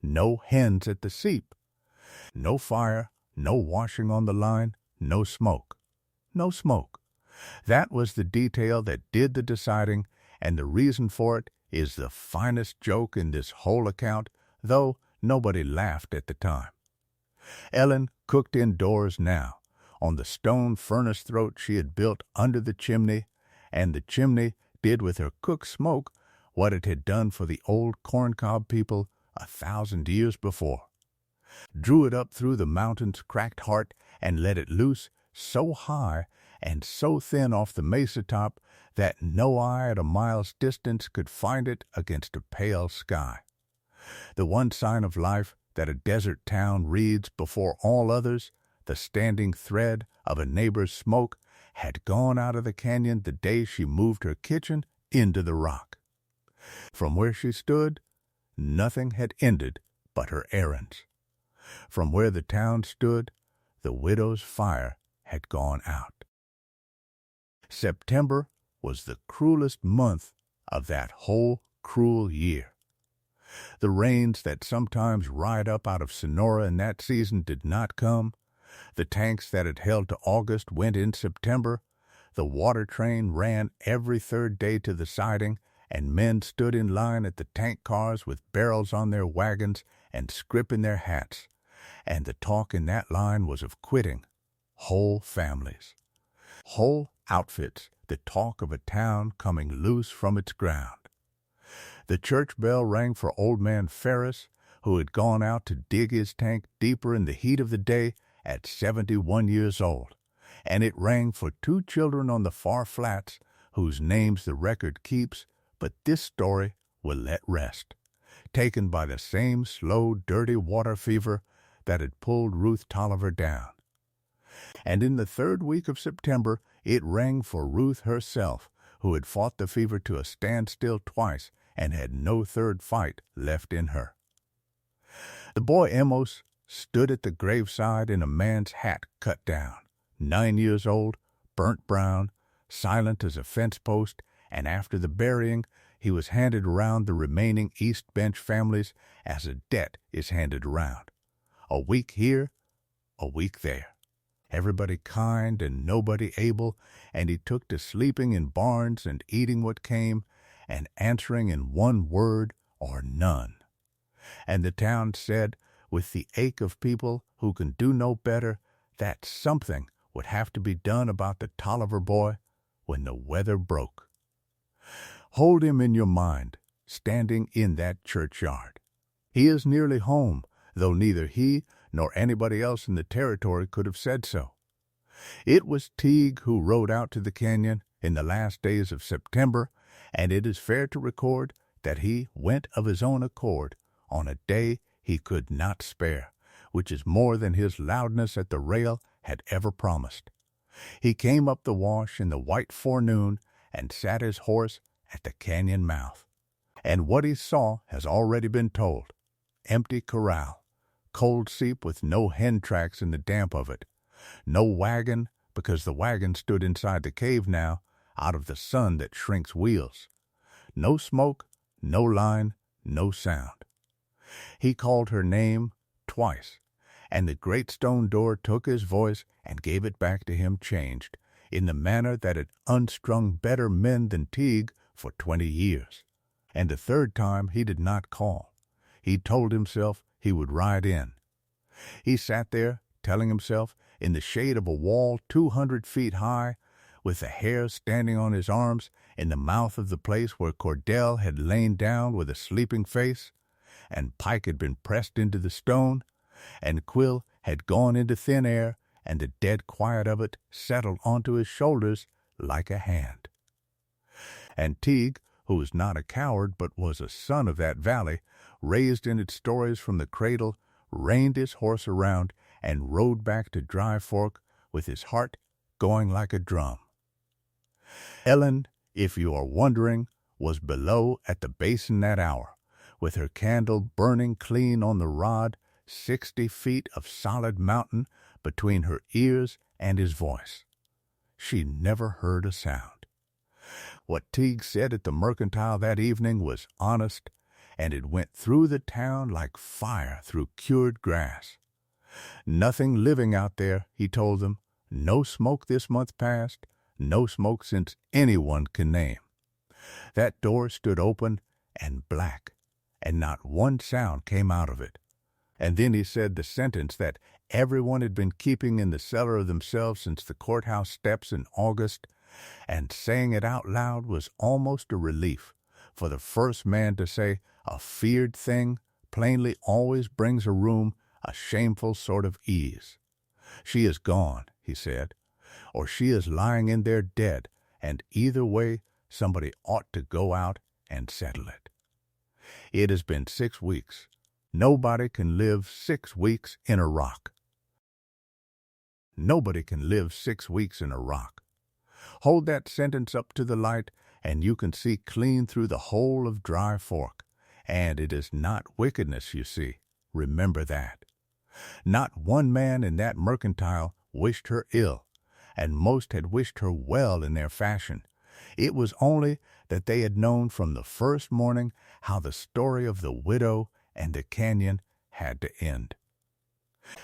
[SPEAKER 1] no hens at the seep, no fire, no washing on the line, no smoke. No smoke. That was the detail that did the deciding, and the reason for it is the finest joke in this whole account, though nobody laughed at the time. Ellen cooked indoors now, on the stone furnace throat she had built under the chimney, and the chimney did with her cook smoke what it had done for the old corncob people 1,000 years before. Drew it up through the mountain's cracked heart and let it loose so high and so thin off the mesa top that no eye at a mile's distance could find it against a pale sky. The one sign of life that a desert town reads before all others, the standing thread of a neighbor's smoke, had gone out of the canyon the day she moved her kitchen into the rock. From where she stood, nothing had ended but her errands. From where the town stood, the widow's fire had gone out. September was the cruelest month of that whole cruel year. The rains that sometimes ride up out of Sonora in that season did not come. The tanks that had held to August went in September. The water train ran every third day to the siding, and men stood in line at the tank cars with barrels on their wagons and scrip in their hats. And the talk in that line was of quitting. Whole families. Whole outfits, the talk of a town coming loose from its ground. The church bell rang for old man Ferris, who had gone out to dig his tank deeper in the heat of the day at 71 years old, and it rang for 2 children on the far flats, whose names the record keeps, but this story will let rest, taken by the same slow, dirty water fever that had pulled Ruth Tolliver down. And in the 3rd week of September, it rang for Ruth herself, who had fought the fever to a standstill twice and had no 3rd fight left in her. The boy Amos stood at the graveside in a man's hat cut down, 9 years old, burnt brown, silent as a fence post, and after the burying, he was handed around the remaining East Bench families as a debt is handed around. A week here, a week there. Everybody kind and nobody able, and he took to sleeping in barns and eating what came, and answering in one word or none. And the town said, with the ache of people who can do no better, that something would have to be done about the Tolliver boy when the weather broke. Hold him in your mind, standing in that churchyard. He is nearly home, though neither he nor anybody else in the territory could have said so. It was Teague who rode out to the canyon in the last days of September, and it is fair to record that he went of his own accord on a day he could not spare, which is more than his loudness at the rail had ever promised. He came up the wash in the white forenoon and sat his horse at the canyon mouth. And what he saw has already been told. Empty corral, cold seep with no hen tracks in the damp of it, no wagon because the wagon stood inside the cave now, out of the sun that shrinks wheels. No smoke, no line, no sound. He called her name twice, and the great stone door took his voice and gave it back to him changed, in the manner that had unstrung better men than Teague for 20 years. And the third time he did not call. He told himself he would ride in. He sat there, telling himself, in the shade of a wall 200 feet high, with the hair standing on his arms, in the mouth of the place where Cordell had lain down with a sleeping face, and Pike had been pressed into the stone, and Quill had gone into thin air, and the dead quiet of it settled onto his shoulders like a hand. And Teague, who was not a coward but was a son of that valley, raised in its stories from the cradle, reined his horse around, and rode back to Dry Fork with his heart going like a drum. Ellen, if you are wondering, was below at the basin that hour, with her candle burning clean on the rod, 60 feet of solid mountain between her ears and his voice. She never heard a sound. What Teague said at the mercantile that evening was honest, and it went through the town like fire through cured grass. Nothing living out there, he told them. No smoke this month past, no smoke since anyone can name. That door stood open and black, and not one sound came out of it. And then he said the sentence that everyone had been keeping in the cellar of themselves since the courthouse steps in August, and saying it out loud was almost a relief, for the first man to say a feared thing plainly always brings a room a shameful sort of ease. She is gone, he said, or she is lying in there dead, and either way somebody ought to go out and settle it. It has been 6 weeks. Nobody can live 6 weeks in a rock. Nobody can live 6 weeks in a rock. Hold that sentence up to the light, and you can see clean through the whole of Dry Fork. And it is not wickedness, you see. Remember that. Not one man in that mercantile wished her ill, and most had wished her well in their fashion. It was only that they had known from the first morning how the story of the widow and the canyon had to end.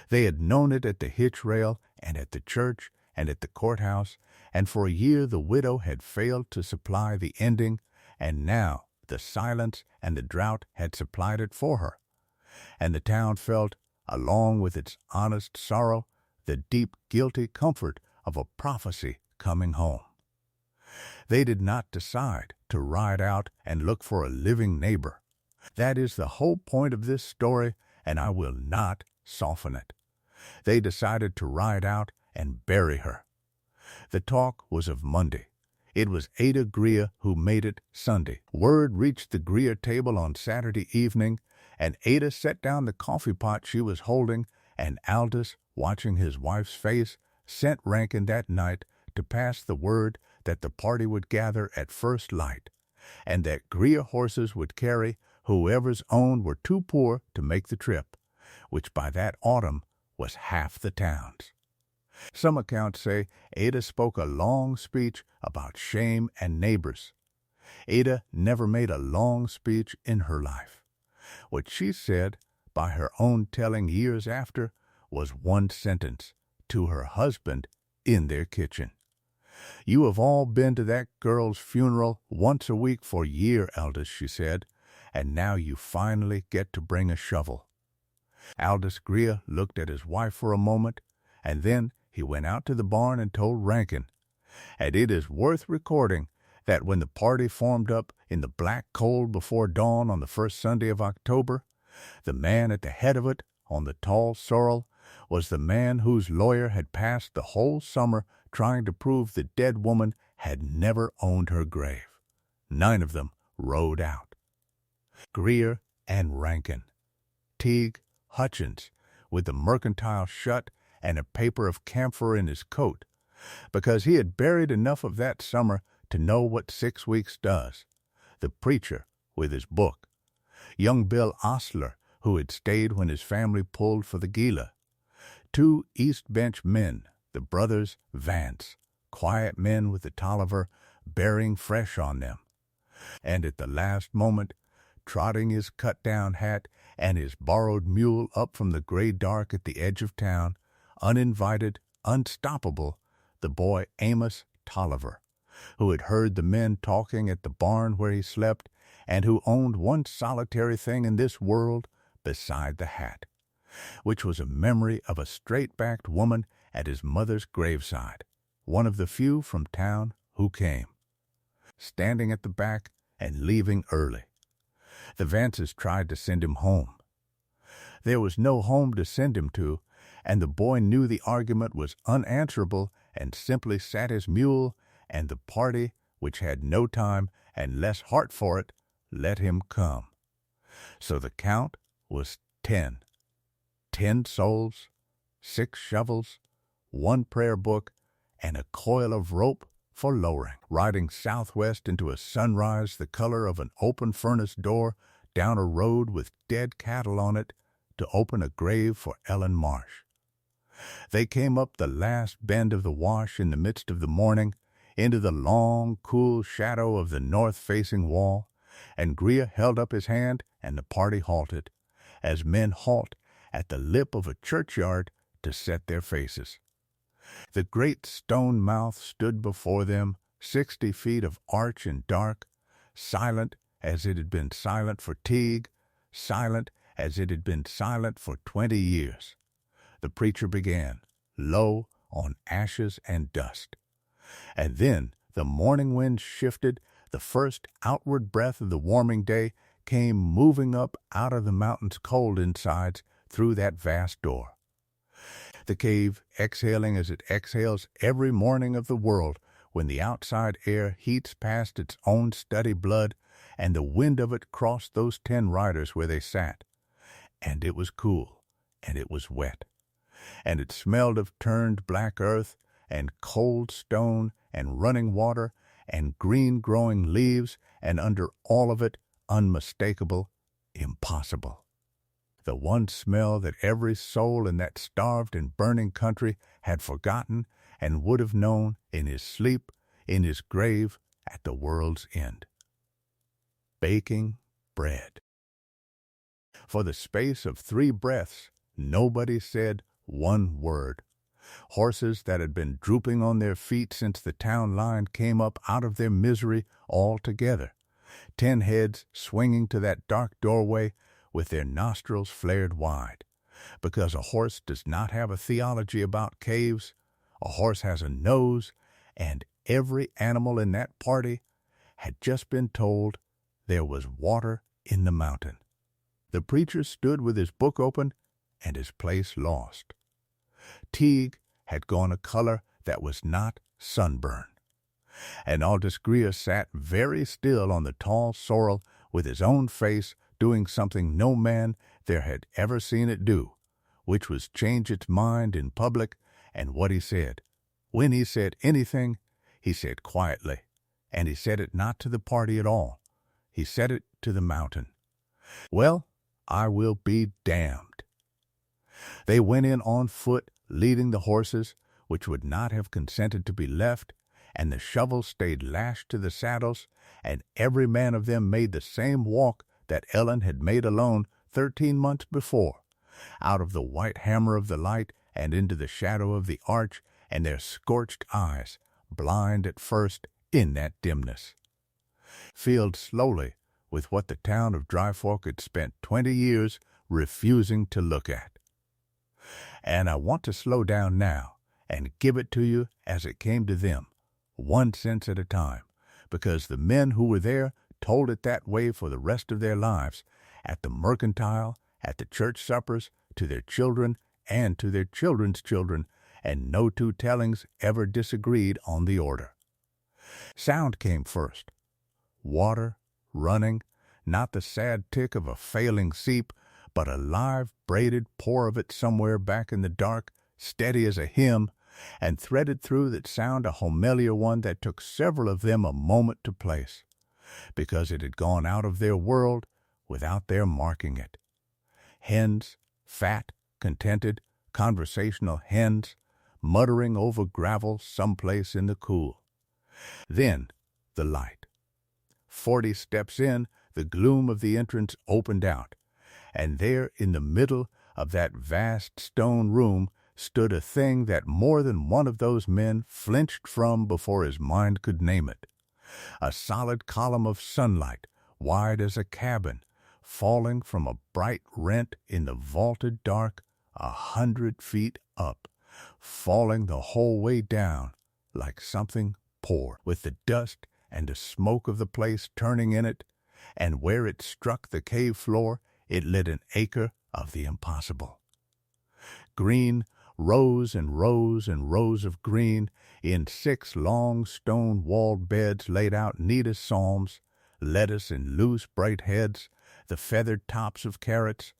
[SPEAKER 1] They had known it at the hitch rail and at the church and at the courthouse, and for a year the widow had failed to supply the ending, and now the silence and the drought had supplied it for her. And the town felt, along with its honest sorrow, the deep guilty comfort of a prophecy coming home. They did not decide to ride out and look for a living neighbor. That is the whole point of this story, and I will not soften it. They decided to ride out and bury her. The talk was of Monday. It was Ada Greer who made it Sunday. Word reached the Greer table on Saturday evening, and Ada set down the coffee pot she was holding, and Aldous, watching his wife's face, sent Rankin that night to pass the word that the party would gather at first light, and that Greer horses would carry whoever's own were too poor to make the trip, which by that autumn was half the town's. Some accounts say Ada spoke a long speech about shame and neighbors. Ada never made a long speech in her life. What she said, by her own telling years after, was one sentence to her husband in their kitchen. "You have all been to that girl's funeral once a week for a year, Aldous," she said, "and now you finally get to bring a shovel." Aldous Greer looked at his wife for a moment, and then he went out to the barn and told Rankin. And it is worth recording that when the party formed up in the black cold before dawn on the first Sunday of October, the man at the head of it, on the tall sorrel, was the man whose lawyer had passed the whole summer trying to prove the dead woman had never owned her grave. 9 of them rode out. Greer and Rankin. Teague, Hutchins, with the mercantile shut and a paper of camphor in his coat, because he had buried enough of that summer to know what 6 weeks does. The preacher with his book. Young Bill Ostler, who had stayed when his family pulled for the Gila. 2 East Bench men, the brothers Vance, quiet men with the Tolliver bearing fresh on them. And at the last moment, trotting his cut-down hat and his borrowed mule up from the gray dark at the edge of town, uninvited, unstoppable, the boy Amos Tolliver, who had heard the men talking at the barn where he slept, and who owned one solitary thing in this world beside the hat, which was a memory of a straight-backed woman at his mother's graveside, one of the few from town who came, standing at the back and leaving early. The Vances tried to send him home. There was no home to send him to, and the boy knew the argument was unanswerable and simply sat his mule, and the party, which had no time and less heart for it, let him come. So the count was 10. 10 souls, 6 shovels, 1 prayer book, and a coil of rope for lowering, riding southwest into a sunrise the color of an open furnace door down a road with dead cattle on it to open a grave for Ellen Marsh. They came up the last bend of the wash in the midst of the morning, into the long, cool shadow of the north-facing wall, and Grier held up his hand, and the party halted, as men halt at the lip of a churchyard to set their faces. The great stone mouth stood before them, 60 feet of arch and dark, silent as it had been silent for Teague, silent as it had been silent for 20 years. The preacher began, low on ashes and dust. And then the morning wind shifted, the first outward breath of the warming day came moving up out of the mountain's cold insides through that vast door. The cave exhaling as it exhales every morning of the world when the outside air heats past its own steady blood, and the wind of it crossed those 10 riders where they sat. And it was cool, and it was wet, and it smelled of turned black earth, and cold stone, and running water, and green growing leaves, and under all of it, unmistakable, impossible. The one smell that every soul in that starved and burning country had forgotten and would have known in his sleep, in his grave, at the world's end. Baking bread. For the space of 3 breaths, nobody said one word. Horses that had been drooping on their feet since the town line came up out of their misery all together, 10 heads swinging to that dark doorway with their nostrils flared wide, because a horse does not have a theology about caves. A horse has a nose, and every animal in that party had just been told there was water in the mountain. The preacher stood with his book open and his place lost. Teague had gone a color that was not sunburn, and Aldous Grier sat very still on the tall sorrel with his own face doing something no man there had ever seen it do, which was change its mind in public. And what he said, when he said anything, he said quietly, and he said it not to the party at all. He said it to the mountain. Well, I will be damned. They went in on foot, leading the horses, which would not have consented to be left, and the shovels stayed lashed to the saddles, and every man of them made the same walk that Ellen had made alone 13 months before, out of the white hammer of the light and into the shadow of the arch, and their scorched eyes, blind at first in that dimness, filled slowly with what the town of Dry Fork had spent 20 years refusing to look at. And I want to slow down now and give it to you as it came to them, 1 sense at a time, because the men who were there told it that way for the rest of their lives, at the mercantile, at the church suppers, to their children and to their children's children, and no 2 tellings ever disagreed on the order. Sound came first. Water, running, not the sad tick of a failing seep, but a live, braided pour of it somewhere back in the dark, steady as a hymn, and threaded through that sound a homiliar one that took several of them a moment to place, because it had gone out of their world without their marking it. Hens, fat, contented, conversational hens, muttering over gravel someplace in the cool. Then the light. 40 steps in, the gloom of the entrance opened out, and there in the middle of that vast stone room stood a thing that more than one of those men flinched from before his mind could name it. A solid column of sunlight, wide as a cabin, falling from a bright rent in the vaulted dark 100 feet up, falling the whole way down like something poured, with the dust and the smoke of the place turning in it, and where it struck the cave floor, it lit an acre of the impossible. Green, rows and rows and rows of green, in 6 long stone-walled beds laid out neat as psalms, lettuce in loose bright heads, the feathered tops of carrots,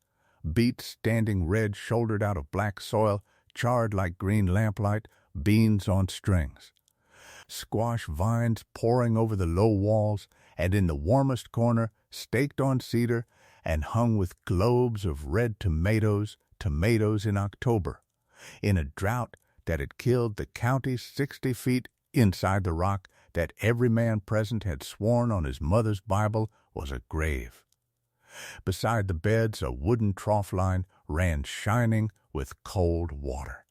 [SPEAKER 1] beets standing red-shouldered out of black soil, charred like green lamplight, beans on strings. Squash vines pouring over the low walls, and in the warmest corner, staked on cedar, and hung with globes of red tomatoes in October, in a drought that had killed the county 60 feet inside the rock that every man present had sworn on his mother's Bible was a grave. Beside the beds a wooden trough line ran shining with cold water,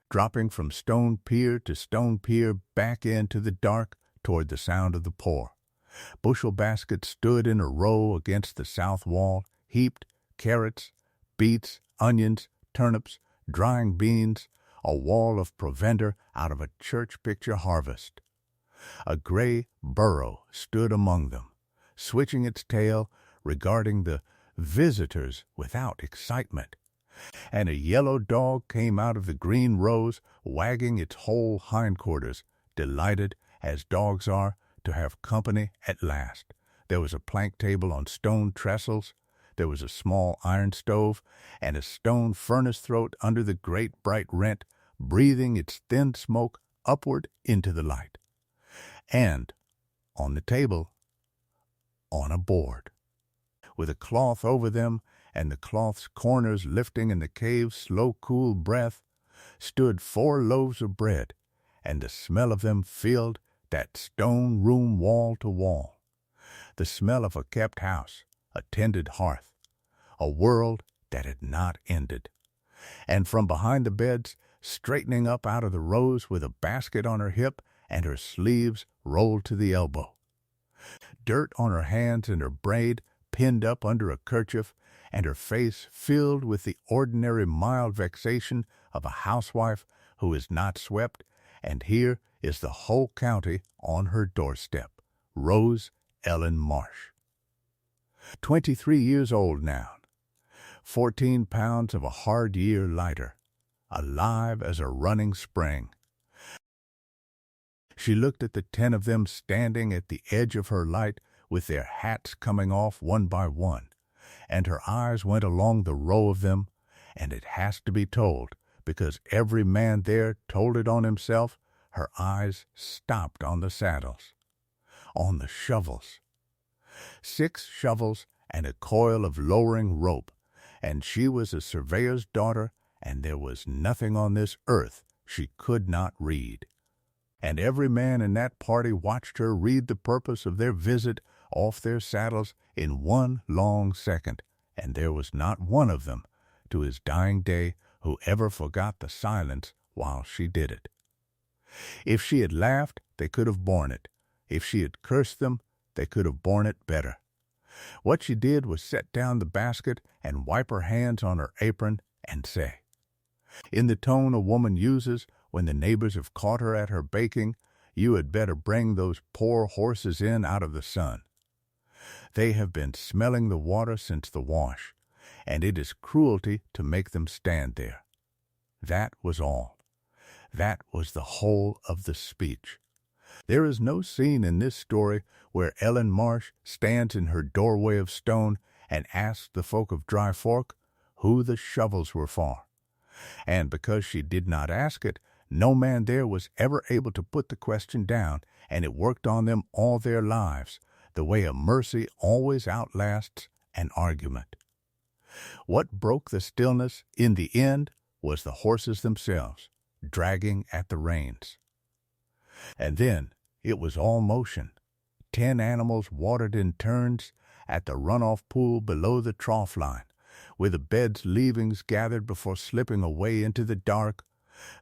[SPEAKER 1] dropping from stone pier to stone pier back into the dark toward the sound of the pour. Bushel baskets stood in a row against the south wall, heaped carrots, beets, onions, turnips, drying beans, a wall of provender out of a church picture harvest. A gray burro stood among them, switching its tail, regarding the visitors without excitement, and a yellow dog came out of the green rows, wagging its whole hindquarters, delighted, as dogs are, to have company at last. There was a plank table on stone trestles, there was a small iron stove, and a stone furnace throat under the great bright rent, breathing its thin smoke upward into the light. And on the table, on a board, with a cloth over them, and the cloth's corners lifting in the cave's slow cool breath, stood 4 loaves of bread, and the smell of them filled that stone room wall to wall. The smell of a kept house, a tended hearth, a world that had not ended. And from behind the beds, straightening up out of the rows with a basket on her hip and her sleeves rolled to the elbow, dirt on her hands and her braid pinned up under a kerchief, and her face filled with the ordinary mild vexation of a housewife who is not swept, and here is the whole county on her doorstep, Rose Ellen Marsh. 23 years old now, 14 pounds of a hard year lighter, alive as a running spring. She looked at the 10 of them standing at the edge of her light with their hats coming off one by one, and her eyes went along the row of them, and it has to be told, because every man there told it on himself, her eyes stopped on the saddles, on the shovels. 6 shovels and a coil of lowering rope, and she was a surveyor's daughter, and there was nothing on this earth she could not read. And every man in that party watched her read the purpose of their visit off their saddles in one long second, and there was not one of them, to his dying day, who ever forgot the silence while she did it. If she had laughed, they could have borne it. If she had cursed them, they could have borne it better. What she did was set down the basket and wipe her hands on her apron and say, in the tone a woman uses when the neighbors have caught her at her baking, "You had better bring those poor horses in out of the sun. They have been smelling the water since the wash, and it is cruelty to make them stand there." That was all. That was the whole of the speech. There is no scene in this story where Ellen Marsh stands in her doorway of stone and asks the folk of Dry Fork, who the shovels were for. And because she did not ask it, no man there was ever able to put the question down, and it worked on them all their lives, the way a mercy always outlasts an argument. What broke the stillness in the end was the horses themselves, dragging at the reins. And then it was all motion. 10 animals watered in turns at the runoff pool below the trough line, where the bed's leavings gathered before slipping away into the dark,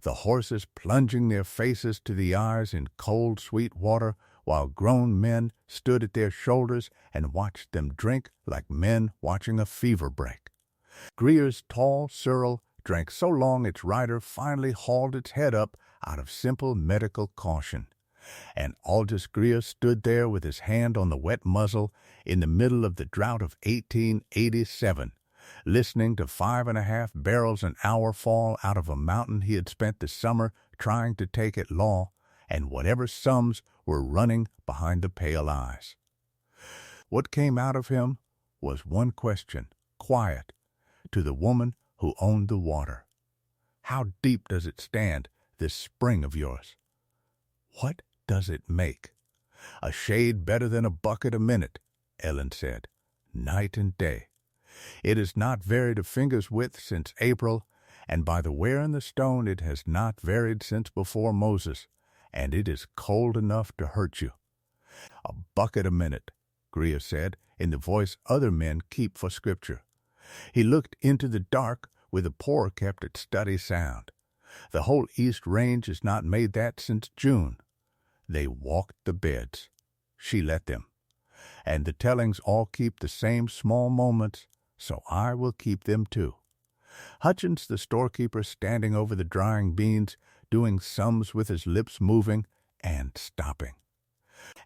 [SPEAKER 1] the horses plunging their faces to the eyes in cold, sweet water, while grown men stood at their shoulders and watched them drink like men watching a fever break. Greer's tall sorrel drank so long its rider finally hauled its head up out of simple medical caution. And Aldous Greer stood there with his hand on the wet muzzle in the middle of the drought of 1887, listening to 5.5 barrels an hour fall out of a mountain he had spent the summer trying to take at law, and whatever sums were running behind the pale eyes. What came out of him was one question, quiet, to the woman who owned the water. How deep does it stand, this spring of yours? What does it make? A shade better than a bucket a minute, Ellen said, night and day. It has not varied a finger's width since April, and by the wear in the stone it has not varied since before Moses, and it is cold enough to hurt you. A bucket a minute, Greer said, in the voice other men keep for Scripture. He looked into the dark where the poor kept its steady sound. The whole East Range has not made that since June. They walked the beds. She let them. And the tellings all keep the same small moments, so I will keep them too. Hutchins, the storekeeper, standing over the drying beans, doing sums with his lips moving and stopping,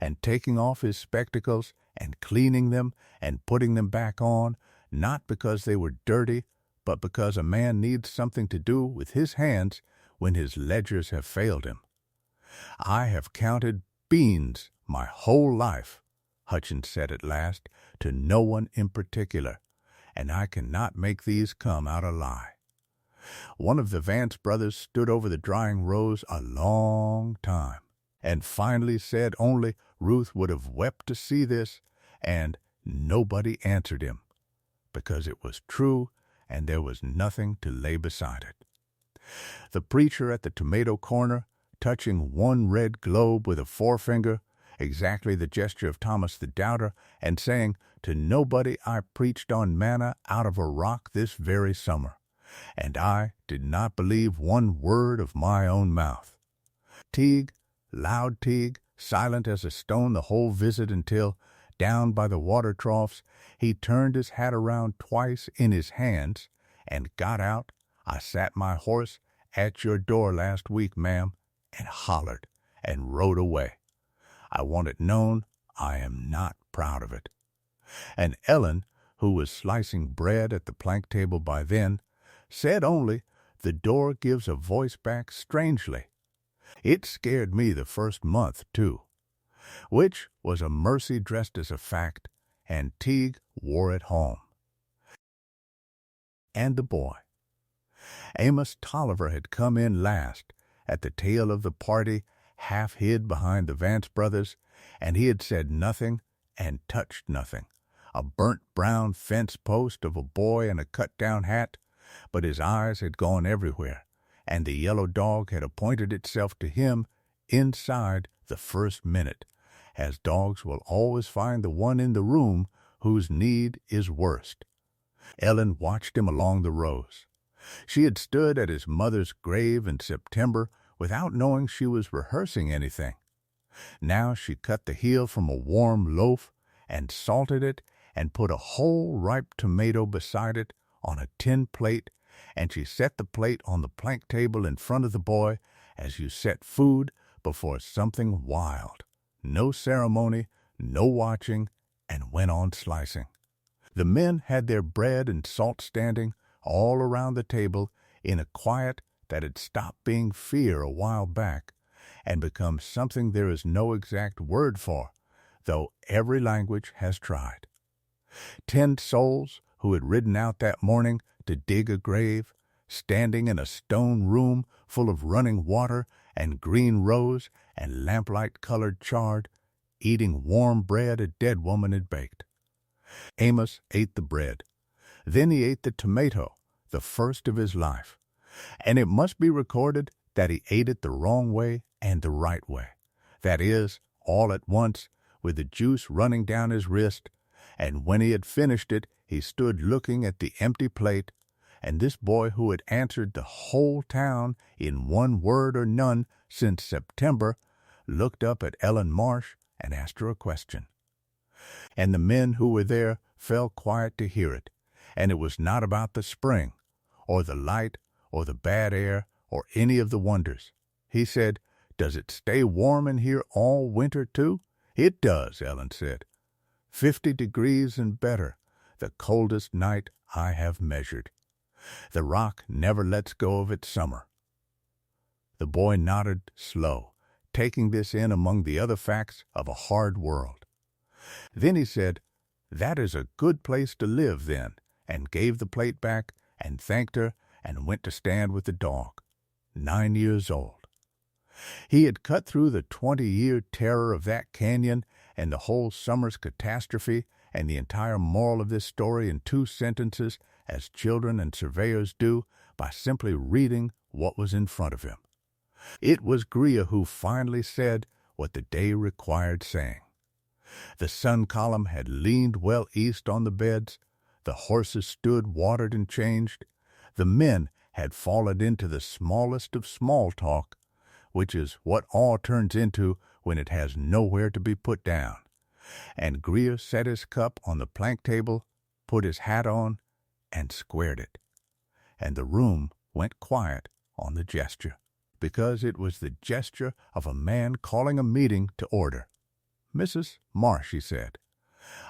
[SPEAKER 1] and taking off his spectacles and cleaning them and putting them back on, not because they were dirty, but because a man needs something to do with his hands when his ledgers have failed him. I have counted beans my whole life, Hutchins said at last, to no one in particular, and I cannot make these come out a lie. One of the Vance brothers stood over the drying rows a long time, and finally said only Ruth would have wept to see this, and nobody answered him, because it was true and there was nothing to lay beside it. The preacher at the tomato corner, touching one red globe with a forefinger, exactly the gesture of Thomas the Doubter, and saying, "To nobody I preached on manna out of a rock this very summer, and I did not believe one word of my own mouth." Teague, loud Teague, silent as a stone the whole visit until, down by the water troughs, he turned his hat around twice in his hands and got out, "I sat my horse at your door last week, ma'am," and hollered and rode away. I want it known I am not proud of it. And Ellen, who was slicing bread at the plank table by then, said only, "The door gives a voice back strangely." It scared me the first month, too, which was a mercy dressed as a fact, and Teague wore it home. And the boy. Amos Tolliver had come in last, at the tail of the party, half hid behind the Vance brothers, and he had said nothing and touched nothing, a burnt brown fence post of a boy in a cut-down hat, but his eyes had gone everywhere, and the yellow dog had appointed itself to him inside the first minute, as dogs will always find the one in the room whose need is worst. Ellen watched him along the rows. She had stood at his mother's grave in September without knowing she was rehearsing anything. Now she cut the heel from a warm loaf and salted it and put a whole ripe tomato beside it on a tin plate, and she set the plate on the plank table in front of the boy as you set food before something wild. No ceremony, no watching, and went on slicing. The men had their bread and salt standing all around the table in a quiet that had stopped being fear a while back and become something there is no exact word for, though every language has tried. 10 souls who had ridden out that morning to dig a grave, standing in a stone room full of running water and green rose and lamplight-colored chard, eating warm bread a dead woman had baked. Amos ate the bread. Then he ate the tomato, the first of his life. And it must be recorded that he ate it the wrong way and the right way. That is, all at once, with the juice running down his wrist, and when he had finished it, he stood looking at the empty plate, and this boy who had answered the whole town in one word or none since September looked up at Ellen Marsh and asked her a question. And the men who were there fell quiet to hear it, and it was not about the spring, or the light, or the bad air, or any of the wonders. He said, "Does it stay warm in here all winter, too?" "It does," Ellen said. 50 degrees and better, the coldest night I have measured. The rock never lets go of its summer. The boy nodded slow, taking this in among the other facts of a hard world. Then he said, "That is a good place to live, then," and gave the plate back and thanked her and went to stand with the dog, 9 years old. He had cut through the 20-year terror of that canyon and the whole summer's catastrophe and the entire moral of this story in 2 sentences, as children and surveyors do, by simply reading what was in front of him. It was Grier who finally said what the day required saying. The sun column had leaned well east on the beds, the horses stood watered and changed, the men had fallen into the smallest of small talk, which is what all turns into when it has nowhere to be put down, and Grier set his cup on the plank table, put his hat on, and squared it, and the room went quiet on the gesture, because it was the gesture of a man calling a meeting to order. "Mrs. Marsh," he said,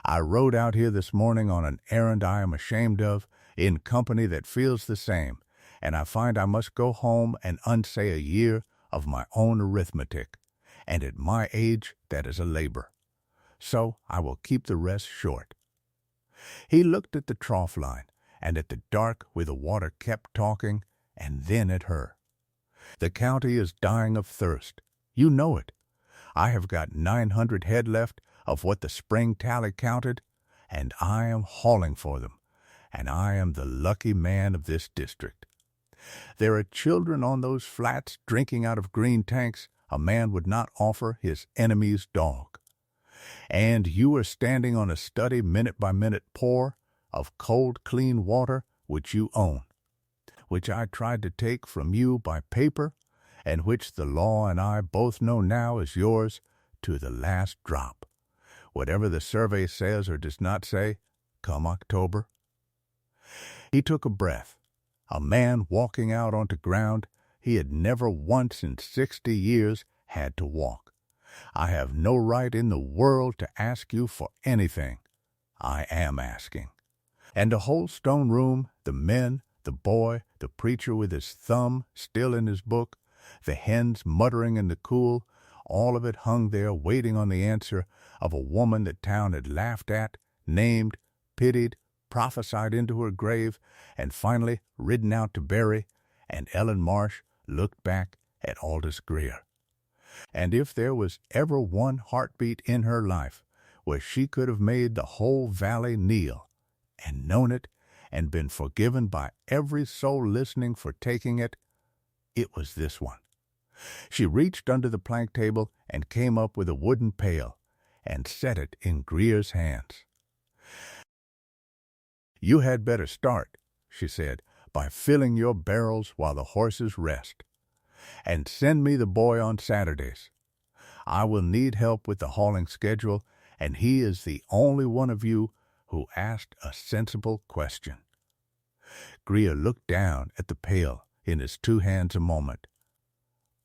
[SPEAKER 1] "I rode out here this morning on an errand I am ashamed of, in company that feels the same, and I find I must go home and unsay a year of my own arithmetic, and at my age that is a labor. So I will keep the rest short." He looked at the trough line, and at the dark where the water kept talking, and then at her. "The county is dying of thirst. You know it. I have got 900 head left of what the spring tally counted, and I am hauling for them, and I am the lucky man of this district. There are children on those flats drinking out of green tanks a man would not offer his enemy's dog. And you are standing on a steady minute-by-minute pour of cold, clean water which you own, which I tried to take from you by paper, and which the law and I both know now is yours to the last drop, whatever the survey says or does not say, come October." He took a breath, a man walking out onto ground he had never once in 60 years had to walk. "I have no right in the world to ask you for anything. I am asking." And the whole stone room, the men, the boy, the preacher with his thumb still in his book, the hens muttering in the cool, all of it hung there waiting on the answer of a woman that town had laughed at, named, pitied, prophesied into her grave, and finally ridden out to bury, and Ellen Marsh looked back at Aldous Grier. And if there was ever one heartbeat in her life where she could have made the whole valley kneel, and known it, and been forgiven by every soul listening for taking it, it was this one. She reached under the plank table and came up with a wooden pail, and set it in Grier's hands. "You had better start," she said, "by filling your barrels while the horses rest. And send me the boy on Saturdays. I will need help with the hauling schedule, and he is the only one of you who asked a sensible question." Grier looked down at the pail in his 2 hands a moment.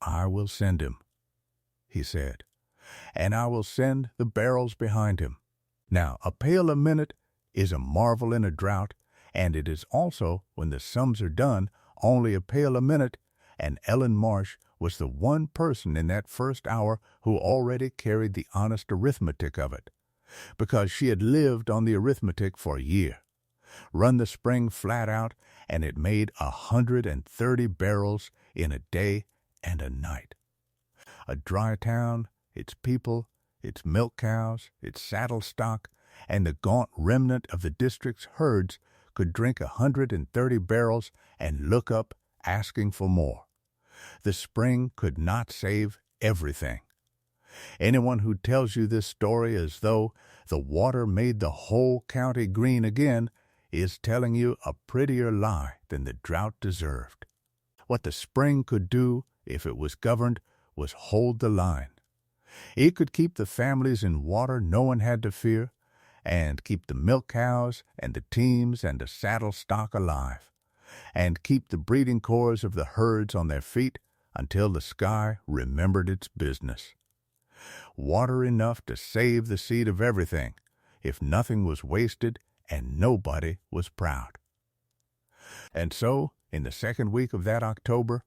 [SPEAKER 1] "I will send him," he said, "and I will send the barrels behind him. Now, a pail a minute is a marvel in a drought, and it is also, when the sums are done, only a pail a minute, and Ellen Marsh was the one person in that first hour who already carried the honest arithmetic of it, because she had lived on the arithmetic for a year. Run the spring flat out, and it made 130 barrels in a day and a night. A dry town, its people, its milk cows, its saddle stock, and the gaunt remnant of the district's herds could drink 130 barrels and look up asking for more. The spring could not save everything. Anyone who tells you this story as though the water made the whole county green again is telling you a prettier lie than the drought deserved. What the spring could do, if it was governed, was hold the line. It could keep the families in water no one had to fear, and keep the milk cows and the teams and the saddle stock alive, and keep the breeding corps of the herds on their feet until the sky remembered its business. Water enough to save the seed of everything, if nothing was wasted and nobody was proud. And so, in the second week of that October,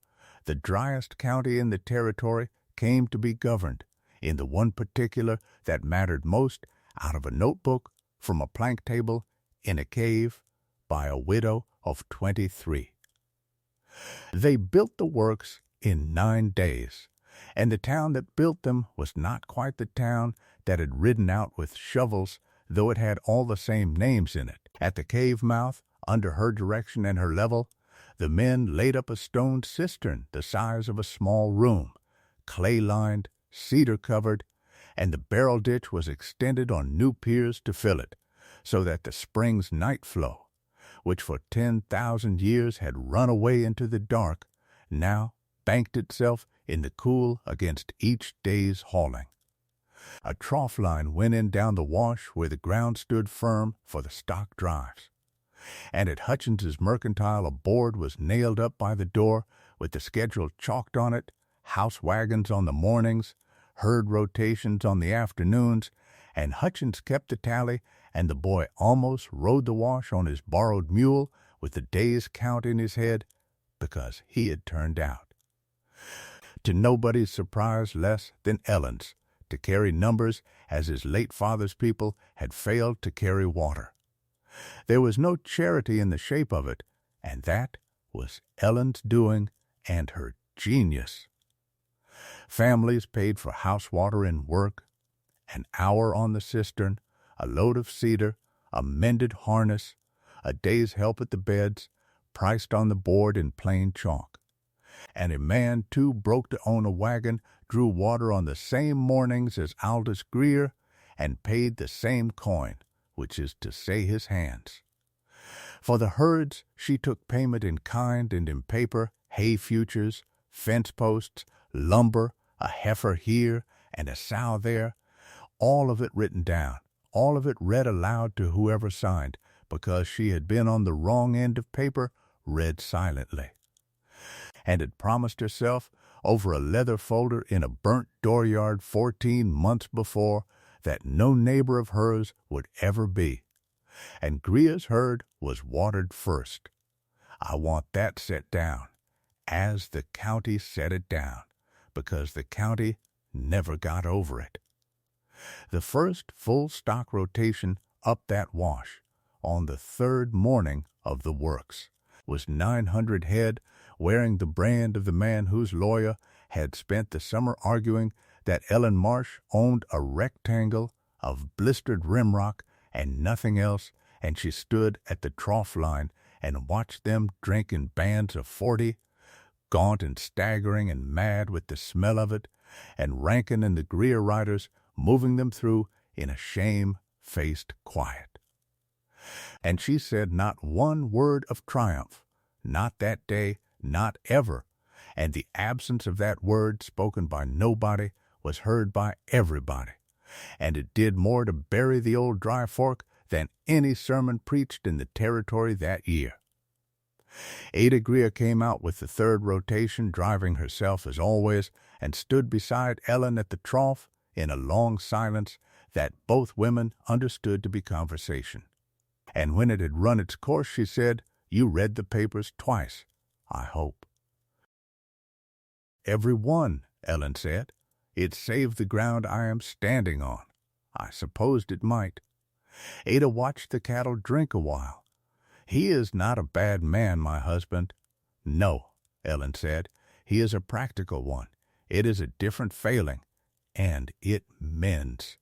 [SPEAKER 1] the driest county in the territory came to be governed, in the one particular that mattered most, out of a notebook from a plank table in a cave by a widow of 23. They built the works in 9 days, and the town that built them was not quite the town that had ridden out with shovels, though it had all the same names in it. At the cave mouth, under her direction and her level, the men laid up a stone cistern the size of a small room, clay-lined, cedar-covered, and the barrel ditch was extended on new piers to fill it, so that the spring's night flow, which for 10,000 years had run away into the dark, now banked itself in the cool against each day's hauling. A trough line went in down the wash where the ground stood firm for the stock drives. And at Hutchins's Mercantile a board was nailed up by the door with the schedule chalked on it, house wagons on the mornings, herd rotations on the afternoons, and Hutchins kept the tally, and the boy almost rode the wash on his borrowed mule with the day's count in his head, because he had turned out. To nobody's surprise less than Ellen's, to carry numbers as his late father's people had failed to carry water. There was no charity in the shape of it, and that was Ellen's doing and her genius. Families paid for house water in work, an hour on the cistern, a load of cedar, a mended harness, a day's help at the beds, priced on the board in plain chalk. And a man too broke to own a wagon drew water on the same mornings as Aldous Greer and paid the same coin, which is to say his hands. For the herds she took payment in kind and in paper, hay futures, fence posts, lumber, a heifer here and a sow there, all of it written down, all of it read aloud to whoever signed, because she had been on the wrong end of paper, read silently, and had promised herself, over a leather folder in a burnt dooryard 14 months before, that no neighbor of hers would ever be. And Greer's herd was watered first. I want that set down, as the county set it down, because the county never got over it. The first full stock rotation up that wash, on the third morning of the works, was 900 head, wearing the brand of the man whose lawyer had spent the summer arguing that Ellen Marsh owned a rectangle of blistered rimrock and nothing else, and she stood at the trough line and watched them drink in bands of 40, gaunt and staggering and mad with the smell of it, and Rankin and the Greer riders moving them through in a shame-faced quiet. And she said not one word of triumph, not that day, not ever, and the absence of that word spoken by nobody was heard by everybody, and it did more to bury the old Dry Fork than any sermon preached in the territory that year. Ada Greer came out with the third rotation, driving herself as always, and stood beside Ellen at the trough in a long silence that both women understood to be conversation. And when it had run its course, she said, "You read the papers twice, I hope." "Every one," Ellen said. "It saved the ground I am standing on. I supposed it might." Ada watched the cattle drink a while. "He is not a bad man, my husband." "No," Ellen said, "he is a practical one. It is a different failing, and it mends."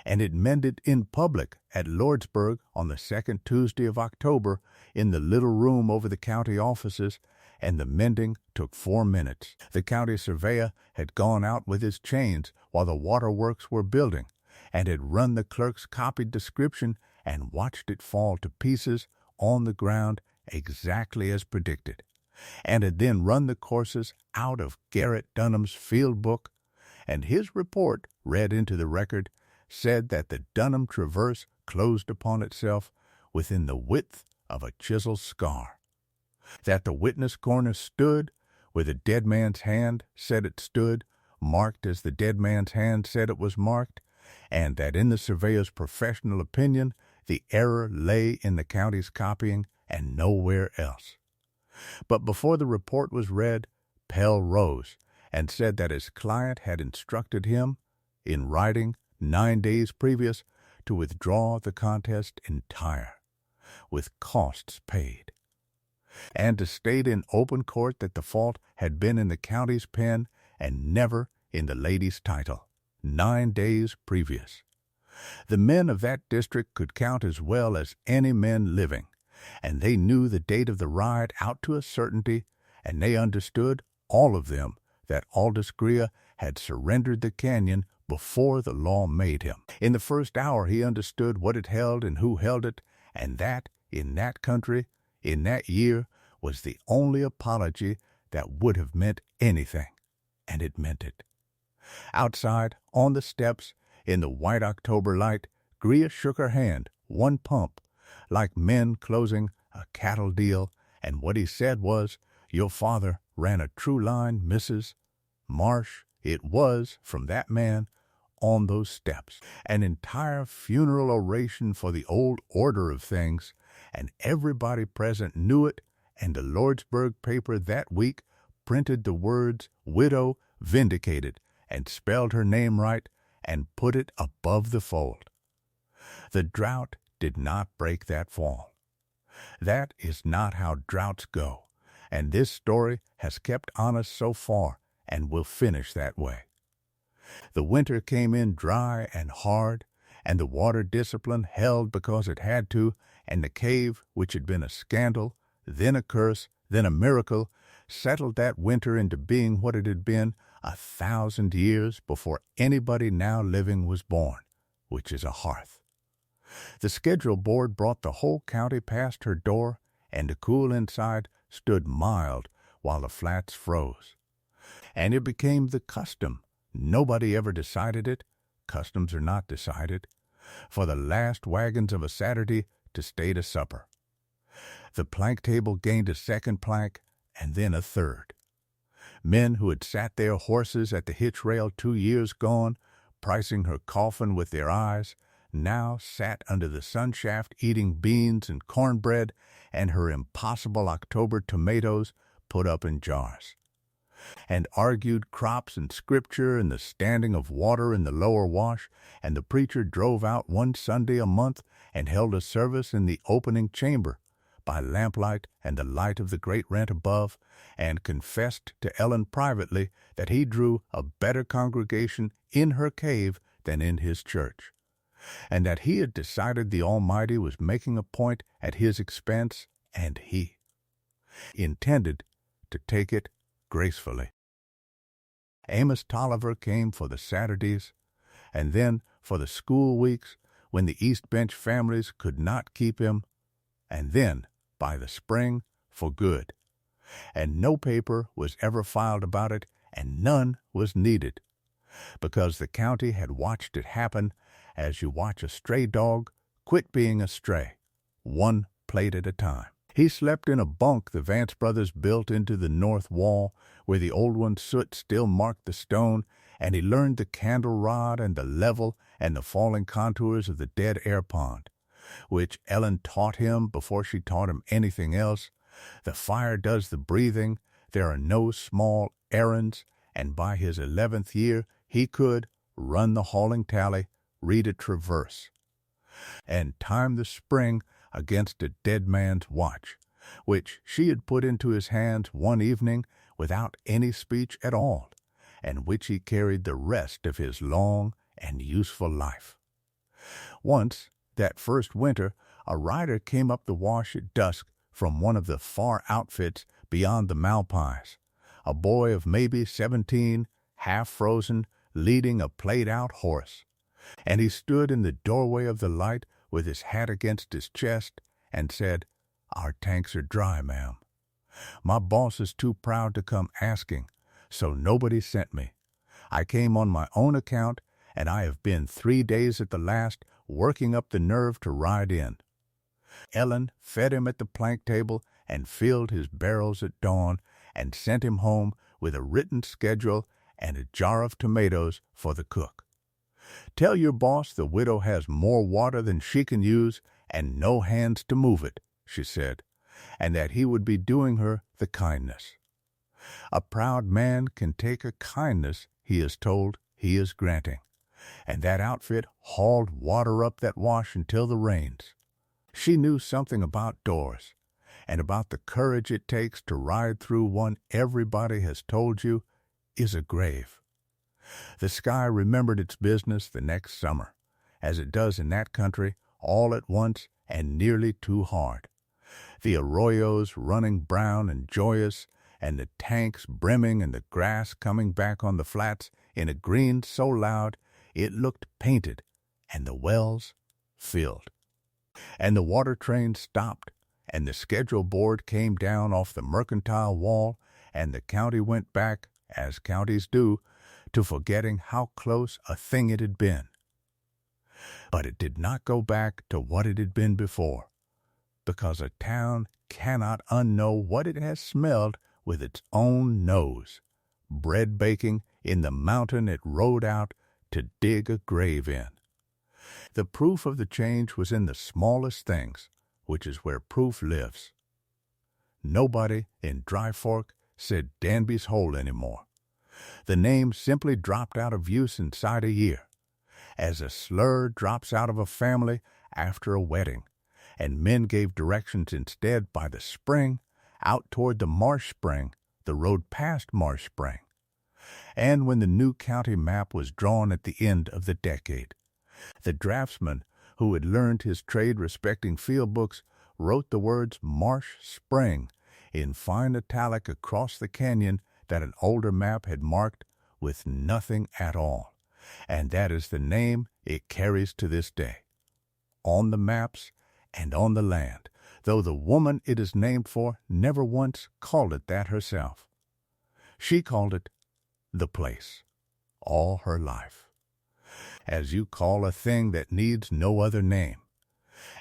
[SPEAKER 1] And it mended in public at Lordsburg on the second Tuesday of October in the little room over the county offices, and the mending took 4 minutes. The county surveyor had gone out with his chains while the waterworks were building, and had run the clerk's copied description and watched it fall to pieces on the ground exactly as predicted, and had then run the courses out of Garrett Dunham's field book, and his report, read into the record, said that the Dunham traverse closed upon itself within the width of a chiseled scar, that the witness corner stood where the dead man's hand said it stood, marked as the dead man's hand said it was marked, and that in the surveyor's professional opinion the error lay in the county's copying and nowhere else. But before the report was read, Pell rose and said that his client had instructed him, in writing 9 days previous, to withdraw the contest entire, with costs paid, and to state in open court that the fault had been in the county's pen and never in the lady's title, 9 days previous. The men of that district could count as well as any men living, and they knew the date of the ride out to a certainty, and they understood, all of them, that Aldous Greer had surrendered the canyon before the law made him. In the first hour he understood what it held and who held it, and that, in that country, in that year, was the only apology that would have meant anything, and it meant it. Outside, on the steps, in the white October light, Greer shook her hand, one pump, like men closing a cattle deal, and what he said was, "Your father ran a true line, Mrs. Marsh." It was, from that man, on those steps, an entire funeral oration for the old order of things, and everybody present knew it, and the Lordsburg paper that week printed the words "Widow Vindicated," and spelled her name right, and put it above the fold. The drought did not break that fall. That is not how droughts go, and this story has kept honest so far, and will finish that way. The winter came in dry and hard, and the water discipline held because it had to, and the cave, which had been a scandal, then a curse, then a miracle, settled that winter into being what it had been 1,000 years before anybody now living was born, which is a hearth. The schedule board brought the whole county past her door, and the cool inside stood mild while the flats froze. And it became the custom, nobody ever decided it, customs are not decided, for the last wagons of a Saturday to stay to supper. The plank table gained a second plank, and then a third. Men who had sat their horses at the hitch rail 2 years gone, pricing her coffin with their eyes, now sat under the sunshaft eating beans and cornbread and her impossible October tomatoes put up in jars, and argued crops and scripture and the standing of water in the lower wash, and the preacher drove out one Sunday a month and held a service in the opening chamber, by lamplight and the light of the great rent above, and confessed to Ellen privately that he drew a better congregation in her cave than in his church, and that he had decided the Almighty was making a point at his expense, and he intended to take it gracefully. Amos Tolliver came for the Saturdays, and then for the school weeks when the East Bench families could not keep him, and then, by the spring, for good. And no paper was ever filed about it, and none was needed, because the county had watched it happen as you watch a stray dog quit being a stray, one plate at a time. He slept in a bunk the Vance brothers built into the north wall, where the old one's soot still marked the stone, and he learned the candle rod and the level and the falling contours of the dead air pond, which Ellen taught him before she taught him anything else. The fire does the breathing, there are no small errands, and by his 11th year he could run the hauling tally, read a traverse, and time the spring against a dead man's watch, which she had put into his hands one evening without any speech at all, and which he carried the rest of his long and useful life. Once, that first winter, a rider came up the wash at dusk from one of the far outfits beyond the Malpais, a boy of maybe 17, half-frozen, leading a played-out horse, and he stood in the doorway of the light with his hat against his chest and said, "Our tanks are dry, ma'am. My boss is too proud to come asking, so nobody sent me. I came on my own account, and I have been 3 days at the last working up the nerve to ride in." Ellen fed him at the plank table and filled his barrels at dawn and sent him home with a written schedule and a jar of tomatoes for the cook. "Tell your boss the widow has more water than she can use and no hands to move it," she said, and that he would be doing her the kindness. A proud man can take a kindness he is told he is granting, and that outfit hauled water up that wash until the rains. She knew something about doors, and about the courage it takes to ride through one everybody has told you is a grave. The sky remembered its business the next summer, as it does in that country, all at once and nearly too hard. The arroyos running brown and joyous, and the tanks brimming and the grass coming back on the flats in a green so loud it looked painted, and the wells filled. And the water train stopped, and the schedule board came down off the mercantile wall, and the county went back, as counties do, to forgetting how close a thing it had been. But it did not go back to what it had been before, because a town cannot unknow what it has smelled with its own nose, bread baking in the mountain it rode out to dig a grave in. The proof of the change was in the smallest things, which is where proof lives. Nobody in Dry Fork said Danby's Hole anymore. The name simply dropped out of use inside a year, as a slur drops out of a family after a wedding, and men gave directions instead by the spring out toward the Marsh Spring, the road past Marsh Spring. And when the new county map was drawn at the end of the decade, the draftsman who had learned his trade respecting field books wrote the words Marsh Spring in fine italic across the canyon that an older map had marked with nothing at all, and that is the name it carries to this day, on the maps and on the land, though the woman it is named for never once called it that herself. She called it the place all her life, as you call a thing that needs no other name.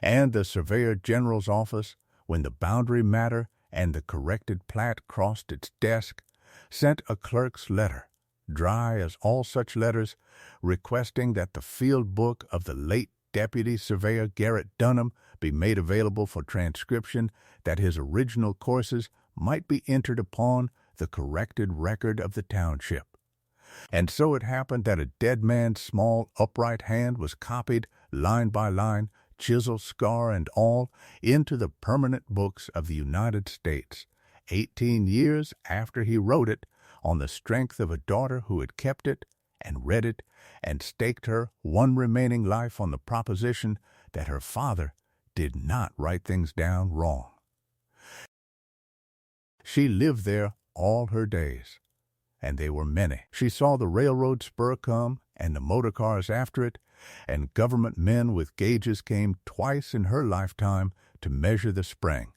[SPEAKER 1] And the Surveyor General's office, when the boundary matter and the corrected plat crossed its desk, sent a clerk's letter, dry as all such letters, requesting that the field book of the late Deputy Surveyor Garrett Dunham be made available for transcription, that his original courses might be entered upon the corrected record of the township. And so it happened that a dead man's small upright hand was copied, line by line, chisel, scar, and all, into the permanent books of the United States, 18 years after he wrote it, on the strength of a daughter who had kept it and read it and staked her one remaining life on the proposition that her father did not write things down wrong. She lived there all her days, and they were many. She saw the railroad spur come and the motor cars after it, and government men with gauges came twice in her lifetime to measure the spring,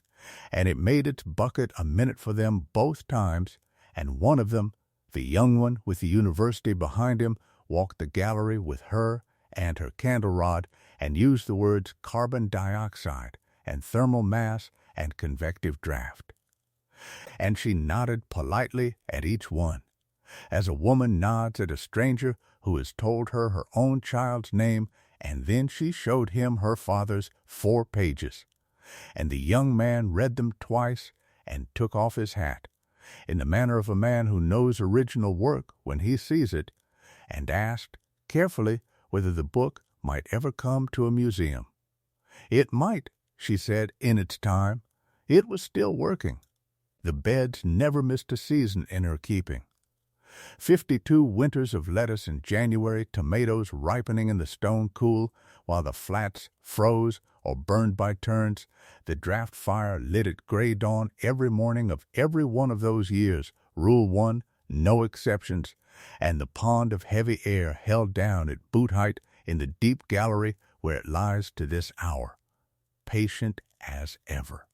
[SPEAKER 1] and it made its bucket a minute for them both times, and one of them, the young one with the university behind him, walked the gallery with her and her candle rod and used the words carbon dioxide and thermal mass and convective draft. And she nodded politely at each one, as a woman nods at a stranger who has told her her own child's name, and then she showed him her father's 4 pages. And the young man read them twice and took off his hat, in the manner of a man who knows original work when he sees it, and asked carefully whether the book might ever come to a museum. It might, she said, in its time. It was still working. The beds never missed a season in her keeping. 52 winters of lettuce in January, tomatoes ripening in the stone cool, while the flats froze or burned by turns, the draft fire lit at gray dawn every morning of every one of those years, Rule 1, no exceptions, and the pond of heavy air held down at boot height in the deep gallery where it lies to this hour, patient as ever,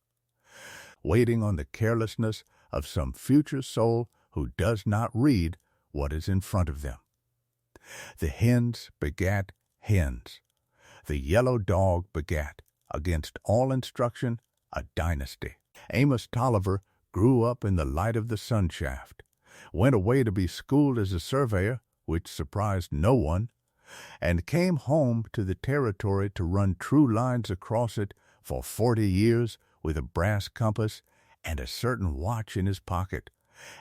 [SPEAKER 1] waiting on the carelessness of some future soul who does not read what is in front of them. The hens begat hens. The yellow dog begat, against all instruction, a dynasty. Amos Tolliver grew up in the light of the sun shaft, went away to be schooled as a surveyor, which surprised no one, and came home to the territory to run true lines across it for 40 years with a brass compass and a certain watch in his pocket.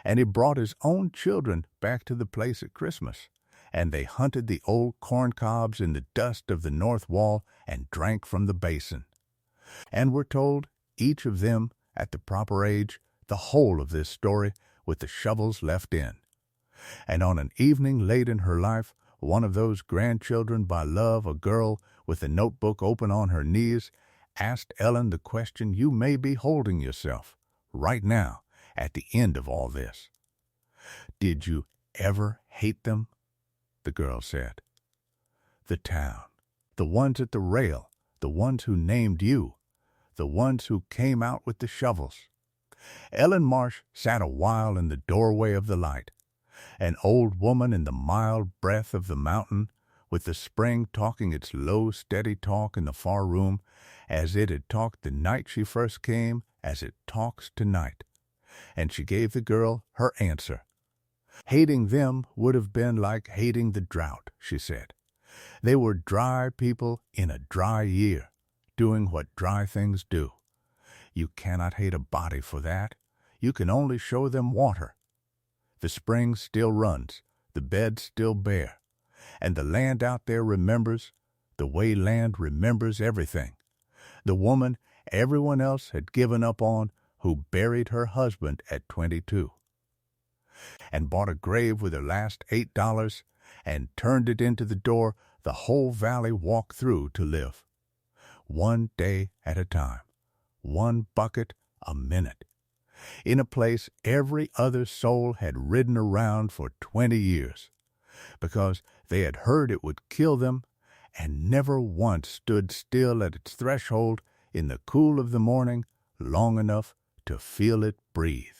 [SPEAKER 1] And he brought his own children back to the place at Christmas, and they hunted the old corn cobs in the dust of the north wall and drank from the basin, and were told, each of them at the proper age, the whole of this story with the shovels left in. And on an evening late in her life, one of those grandchildren by love, a girl with a notebook open on her knees, asked Ellen the question you may be holding yourself right now at the end of all this. Did you ever hate them? The girl said. The town, the ones at the rail, the ones who named you, the ones who came out with the shovels. Ellen Marsh sat a while in the doorway of the light, an old woman in the mild breath of the mountain, with the spring talking its low, steady talk in the far room, as it had talked the night she first came, as it talks tonight. And she gave the girl her answer. Hating them would have been like hating the drought, she said. They were dry people in a dry year, doing what dry things do. You cannot hate a body for that. You can only show them water. The spring still runs, the beds still bare, and the land out there remembers, the way land remembers everything. The woman everyone else had given up on, who buried her husband at 22, and bought a grave with her last $8 and turned it into the door the whole valley walked through to live. One day at a time, one bucket a minute, in a place every other soul had ridden around for 20 years, because they had heard it would kill them, and never once stood still at its threshold in the cool of the morning long enough to feel it breathe.